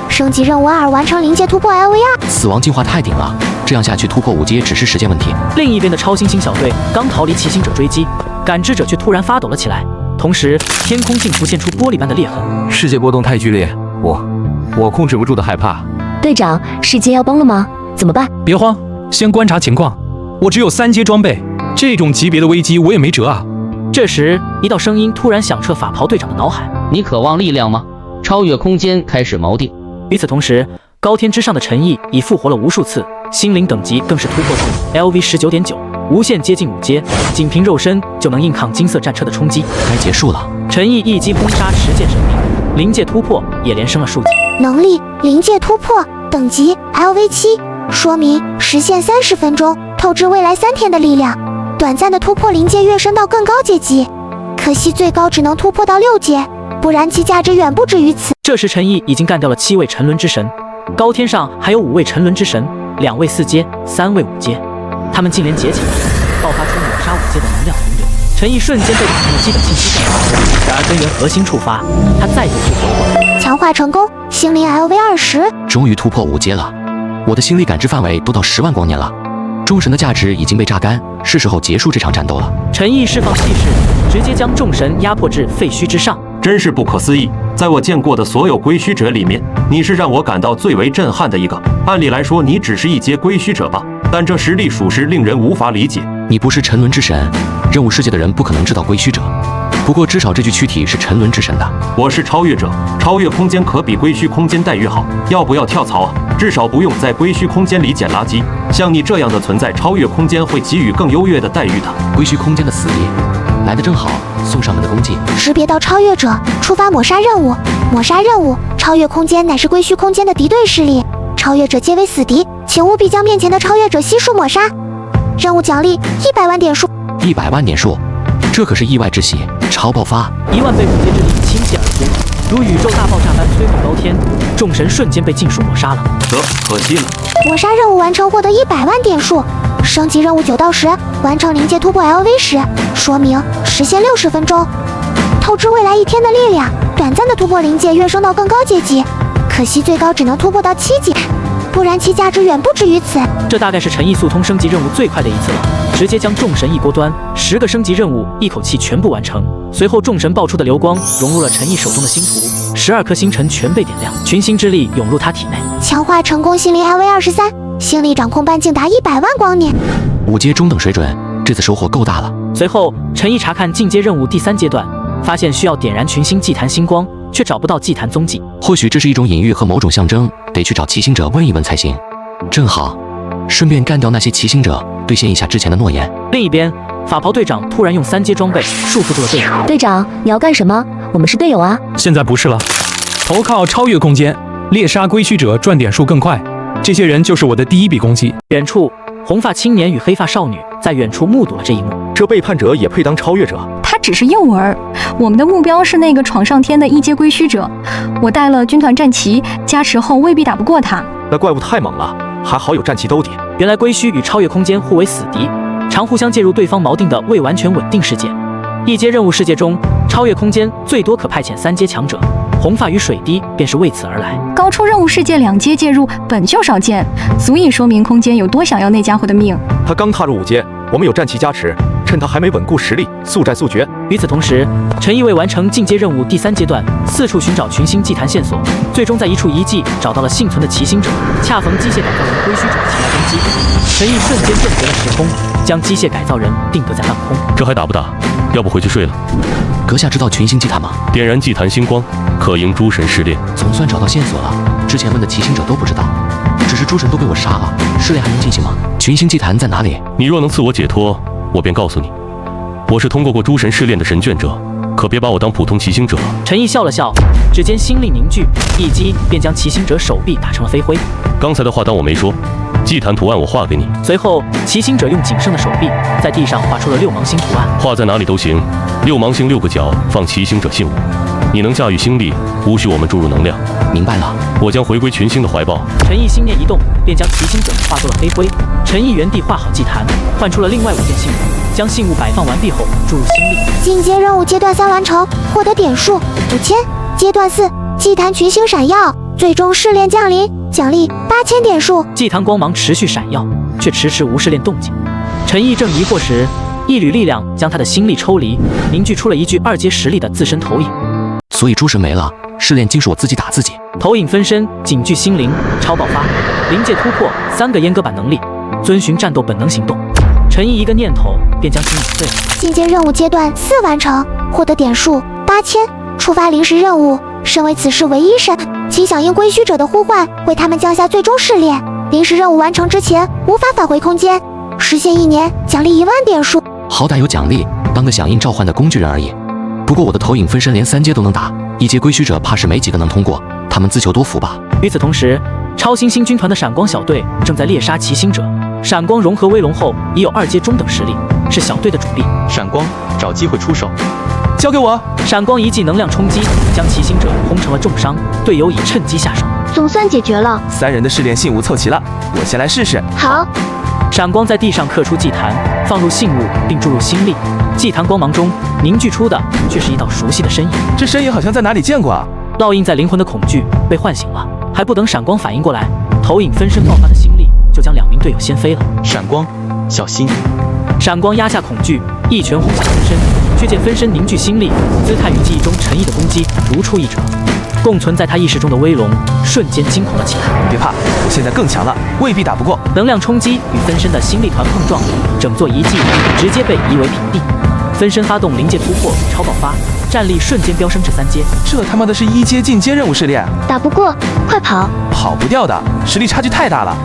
升级任务2完成，临界突破 LV2。死亡进化太顶了，这样下去突破5阶只是时间问题。另一边的超新星小队刚逃离骑行者追击，感知者却突然发抖了起来，同时天空竟浮现出玻璃般的裂痕。世界波动太剧烈，我控制不住的害怕。队长，世界要崩了吗？怎么办？别慌，先观察情况。我只有3阶装备，这种级别的危机我也没辙啊。这时，一道声音突然响彻法袍队长的脑海：“你渴望力量吗？超越空间，开始锚定。”与此同时，高天之上的陈毅已复活了无数次，心灵等级更是突破至 LV19.9，无限接近5阶，仅凭肉身就能硬抗金色战车的冲击。该结束了。陈毅一击轰杀10剑神明，临界突破也连升了数级。能力临界突破，等级 LV7，说明时限30分钟。透支未来3天的力量，短暂的突破临界跃升到更高阶级。可惜最高只能突破到6阶，不然其价值远不止于此。这时陈毅已经干掉了7位沉沦之神，高天上还有5位沉沦之神，2位4阶，3位5阶，他们竟连结起来，爆发出抹杀5阶的能量洪流。陈毅瞬间被打成了基本信息战场，然而根源核心触发，他再度复活，强化成功，心灵 LV20，终于突破5阶了，我的心理感知范围都到10万光年了，众神的价值已经被榨干，是时候结束这场战斗了。陈毅释放气势，直接将众神压迫至废墟之上，真是不可思议。在我见过的所有归墟者里面，你是让我感到最为震撼的一个。按理来说，你只是一阶归墟者吧，但这实力属实令人无法理解。你不是沉沦之神，任务世界的人不可能知道归墟者。不过至少这具躯体是沉沦之神的。我是超越者，超越空间可比归墟空间待遇好。要不要跳槽啊？至少不用在归墟空间里捡垃圾。像你这样的存在，超越空间会给予更优越的待遇的。归墟空间的死敌来得正好，送上门的功绩。识别到超越者，触发抹杀任务。抹杀任务，超越空间乃是归墟空间的敌对势力，超越者皆为死敌，请务必将面前的超越者悉数抹杀。任务奖励100万点数。100万点数，这可是意外之喜，超爆发！1万倍5阶之力倾泻而出，如宇宙大爆炸般摧毁高天，众神瞬间被尽数抹杀了。可惜了。抹杀任务完成，获得100万点数。升级任务9到10，完成临界突破 LV10，说明时限60分钟。透支未来1天的力量，短暂的突破临界跃升到更高阶级，可惜最高只能突破到7级，不然其价值远不止于此。这大概是陈毅速通升级任务最快的一次了，直接将众神一锅端，10个升级任务一口气全部完成。随后众神爆出的流光融入了陈毅手中的星图，12颗星辰全被点亮，群星之力涌入他体内，强化成功心灵 LV23，心力掌控半径达100万光年。5阶中等水准，这次收获够大了。随后陈毅查看进阶任务第3阶段，发现需要点燃群星祭坛星光，却找不到祭坛踪迹。或许这是一种隐喻和某种象征，得去找骑行者问一问才行。正好，顺便干掉那些骑行者，兑现一下之前的诺言。另一边，法袍队长突然用3阶装备束缚住了队友。队长，你要干什么？我们是队友啊！现在不是了，投靠超越空间，猎杀归墟者赚点数更快。这些人就是我的第一笔功绩。远处，红发青年与黑发少女在远处目睹了这一幕。这背叛者也配当超越者？他只是诱饵，我们的目标是那个闯上天的1阶归墟者。我带了军团战旗加持后，未必打不过他。那怪物太猛了，还好有战旗兜底。原来归墟与超越空间互为死敌，常互相介入对方锚定的未完全稳定世界。1阶任务世界中，超越空间最多可派遣3阶强者，红发与水滴便是为此而来。高出任务世界2阶介入本就少见，足以说明空间有多想要那家伙的命。他刚踏入5阶，我们有战旗加持，趁他还没稳固实力，速战速决。与此同时，陈毅为完成进阶任务第3阶段，四处寻找群星祭坛线索，最终在一处遗迹找到了幸存的骑行者，恰逢机械改造人归墟者前来攻击，陈毅瞬间顿觉了时空，将机械改造人定格在半空。这还打不打？要不回去睡了？阁下知道群星祭坛吗？点燃祭坛星光，可迎诸神试炼。总算找到线索了，之前问的骑行者都不知道，只是诸神都被我杀了，试炼还能进行吗？群星祭坛在哪里？你若能赐我解脱，我便告诉你。我是通过诸神试炼的神眷者，可别把我当普通骑行者。陈毅笑了笑，指尖心力凝聚，一击便将骑行者手臂打成了飞灰。刚才的话当我没说，祭坛图案我画给你。随后，骑行者用仅剩的手臂在地上画出了6芒星图案。画在哪里都行，6芒星6个角放骑行者信物。你能驾驭星力，无需我们注入能量。明白了，我将回归群星的怀抱。陈毅心念一动，便将骑行者化作了黑灰。陈毅原地画好祭坛，换出了另外5件信物，将信物摆放完毕后注入星力。进阶任务阶段3完成，获得点数5000。阶段4，祭坛群星闪耀，最终试炼降临，奖励8000点数。祭坛光芒持续闪耀，却迟迟无试炼动静。陈毅正疑惑时，一缕力量将他的心力抽离，凝聚出了一具2阶实力的自身投影。所以诸神没了，试炼竟是我自己打自己。投影分身，仅具心灵，超爆发，临界突破，3个阉割版能力，遵循战斗本能行动。陈毅一个念头便将其碾碎了。进阶任务阶段4完成，获得点数8000。触发临时任务，身为此世唯一神，其响应归墟者的呼唤，为他们降下最终试炼。临时任务完成之前无法返回空间，时限1年，奖励1万点数。好歹有奖励，当个响应召唤的工具人而已。不过我的投影分身连3阶都能打，1阶归墟者怕是没几个能通过，他们自求多福吧。与此同时，超新星军团的闪光小队正在猎杀骑行者，闪光融合威龙后已有2阶中等实力，是小队的主力。闪光找机会出手，交给我。闪光一记能量冲击，将骑行者轰成了重伤，队友已趁机下手，总算解决了。3人的试炼信物凑齐了，我先来试试。好。闪光在地上刻出祭坛，放入信物并注入心力，祭坛光芒中凝聚出的却是一道熟悉的身影。这身影好像在哪里见过啊！烙印在灵魂的恐惧被唤醒了，还不等闪光反应过来，投影分身爆发的心力就将2名队友掀飞了。闪光，小心！闪光压下恐惧，一拳轰向分身，却见分身凝聚心力，姿态与记忆中陈毅的攻击如出一辙。共存在他意识中的威龙瞬间惊恐了起来。别怕，我现在更强了，未必打不过。能量冲击与分身的心力团碰撞，整座遗迹直接被夷为平地。分身发动临界突破与超爆发，战力瞬间飙升至3阶。这他妈的是1阶进阶任务试炼，打不过，快跑！跑不掉的，实力差距太大了，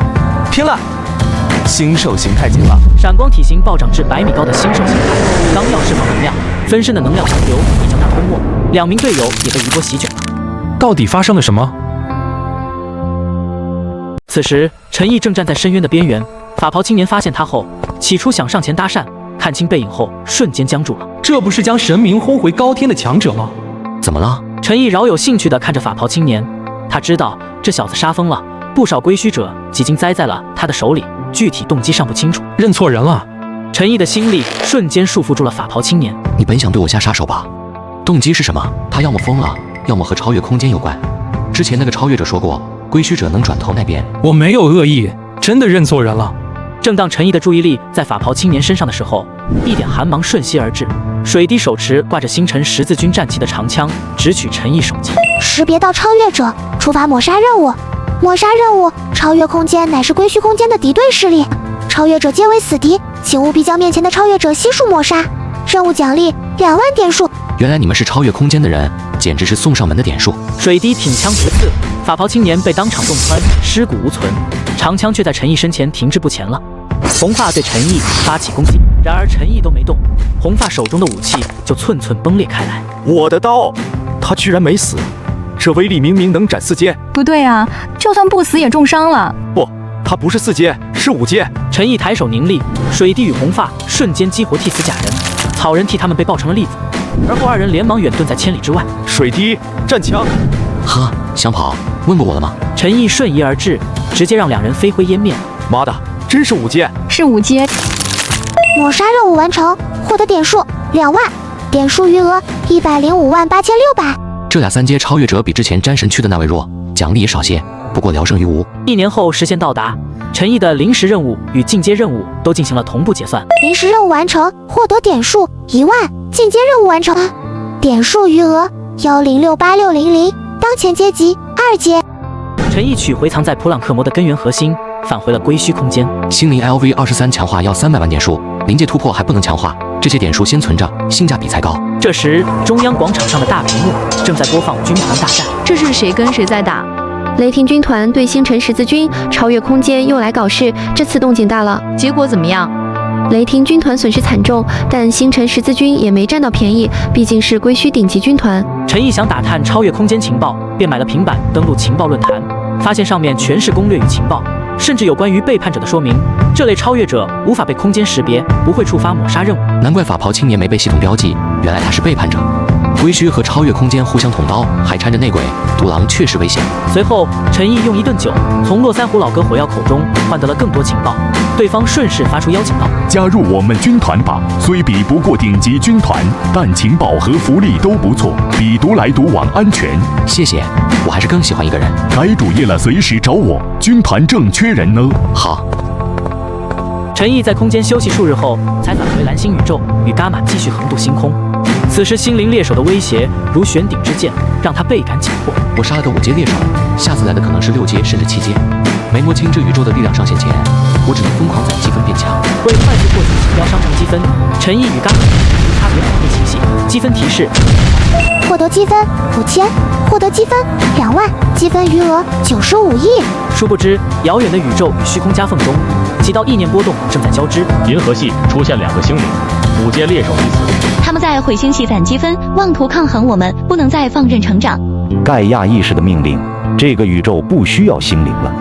拼了！星兽形态紧了，闪光体型暴涨至100米高的星兽形态，刚要释放能量，分身的能量洪流已将他吞没，2名队友也被一波席卷了。到底发生了什么？此时，陈毅正站在深渊的边缘，法袍青年发现他后，起初想上前搭讪，看清背影后，瞬间僵住了。这不是将神明轰回高天的强者吗？怎么了？陈毅饶有兴趣地看着法袍青年，他知道这小子杀疯了，不少归虚者几经栽在了他的手里，具体动机尚不清楚。认错人了。陈毅的心力瞬间束缚住了法袍青年。你本想对我下杀手吧？动机是什么？他要么疯了，要么和超越空间有关。之前那个超越者说过，归虚者能转投那边。我没有恶意，真的认错人了。正当陈毅的注意力在法袍青年身上的时候，一点寒芒瞬息而至，水滴手持挂着星辰十字军战旗的长枪直取陈毅首级。识别到超越者，触发抹杀任务。抹杀任务，超越空间乃是归虚空间的敌对势力，超越者皆为死敌，请务必将面前的超越者悉数抹杀。任务奖励2万点数。原来你们是超越空间的人，简直是送上门的点数。水滴挺枪直刺，法袍青年被当场洞穿，尸骨无存，长枪却在陈毅身前停滞不前了。红发对陈毅发起攻击，然而陈毅都没动，红发手中的武器就寸寸崩裂开来。我的刀，他居然没死，这威力明明能斩4阶。不对啊，就算不死也重伤了。不，他不是4阶，是5阶。陈毅抬手凝力，水滴与红发瞬间激活替死假人，草人替他们被爆成了粒子。而后2人连忙远遁在千里之外。水滴战枪，呵，想跑？问过我了吗？陈毅瞬移而至，直接让2人飞灰烟灭。妈的，真是5阶！是5阶。抹杀任务完成，获得点数2万，点数余额1058600。这俩3阶超越者比之前战神区的那位弱，奖励也少些，不过聊胜于无。1年后实现到达，陈毅的临时任务与进阶任务都进行了同步结算。临时任务完成，获得点数1万。进阶任务完成，点数余额1068600，当前阶级2阶。陈毅取回藏在普朗克魔的根源核心，返回了归虚空间。心灵 LV23强化要300万点数，临界突破还不能强化，这些点数先存着，性价比才高。这时，中央广场上的大屏幕正在播放军团大战。这是谁跟谁在打？雷霆军团对星辰十字军，超越空间又来搞事，这次动静大了。结果怎么样？雷霆军团损失惨重，但星辰十字军也没占到便宜，毕竟是归虚顶级军团。陈毅想打探超越空间情报，便买了平板登录情报论坛，发现上面全是攻略与情报，甚至有关于背叛者的说明。这类超越者无法被空间识别，不会触发抹杀任务。难怪法袍青年没被系统标记，原来他是背叛者。归虚和超越空间互相捅刀，还掺着内鬼，独狼确实危险。随后，陈毅用1顿酒从络腮胡老哥火药口中换得了更多情报，对方顺势发出邀请道：“加入我们军团吧！虽比不过顶级军团，但情报和福利都不错，比独来独往安全。”谢谢，我还是更喜欢一个人。该主页了，随时找我，军团正缺人呢。好。陈毅在空间休息数日后，才返回蓝星宇宙，与伽马继续横渡星空。此时心灵猎手的威胁如悬顶之剑，让他倍感紧迫。我杀了个5阶猎手，下次来的可能是6阶甚至7阶。没摸清这宇宙的力量上限前，我只能疯狂攒积分变强。为快速获取锦标商城积分，陈毅与伽马无差别讨论清晰。积分提示：获得积分5000，获得积分2万，积分余额95亿。殊不知，遥远的宇宙与虚空夹缝中，几道意念波动正在交织。银河系出现2个星灵，5阶猎手已死。他们在彗星系攒积分，妄图抗衡我们，不能再放任成长。盖亚意识的命令，这个宇宙不需要星灵了，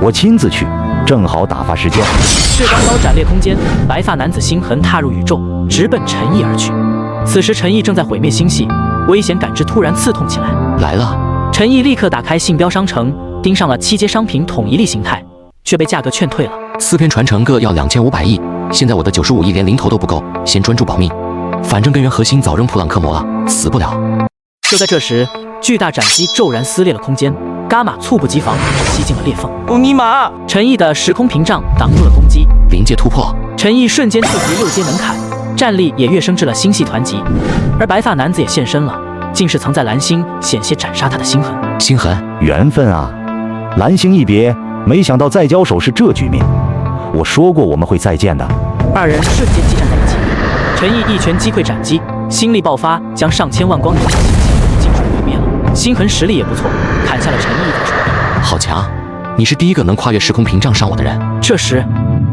我亲自去。正好打发时间。赤钢刀斩裂空间，白发男子星痕踏入宇宙，直奔陈毅而去。此时陈毅正在毁灭星系，危险感知突然刺痛起来。来了！陈毅立刻打开信标商城，盯上了7阶商品统一力形态，却被价格劝退了。4篇传承各要2500亿，现在我的95亿连零头都不够，先专注保命。反正根源核心早扔普朗克魔了，死不了。就在这时，巨大斩击骤然撕裂了空间，伽马猝不及防吸进了裂缝。尼玛！陈毅的时空屏障挡住了攻击，临界突破。陈毅瞬间触及6阶门槛，战力也跃升至了星系团级。而白发男子也现身了，竟是曾在蓝星险些斩杀他的星痕。星痕，缘分啊！蓝星一别，没想到再交手是这局面。我说过我们会再见的。二人瞬间激战在一起，陈毅一拳击溃斩击，星力爆发，将上千万光年的星系尽数毁灭了。星痕实力也不错，砍下了陈毅一条手臂。好强！你是第一个能跨越时空屏障上我的人。这时，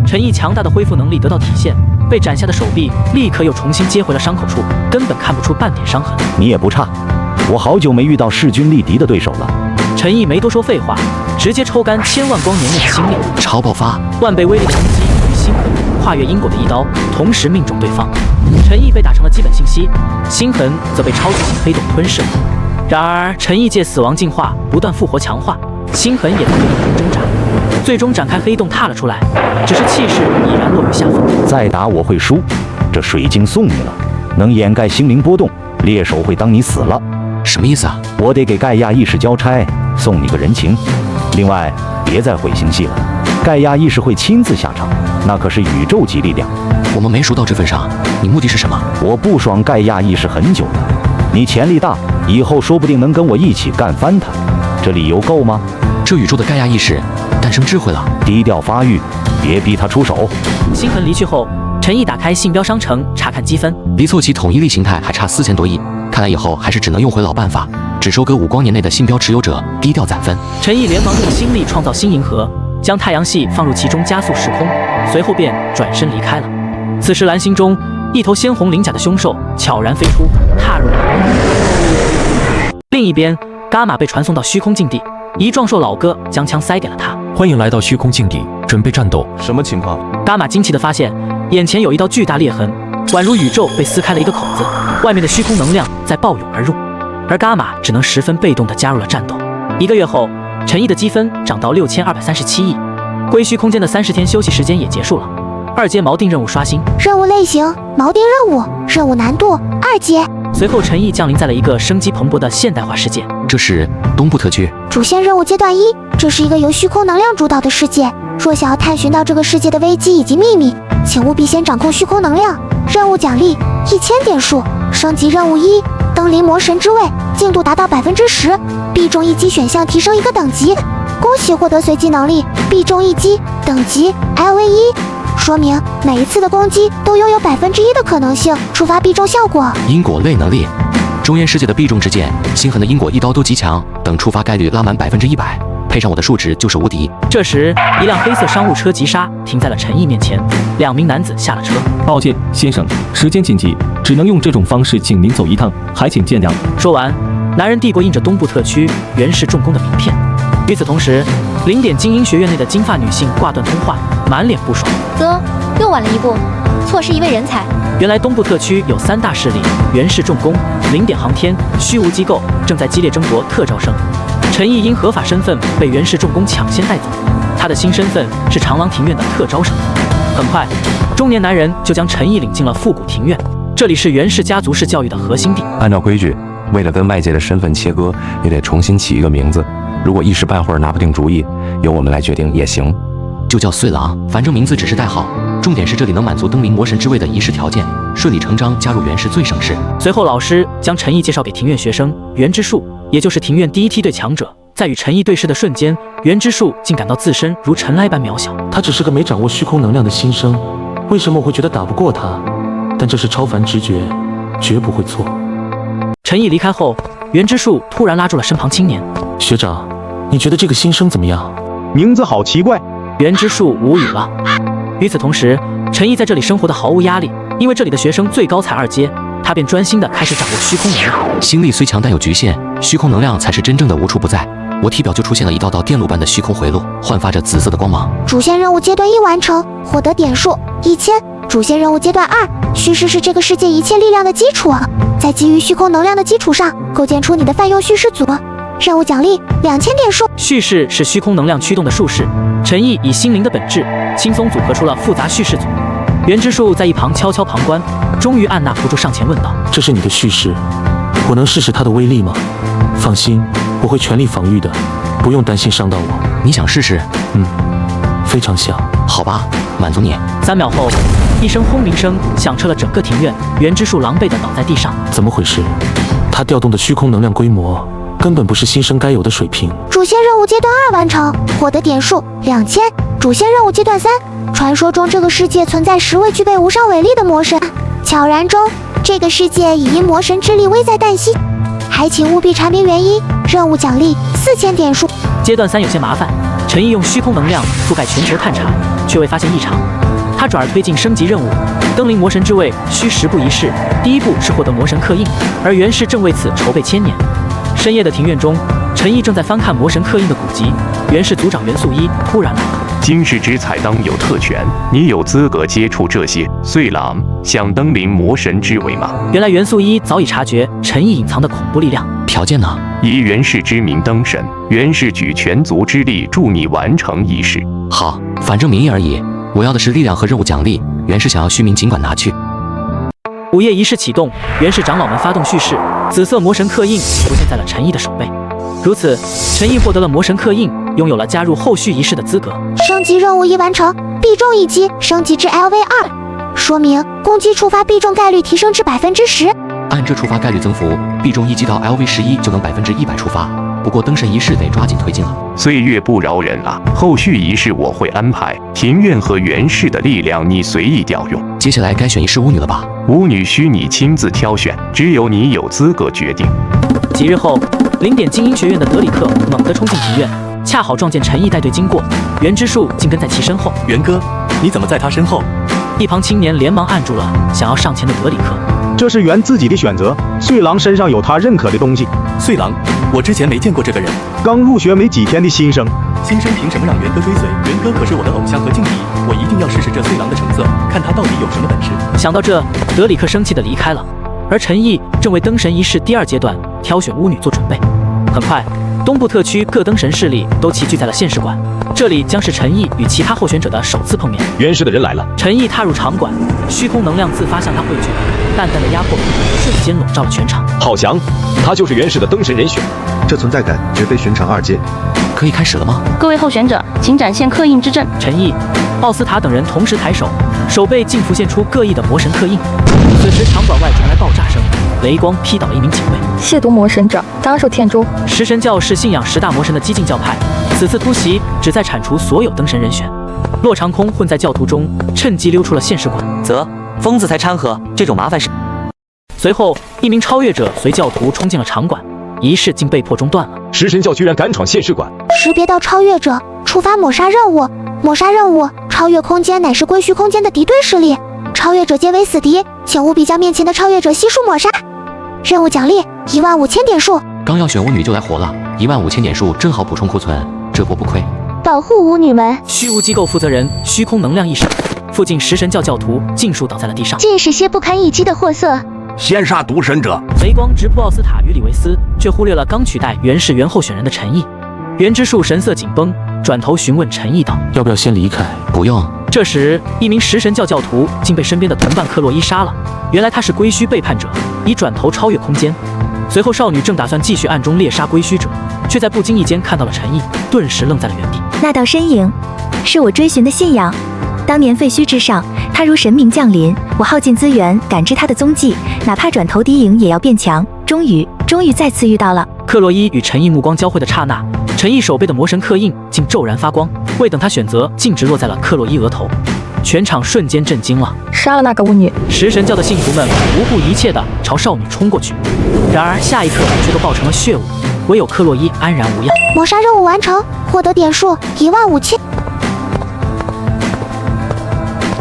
陈毅强大的恢复能力得到体现，被斩下的手臂立刻又重新接回了伤口处，根本看不出半点伤痕。你也不差，我好久没遇到势均力敌的对手了。陈毅没多说废话，直接抽干千万光年内的星力，超爆发，万倍威力的攻击与星痕跨越因果的一刀同时命中对方。陈毅被打成了基本信息，星痕则被超级型黑洞吞噬了。然而，陈毅借死亡进化不断复活强化，星痕也在黑洞中挣扎，最终展开黑洞踏了出来，只是气势已然落于下风。再打我会输，这水晶送你了，能掩盖心灵波动，猎手会当你死了。什么意思啊？我得给盖亚意识交差，送你个人情。另外，别再毁星系了，盖亚意识会亲自下场，那可是宇宙级力量。我们没熟到这份上，你目的是什么？我不爽盖亚意识很久了，你潜力大，以后说不定能跟我一起干翻它，这理由够吗？这宇宙的盖亚意识诞生智慧了，低调发育，别逼他出手。星痕离去后，陈毅打开信标商城查看积分，离错期统一力形态还差4000多亿，看来以后还是只能用回老办法，只收割5光年内的信标持有者，低调攒分。陈毅连忙用星力创造新银河，将太阳系放入其中加速时空，随后便转身离开了。此时蓝星中，一头鲜红鳞甲的凶兽悄然飞出，踏入了另一边，伽马被传送到虚空境地，一壮硕老哥将枪塞给了他。欢迎来到虚空境地，准备战斗。什么情况？伽马惊奇地发现，眼前有一道巨大裂痕，宛如宇宙被撕开了一个口子，外面的虚空能量在暴涌而入，而伽马只能十分被动地加入了战斗。1个月后，陈毅的积分涨到6237亿，归虚空间的30天休息时间也结束了。2阶锚定任务刷新，任务类型锚定任务，任务难度2阶。随后，陈毅降临在了一个生机蓬勃的现代化世界。这是东部特区主线任务阶段1，这是一个由虚空能量主导的世界。若想要探寻到这个世界的危机以及秘密，请务必先掌控虚空能量。任务奖励1000点数，升级任务1，登临魔神之位，进度达到10%，必中一击选项提升1个等级。恭喜获得随机能力，必中一击，等级 LV1。说明每一次的攻击都拥有1%的可能性触发必中效果。因果类能力，中原世界的必中之剑，星痕的因果一刀都极强，等触发概率拉满100%，配上我的数值就是无敌。这时，一辆黑色商务车急刹停在了陈毅面前，2名男子下了车。抱歉，先生，时间紧急，只能用这种方式请您走一趟，还请见谅。说完，男人递过印着东部特区原氏重工的名片。与此同时，0点精英学院内的金发女性挂断通话，满脸不爽。哥，又晚了一步，错失一位人才。原来东部特区有3大势力：原氏重工、0点航天、虚无机构，正在激烈争夺特招生。陈毅因合法身份被原氏重工抢先带走，他的新身份是长廊庭院的特招生。很快，中年男人就将陈毅领进了复古庭院，这里是原氏家族式教育的核心地。按照规矩，为了跟外界的身份切割，也得重新起一个名字。如果一时半会儿拿不定主意，由我们来决定也行。就叫穗郎，反正名字只是代号，重点是这里能满足登临魔神之位的仪式条件，顺理成章加入原氏最省市。随后，老师将陈毅介绍给庭院学生原之树，也就是庭院第1梯队强者。在与陈毅对视的瞬间，原之树竟感到自身如尘埃般渺小。他只是个没掌握虚空能量的新生，为什么我会觉得打不过他？但这是超凡直觉，绝不会错。陈毅离开后，原之树突然拉住了身旁青年。学长，你觉得这个新生怎么样？名字好奇怪。原之树无语了。与此同时，陈毅在这里生活的毫无压力，因为这里的学生最高才2阶，他便专心的开始掌握虚空能量。星力虽强但有局限，虚空能量才是真正的无处不在。我体表就出现了一道道电路般的虚空回路，焕发着紫色的光芒。主线任务阶段1完成，获得点数1000。主线任务阶段2，叙事是这个世界一切力量的基础，在基于虚空能量的基础上，构建出你的泛用叙事组。任务奖励2000点数。叙事是虚空能量驱动的术士，陈毅以心灵的本质，轻松组合出了复杂叙事组。袁之树在一旁悄悄旁观，终于按捺不住上前问道：“这是你的叙事，我能试试它的威力吗？放心，我会全力防御的，不用担心伤到我。你想试试？非常想。好吧，满足你。” 3秒后，一声轰鸣声响彻了整个庭院，袁之树狼狈地倒在地上。怎么回事？他调动的虚空能量规模根本不是新生该有的水平。主线任务阶段2完成，获得点数2000。主线任务阶段3，传说中这个世界存在10位具备无上伟力的魔神，悄然中，这个世界已因魔神之力危在旦夕，还请务必查明原因。任务奖励4000点数。阶段3有些麻烦，陈毅用虚空能量覆盖全球探查，却未发现异常。他转而推进升级任务，登临魔神之位需10步1事。第一步是获得魔神刻印，而袁氏正为此筹备千年。深夜的庭院中，陈毅正在翻看魔神刻印的古籍。袁氏族长袁素一突然来了：“今世之彩当有特权，你有资格接触这些。穗郎想登临魔神之位吗？”原来袁素一早已察觉陈毅隐藏的恐怖力量。条件呢？以袁氏之名登神，袁氏举全族之力助你完成一事。好，反正名义而已。我要的是力量和任务奖励，袁氏想要虚名尽管拿去。午夜仪式启动，袁氏长老们发动叙事，紫色魔神刻印出现在了陈毅的手背。如此，陈毅获得了魔神刻印，拥有了加入后续仪式的资格。升级任务1完成，必中一击升级至 LV2，说明攻击触发必中概率提升至10%。按这触发概率增幅，必中一击到 LV11就能100%触发。不过登神仪式得抓紧推进了。岁月不饶人啊，后续仪式我会安排。庭院和袁氏的力量你随意调用。接下来该选一世巫女了吧？巫女需你亲自挑选，只有你有资格决定。几日后，0点精英学院的德里克猛地冲进庭院，恰好撞见陈毅带队经过，袁之树竟跟在其身后。袁哥，你怎么在他身后？一旁青年连忙按住了想要上前的德里克。这是袁自己的选择，穗郎身上有他认可的东西。穗郎，我之前没见过这个人，刚入学没几天的新生。新生凭什么让袁哥追随？袁哥可是我的偶像和劲敌，我一定要试试这穗郎的成色，看他到底有什么本事。想到这，德里克生气地离开了，而陈毅正为登神仪式第2阶段挑选巫女做准备。很快，东部特区各登神势力都齐聚在了县市馆，这里将是陈毅与其他候选者的首次碰面。袁氏的人来了。陈毅踏入场馆，虚空能量自发向他汇聚，淡淡的压迫感瞬间笼罩了全场。好强，他就是袁氏的登神人选，这存在感绝非寻常2阶。可以开始了吗？各位候选者，请展现刻印之阵。陈毅、奥斯塔等人同时抬手，手背竟浮现出各异的魔神刻印。此时场馆外传来爆炸声，雷光劈倒了一名警卫。亵渎魔神者，当受天诛。食神教是信仰10大魔神的激进教派，此次突袭旨在铲除所有登神人选。骆长空混在教徒中，趁机溜出了县市馆。疯子才掺和这种麻烦事。随后，一名超越者随教徒冲进了场馆，仪式竟被迫中断了。食神教居然敢闯县市馆！识别到超越者，触发抹杀任务。抹杀任务，超越空间乃是归虚空间的敌对势力，超越者皆为死敌，请务必将面前的超越者悉数抹杀。任务奖励15000点数。刚要选巫女就来活了，15000点数正好补充库存，这波不亏。保护巫女们。虚无机构负责人虚空能量一闪，附近食神教教徒尽数倒在了地上。尽是些不堪一击的货色。先杀毒神者。雷光直扑奥斯塔与李维斯，却忽略了刚取代袁氏原候选人的陈毅。袁之树神色紧绷，转头询问陈毅道：“要不要先离开？”不用。这时，一名食神教教徒竟被身边的同伴克洛伊杀了。原来他是归虚背叛者，已转头超越空间。随后，少女正打算继续暗中猎杀归虚者，却在不经意间看到了陈毅，顿时愣在了原地。那道身影，是我追寻的信仰。当年废墟之上，他如神明降临，我耗尽资源感知他的踪迹，哪怕转头敌营也要变强。终于再次遇到了。克洛伊与陈毅目光交汇的刹那，陈毅手背的魔神刻印竟骤然发光，未等他选择，径直落在了克洛伊额头。全场瞬间震惊了，杀了那个巫女。食神教的信徒们不顾一切地朝少女冲过去，然而下一刻却都爆成了血雾，唯有克洛伊安然无恙。抹杀任务完成，获得点数15000。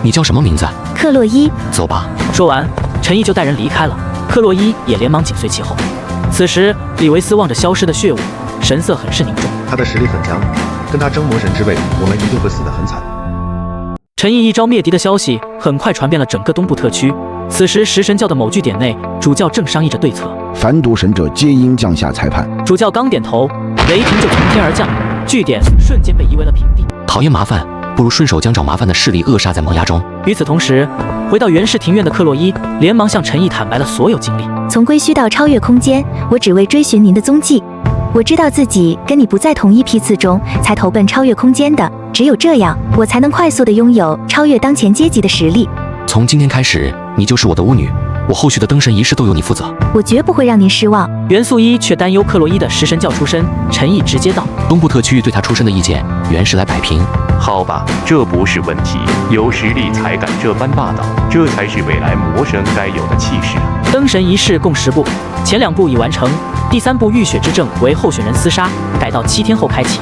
你叫什么名字？克洛伊。走吧。说完，陈毅就带人离开了，克洛伊也连忙紧随其后。此时，李维斯望着消失的血雾，神色很是凝重。他的实力很强，跟他争魔神之位，我们一定会死得很惨。陈毅一招灭敌的消息很快传遍了整个东部特区。此时，食神教的某据点内，主教正商议着对策。反毒神者皆应降下裁判。主教刚点头，雷霆就从天而降，据点瞬间被夷为了平地。讨厌麻烦，不如顺手将找麻烦的势力扼杀在萌芽中。与此同时，回到元氏庭院的克洛伊连忙向陈毅坦白了所有经历。从归墟到超越空间，我只为追寻您的踪迹。我知道自己跟你不在同一批次中，才投奔超越空间的。只有这样，我才能快速地拥有超越当前阶级的实力。从今天开始，你就是我的巫女，我后续的登神仪式都由你负责。我绝不会让您失望。元素一却担忧克洛伊的食神教出身，陈毅直接道：东部特区对他出身的意见，元氏来摆平。好吧，这不是问题，有实力才敢这般霸道，这才是未来魔神该有的气势。登神仪式共10步，前2步已完成，第3步浴血之证为候选人厮杀，改到7天后开启。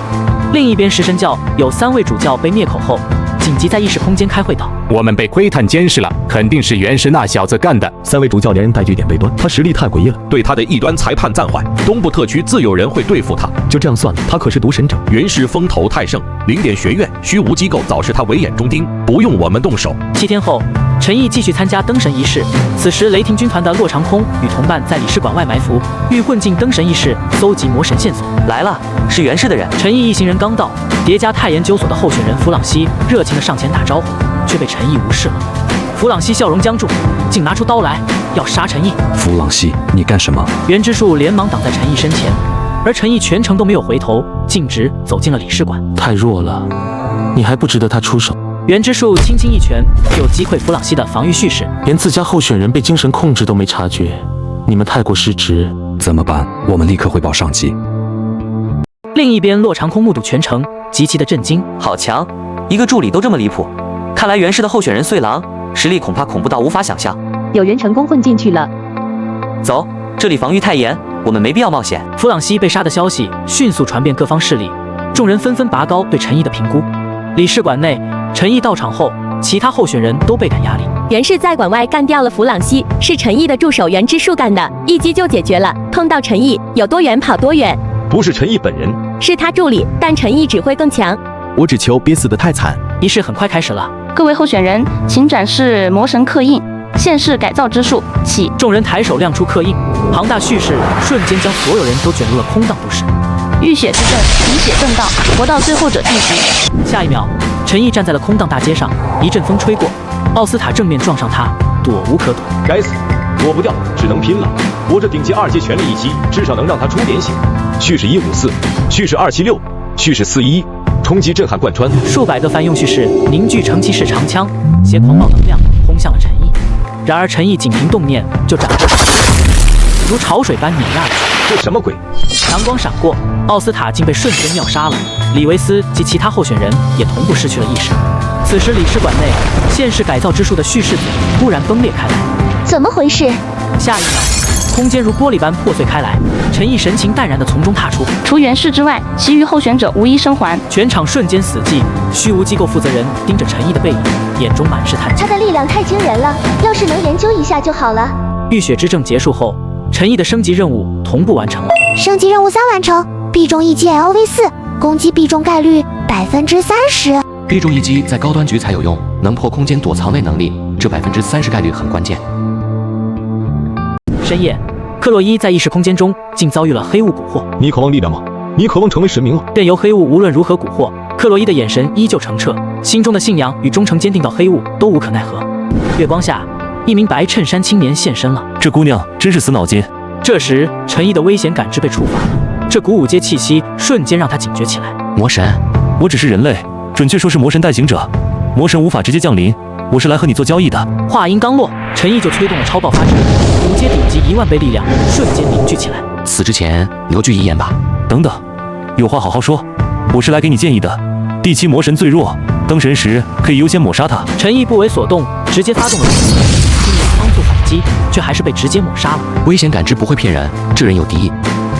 另一边，食神教有3位主教被灭口后，紧急在意识空间开会道：我们被窥探监视了，肯定是元氏那小子干的。3位主教连人带据点被端，他实力太诡异了，对他的异端裁判暂缓。东部特区自有人会对付他。就这样算了，他可是毒神者，元氏风头太盛，0点学院、虚无机构早是他围眼中钉，不用我们动手。7天后，陈毅继续参加登神仪式。此时，雷霆军团的骆长空与同伴在理事馆外埋伏，欲混进登神仪式，搜集魔神线索。来了，是元氏的人。陈毅一行人刚到，叠加太研究所的候选人弗朗西热情地上前打招呼，却被陈毅无视了。弗朗西笑容僵住，竟拿出刀来要杀陈毅。弗朗西，你干什么？袁之树连忙挡在陈毅身前，而陈毅全程都没有回头，径直走进了理事馆。太弱了，你还不值得他出手。袁之树轻轻一拳就击溃弗朗西的防御蓄势，连自家候选人被精神控制都没察觉，你们太过失职。怎么办？我们立刻汇报上级。另一边，骆长空目睹全程，极其的震惊。好强，一个助理都这么离谱，看来元氏的候选人穗郎实力恐怕恐怖到无法想象。有人成功混进去了。走，这里防御太严，我们没必要冒险。弗朗西被杀的消息迅速传遍各方势力，众人纷纷拔高对陈毅的评估。理事馆内，陈毅到场后，其他候选人都倍感压力。袁氏在馆外干掉了弗朗西，是陈毅的助手袁之树干的，一击就解决了。碰到陈毅，有多远跑多远。不是陈毅本人，是他助理，但陈毅只会更强。我只求别死得太惨。仪式很快开始了，各位候选人，请展示魔神刻印、现世改造之术。起！众人抬手亮出刻印，庞大叙事瞬间将所有人都卷入了空荡都市。浴血之阵，以血正道，活到最后者继续。下一秒，陈毅站在了空荡大街上，一阵风吹过，奥斯塔正面撞上他，躲无可躲。该死，躲不掉，只能拼了。我这顶级2阶全力一击，至少能让他出点血。蓄势154，蓄势276，蓄势411，冲击震撼贯穿。数百个泛用蓄势凝聚成骑士长枪，携狂暴能量轰向了陈毅。然而陈毅仅凭动念就斩获，如潮水般碾压而去。这什么鬼？强光闪过，奥斯塔竟被瞬间秒杀了。李维斯及其他候选人也同步失去了意识。此时理事馆内，现世改造之术的叙事组突然崩裂开来。怎么回事？下一秒，空间如玻璃般破碎开来，陈毅神情淡然地从中踏出。除袁氏之外，其余候选者无一生还。全场瞬间死寂，虚无机构负责人盯着陈毅的背影，眼中满是叹息。他的力量太惊人了，要是能研究一下就好了。浴血之证结束后，陈毅的升级任务同步完成了。升级任务3完成，必中一击 LV4，攻击必中概率30%。必中一击在高端局才有用，能破空间躲藏内能力，这30%概率很关键。深夜，克洛伊在意识空间中竟遭遇了黑雾蛊惑。你渴望力量吗？你渴望成为神明吗？任由黑雾无论如何蛊惑，克洛伊的眼神依旧澄澈，心中的信仰与忠诚坚定到黑雾都无可奈何。月光下，一名白衬衫青年现身了。这姑娘真是死脑筋。这时，陈毅的危险感知被触发了，这股5阶气息瞬间让他警觉起来。魔神，我只是人类，准确说是魔神代行者。魔神无法直接降临，我是来和你做交易的。话音刚落，陈毅就催动了超爆发阵，5阶顶级10000倍力量瞬间凝聚起来。死之前留句遗言吧。等等，有话好好说。我是来给你建议的。第7魔神最弱，登神时可以优先抹杀他。陈毅不为所动，直接发动了攻击。今年仓促反击，却还是被直接抹杀了。危险感知不会骗人，这人有敌意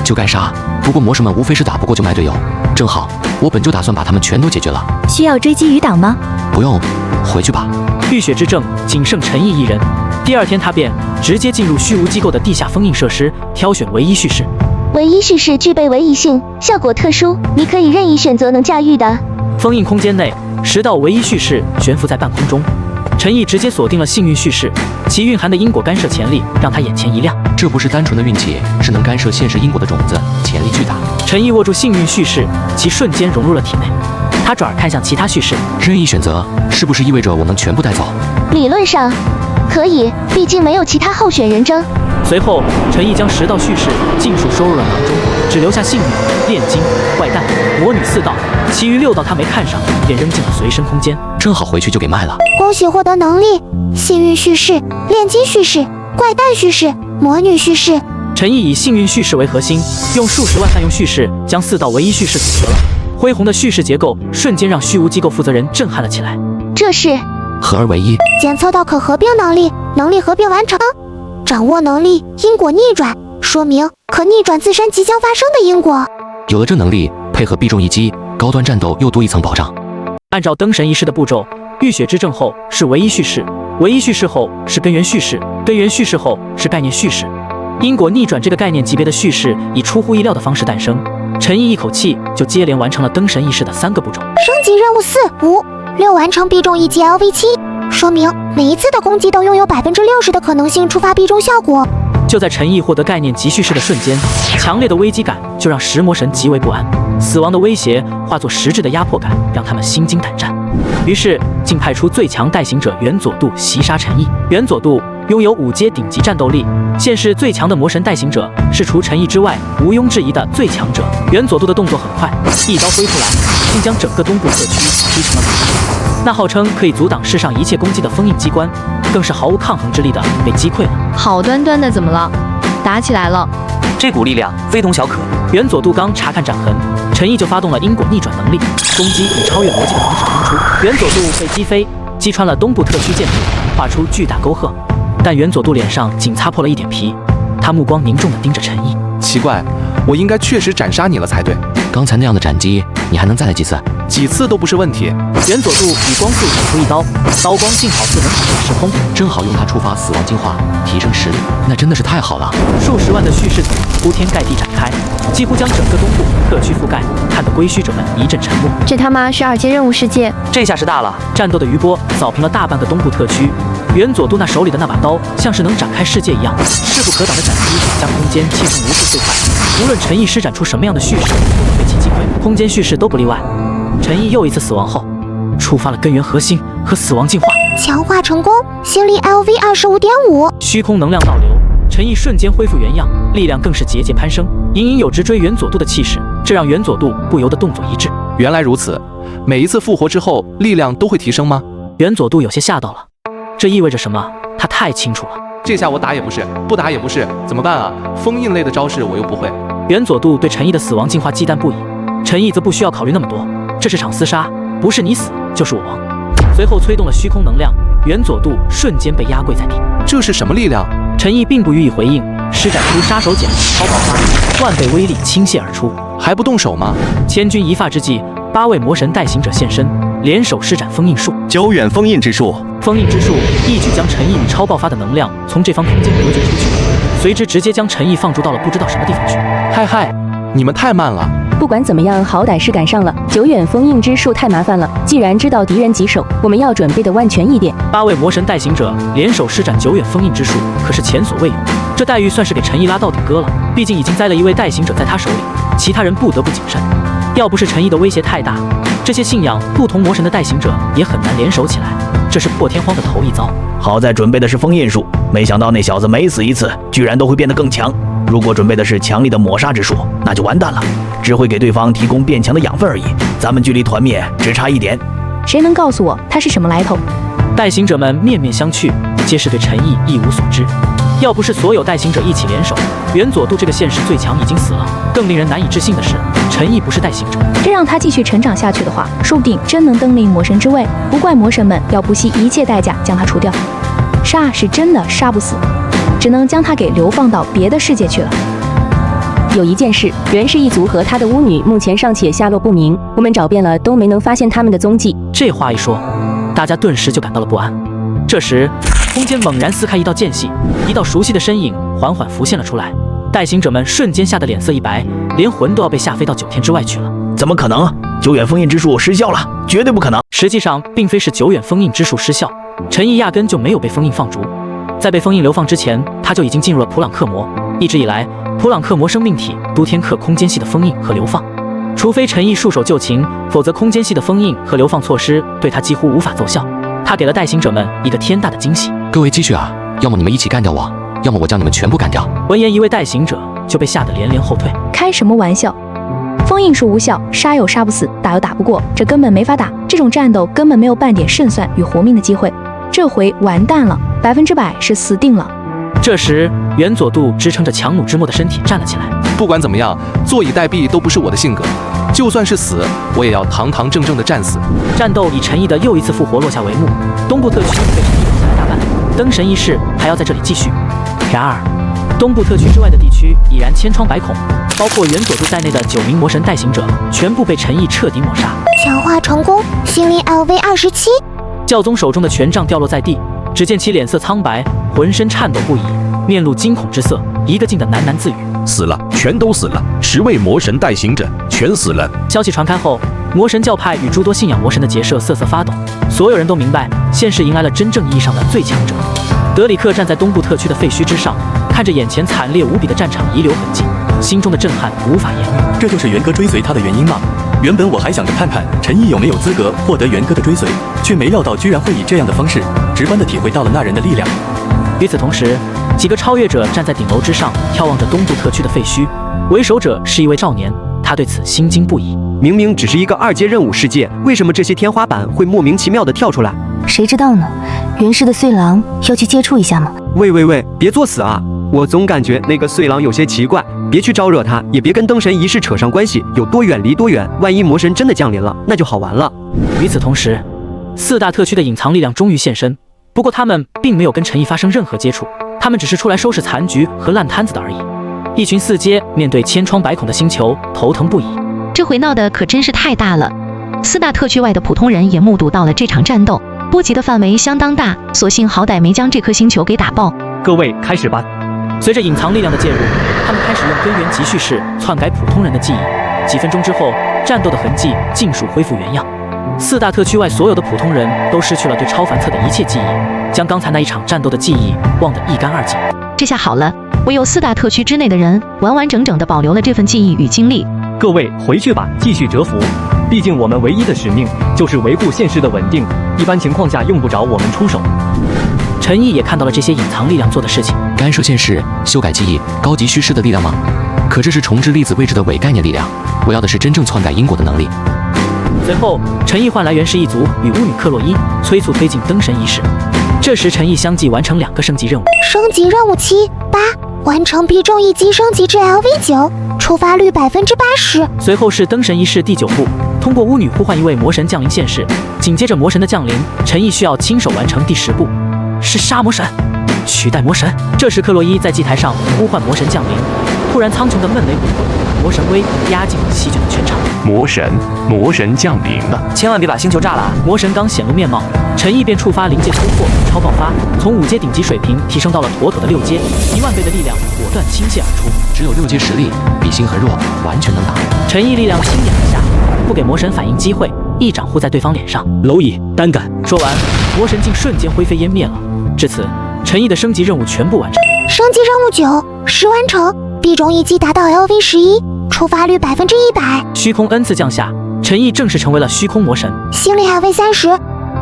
就该杀。不过魔神们无非是打不过就卖队友，正好我本就打算把他们全都解决了。需要追击余党吗？不用，回去吧。浴血之证仅剩陈毅一人。第2天他便直接进入虚无机构的地下封印设施，挑选唯一叙事。唯一叙事具备唯一性，效果特殊，你可以任意选择能驾驭的。封印空间内，10道唯一叙事悬浮在半空中。陈毅直接锁定了幸运叙事，其蕴含的因果干涉潜力让他眼前一亮。这不是单纯的运气，是能干涉现实因果的种子，潜力巨大。陈毅握住幸运叙事，其瞬间融入了体内。他转而看向其他叙事，任意选择，是不是意味着我能全部带走？理论上可以，毕竟没有其他候选人争。随后，陈毅将10道叙事尽数收入了囊中，只留下幸运、炼金、怪诞、魔女4道，其余6道他没看上，便扔进了随身空间。正好回去就给卖了。恭喜获得能力：幸运叙事、炼金叙事、怪诞叙事、魔女叙事。陈毅以幸运叙事为核心，用数十万泛用叙事将4道唯一叙事组合了。恢宏的叙事结构瞬间让虚无机构负责人震撼了起来。这是合而为一，检测到可合并能力，能力合并完成。掌握能力，因果逆转，说明可逆转自身即将发生的因果。有了这能力，配合必中一击，高端战斗又多一层保障。按照灯神仪式的步骤，浴血之阵后是唯一叙事，唯一叙事后是根源叙事，根源叙事后是概念叙事。因果逆转这个概念级别的叙事以出乎意料的方式诞生。陈毅一口气就接连完成了灯神仪式的3个步骤。升级任务4、5、6完成必中1级 LV7，说明每一次的攻击都拥有60%的可能性触发必中效果。就在陈毅获得概念级叙事的瞬间，强烈的危机感就让食魔神极为不安，死亡的威胁化作实质的压迫感，让他们心惊胆战。于是，竟派出最强代行者元佐度袭杀陈毅。元佐度拥有5阶顶级战斗力，现世最强的魔神代行者，是除陈毅之外毋庸置疑的最强者。元佐度的动作很快，一刀挥出来，竟将整个东部特区劈成了两半。那号称可以阻挡世上一切攻击的封印机关，更是毫无抗衡之力的被击溃了。好端端的怎么了？打起来了！这股力量非同小可。元佐度刚查看斩痕，陈毅就发动了因果逆转能力，攻击以超越逻辑的方式轰出。元佐度被击飞，击穿了东部特区建筑，画出巨大沟壑。但元佐度脸上仅擦破了一点皮，他目光凝重地盯着陈毅。奇怪，我应该确实斩杀你了才对。刚才那样的斩击，你还能再来几次？几次都不是问题。元佐度以光速斩出一刀，刀光竟好似能打破时空，正好用它触发死亡进化，提升实力，那真的是太好了。数十万的叙事组铺天盖地展开，几乎将整个东部特区覆盖，看得归墟者们一阵沉默。这他妈是2阶任务世界，这下是大了！战斗的余波扫平了大半个东部特区。元佐度那手里的那把刀，像是能展开世界一样，势不可挡的斩击将空间切成无数碎块。无论陈毅施展出什么样的叙事，都会被其击溃。空间叙事都不例外。陈毅又一次死亡后，触发了根源核心和死亡进化，强化成功，心力 LV25.5，虚空能量倒流，陈毅瞬间恢复原样，力量更是节节攀升，隐隐有直追元佐度的气势，这让元佐度不由得动作一致。原来如此，每一次复活之后，力量都会提升吗？元佐度有些吓到了。这意味着什么？他太清楚了。这下我打也不是，不打也不是，怎么办啊？封印类的招式我又不会。元佐度对陈毅的死亡进化忌惮不已，陈毅则不需要考虑那么多，这是场厮杀，不是你死就是我亡。随后催动了虚空能量，元佐度瞬间被压跪在地。这是什么力量？陈毅并不予以回应，施展出杀手锏超爆发，万倍威力倾泻而出。还不动手吗？千钧一发之际，8位魔神代行者现身，联手施展封印术。久远封印之术。封印之术一举将陈毅与超爆发的能量从这方空间隔绝出去，随之直接将陈毅放逐到了不知道什么地方去。嗨，你们太慢了。不管怎么样，好歹是赶上了。久远封印之术太麻烦了，既然知道敌人棘手，我们要准备的万全一点。8位魔神代行者联手施展久远封印之术，可是前所未有。这待遇算是给陈毅拉到顶哥了，毕竟已经栽了一位代行者在他手里，其他人不得不谨慎。要不是陈毅的威胁太大，这些信仰不同魔神的代行者也很难联手起来。这是破天荒的头一遭。好在准备的是封印术，没想到那小子每死一次，居然都会变得更强。如果准备的是强力的抹杀之术，那就完蛋了，只会给对方提供变强的养分而已。咱们距离团灭只差一点。谁能告诉我他是什么来头？代行者们面面相觑，皆是对陈毅一无所知。要不是所有代行者一起联手，元佐度这个现实最强已经死了。更令人难以置信的是，陈毅不是代行者。这让他继续成长下去的话，说不定真能登临魔神之位。不怪魔神们要不惜一切代价将他除掉。杀是真的杀不死，只能将他给流放到别的世界去了。有一件事，袁氏一族和他的巫女目前尚且下落不明，我们找遍了都没能发现他们的踪迹。这话一说，大家顿时就感到了不安。这时，空间猛然撕开一道间隙，一道熟悉的身影缓缓浮现了出来。带行者们瞬间吓得脸色一白，连魂都要被吓飞到9天之外去了。怎么可能？久远封印之术失效了，绝对不可能！实际上，并非是久远封印之术失效，陈毅压根就没有被封印放逐。在被封印流放之前，他就已经进入了普朗克魔。一直以来，普朗克魔生命体都天克空间系的封印和流放，除非陈毅束手就擒，否则空间系的封印和流放措施对他几乎无法奏效。他给了带行者们一个天大的惊喜。各位继续啊，要么你们一起干掉我，要么我将你们全部干掉。闻言，一位带行者就被吓得连连后退。开什么玩笑？封印术无效，杀又杀不死，打又打不过，这根本没法打。这种战斗根本没有半点胜算与活命的机会，这回完蛋了，100%是死定了。这时，元佐度支撑着强弩之末的身体站了起来。不管怎么样，坐以待毙都不是我的性格，就算是死，我也要堂堂正正的战死。战斗以陈毅的又一次复活落下帷幕，东部特区被陈毅留下来大半，灯神仪式还要在这里继续。然而，东部特区之外的地区已然千疮百孔，包括元佐度在内的9名魔神带行者全部被陈毅彻底抹杀。强化成功，心灵 LV27。教宗手中的权杖掉落在地，只见其脸色苍白，浑身颤抖不已，面露惊恐之色，一个劲的喃喃自语：死了，全都死了，10位魔神带行者全死了。消息传开后，魔神教派与诸多信仰魔神的结社瑟瑟发抖，所有人都明白，现世迎来了真正意义上的最强者。德里克站在东部特区的废墟之上，看着眼前惨烈无比的战场遗留痕迹，心中的震撼无法言喻。这就是元哥追随他的原因吗？原本我还想着看看陈毅有没有资格获得元哥的追随，却没料到居然会以这样的方式，直观地体会到了那人的力量。与此同时，几个超越者站在顶楼之上，眺望着东部特区的废墟。为首者是一位少年，他对此心惊不已。明明只是一个2阶任务世界，为什么这些天花板会莫名其妙地跳出来？谁知道呢？元氏的碎狼要去接触一下吗？喂，别作死啊！我总感觉那个碎狼有些奇怪，别去招惹他，也别跟灯神仪式扯上关系，有多远离多远，万一魔神真的降临了，那就好玩了。与此同时，4大特区的隐藏力量终于现身，不过他们并没有跟陈毅发生任何接触，他们只是出来收拾残局和烂摊子的而已。一群4阶面对千疮百孔的星球，头疼不已。这回闹得可真是太大了，4大特区外的普通人也目睹到了这场战斗，波及的范围相当大，所幸好歹没将这颗星球给打爆。各位开始吧。随着隐藏力量的介入，他们开始用根源级叙事篡改普通人的记忆。几分钟之后，战斗的痕迹尽数恢复原样。4大特区外所有的普通人都失去了对超凡册的一切记忆，将刚才那一场战斗的记忆忘得一干二净。这下好了，唯有4大特区之内的人完完整整地保留了这份记忆与经历。各位回去吧，继续蛰伏。毕竟我们唯一的使命就是维护现实的稳定，一般情况下用不着我们出手。陈毅也看到了这些隐藏力量做的事情，干涉现实、修改记忆、高级叙事的力量吗？可这是重置粒子位置的伪概念力量，我要的是真正篡改因果的能力。随后，陈毅唤来元氏一族与巫女克洛伊，催促推进灯神仪式。这时，陈毅相继完成2个升级任务。升级任务7、8，完成必中1级升级至 LV9，触发率80%。随后是灯神仪式第9步，通过巫女呼唤一位魔神降临现世。紧接着魔神的降临，陈毅需要亲手完成第10步，是杀魔神，取代魔神。这时克洛伊在祭台上呼唤魔神降临，突然苍穹的闷雷滚滚，魔神威压进了席卷的全场。魔神降临了，千万别把星球炸了！魔神刚显露面貌，陈毅便触发临界突破超爆发，从5阶顶级水平提升到了妥妥的6阶，1万倍的力量果断倾泻而出。只有6阶实力，比心很弱，完全能打。陈毅力量轻点而下，不给魔神反应机会，一掌呼在对方脸上。蝼蚁单干。说完，魔神竟瞬间灰飞烟灭了。至此，陈毅的升级任务全部完成。升级任务9，10完成，必中1级达到 LV11，触发率100%。虚空恩赐降下，陈毅正式成为了虚空魔神。心理LV30。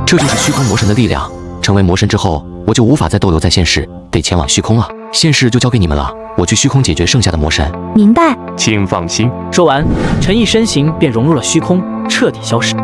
这就是虚空魔神的力量。成为魔神之后，我就无法再逗留在现世，得前往虚空了。现世就交给你们了，我去虚空解决剩下的魔神。明白。请放心。说完，陈毅身形便融入了虚空，彻底消失。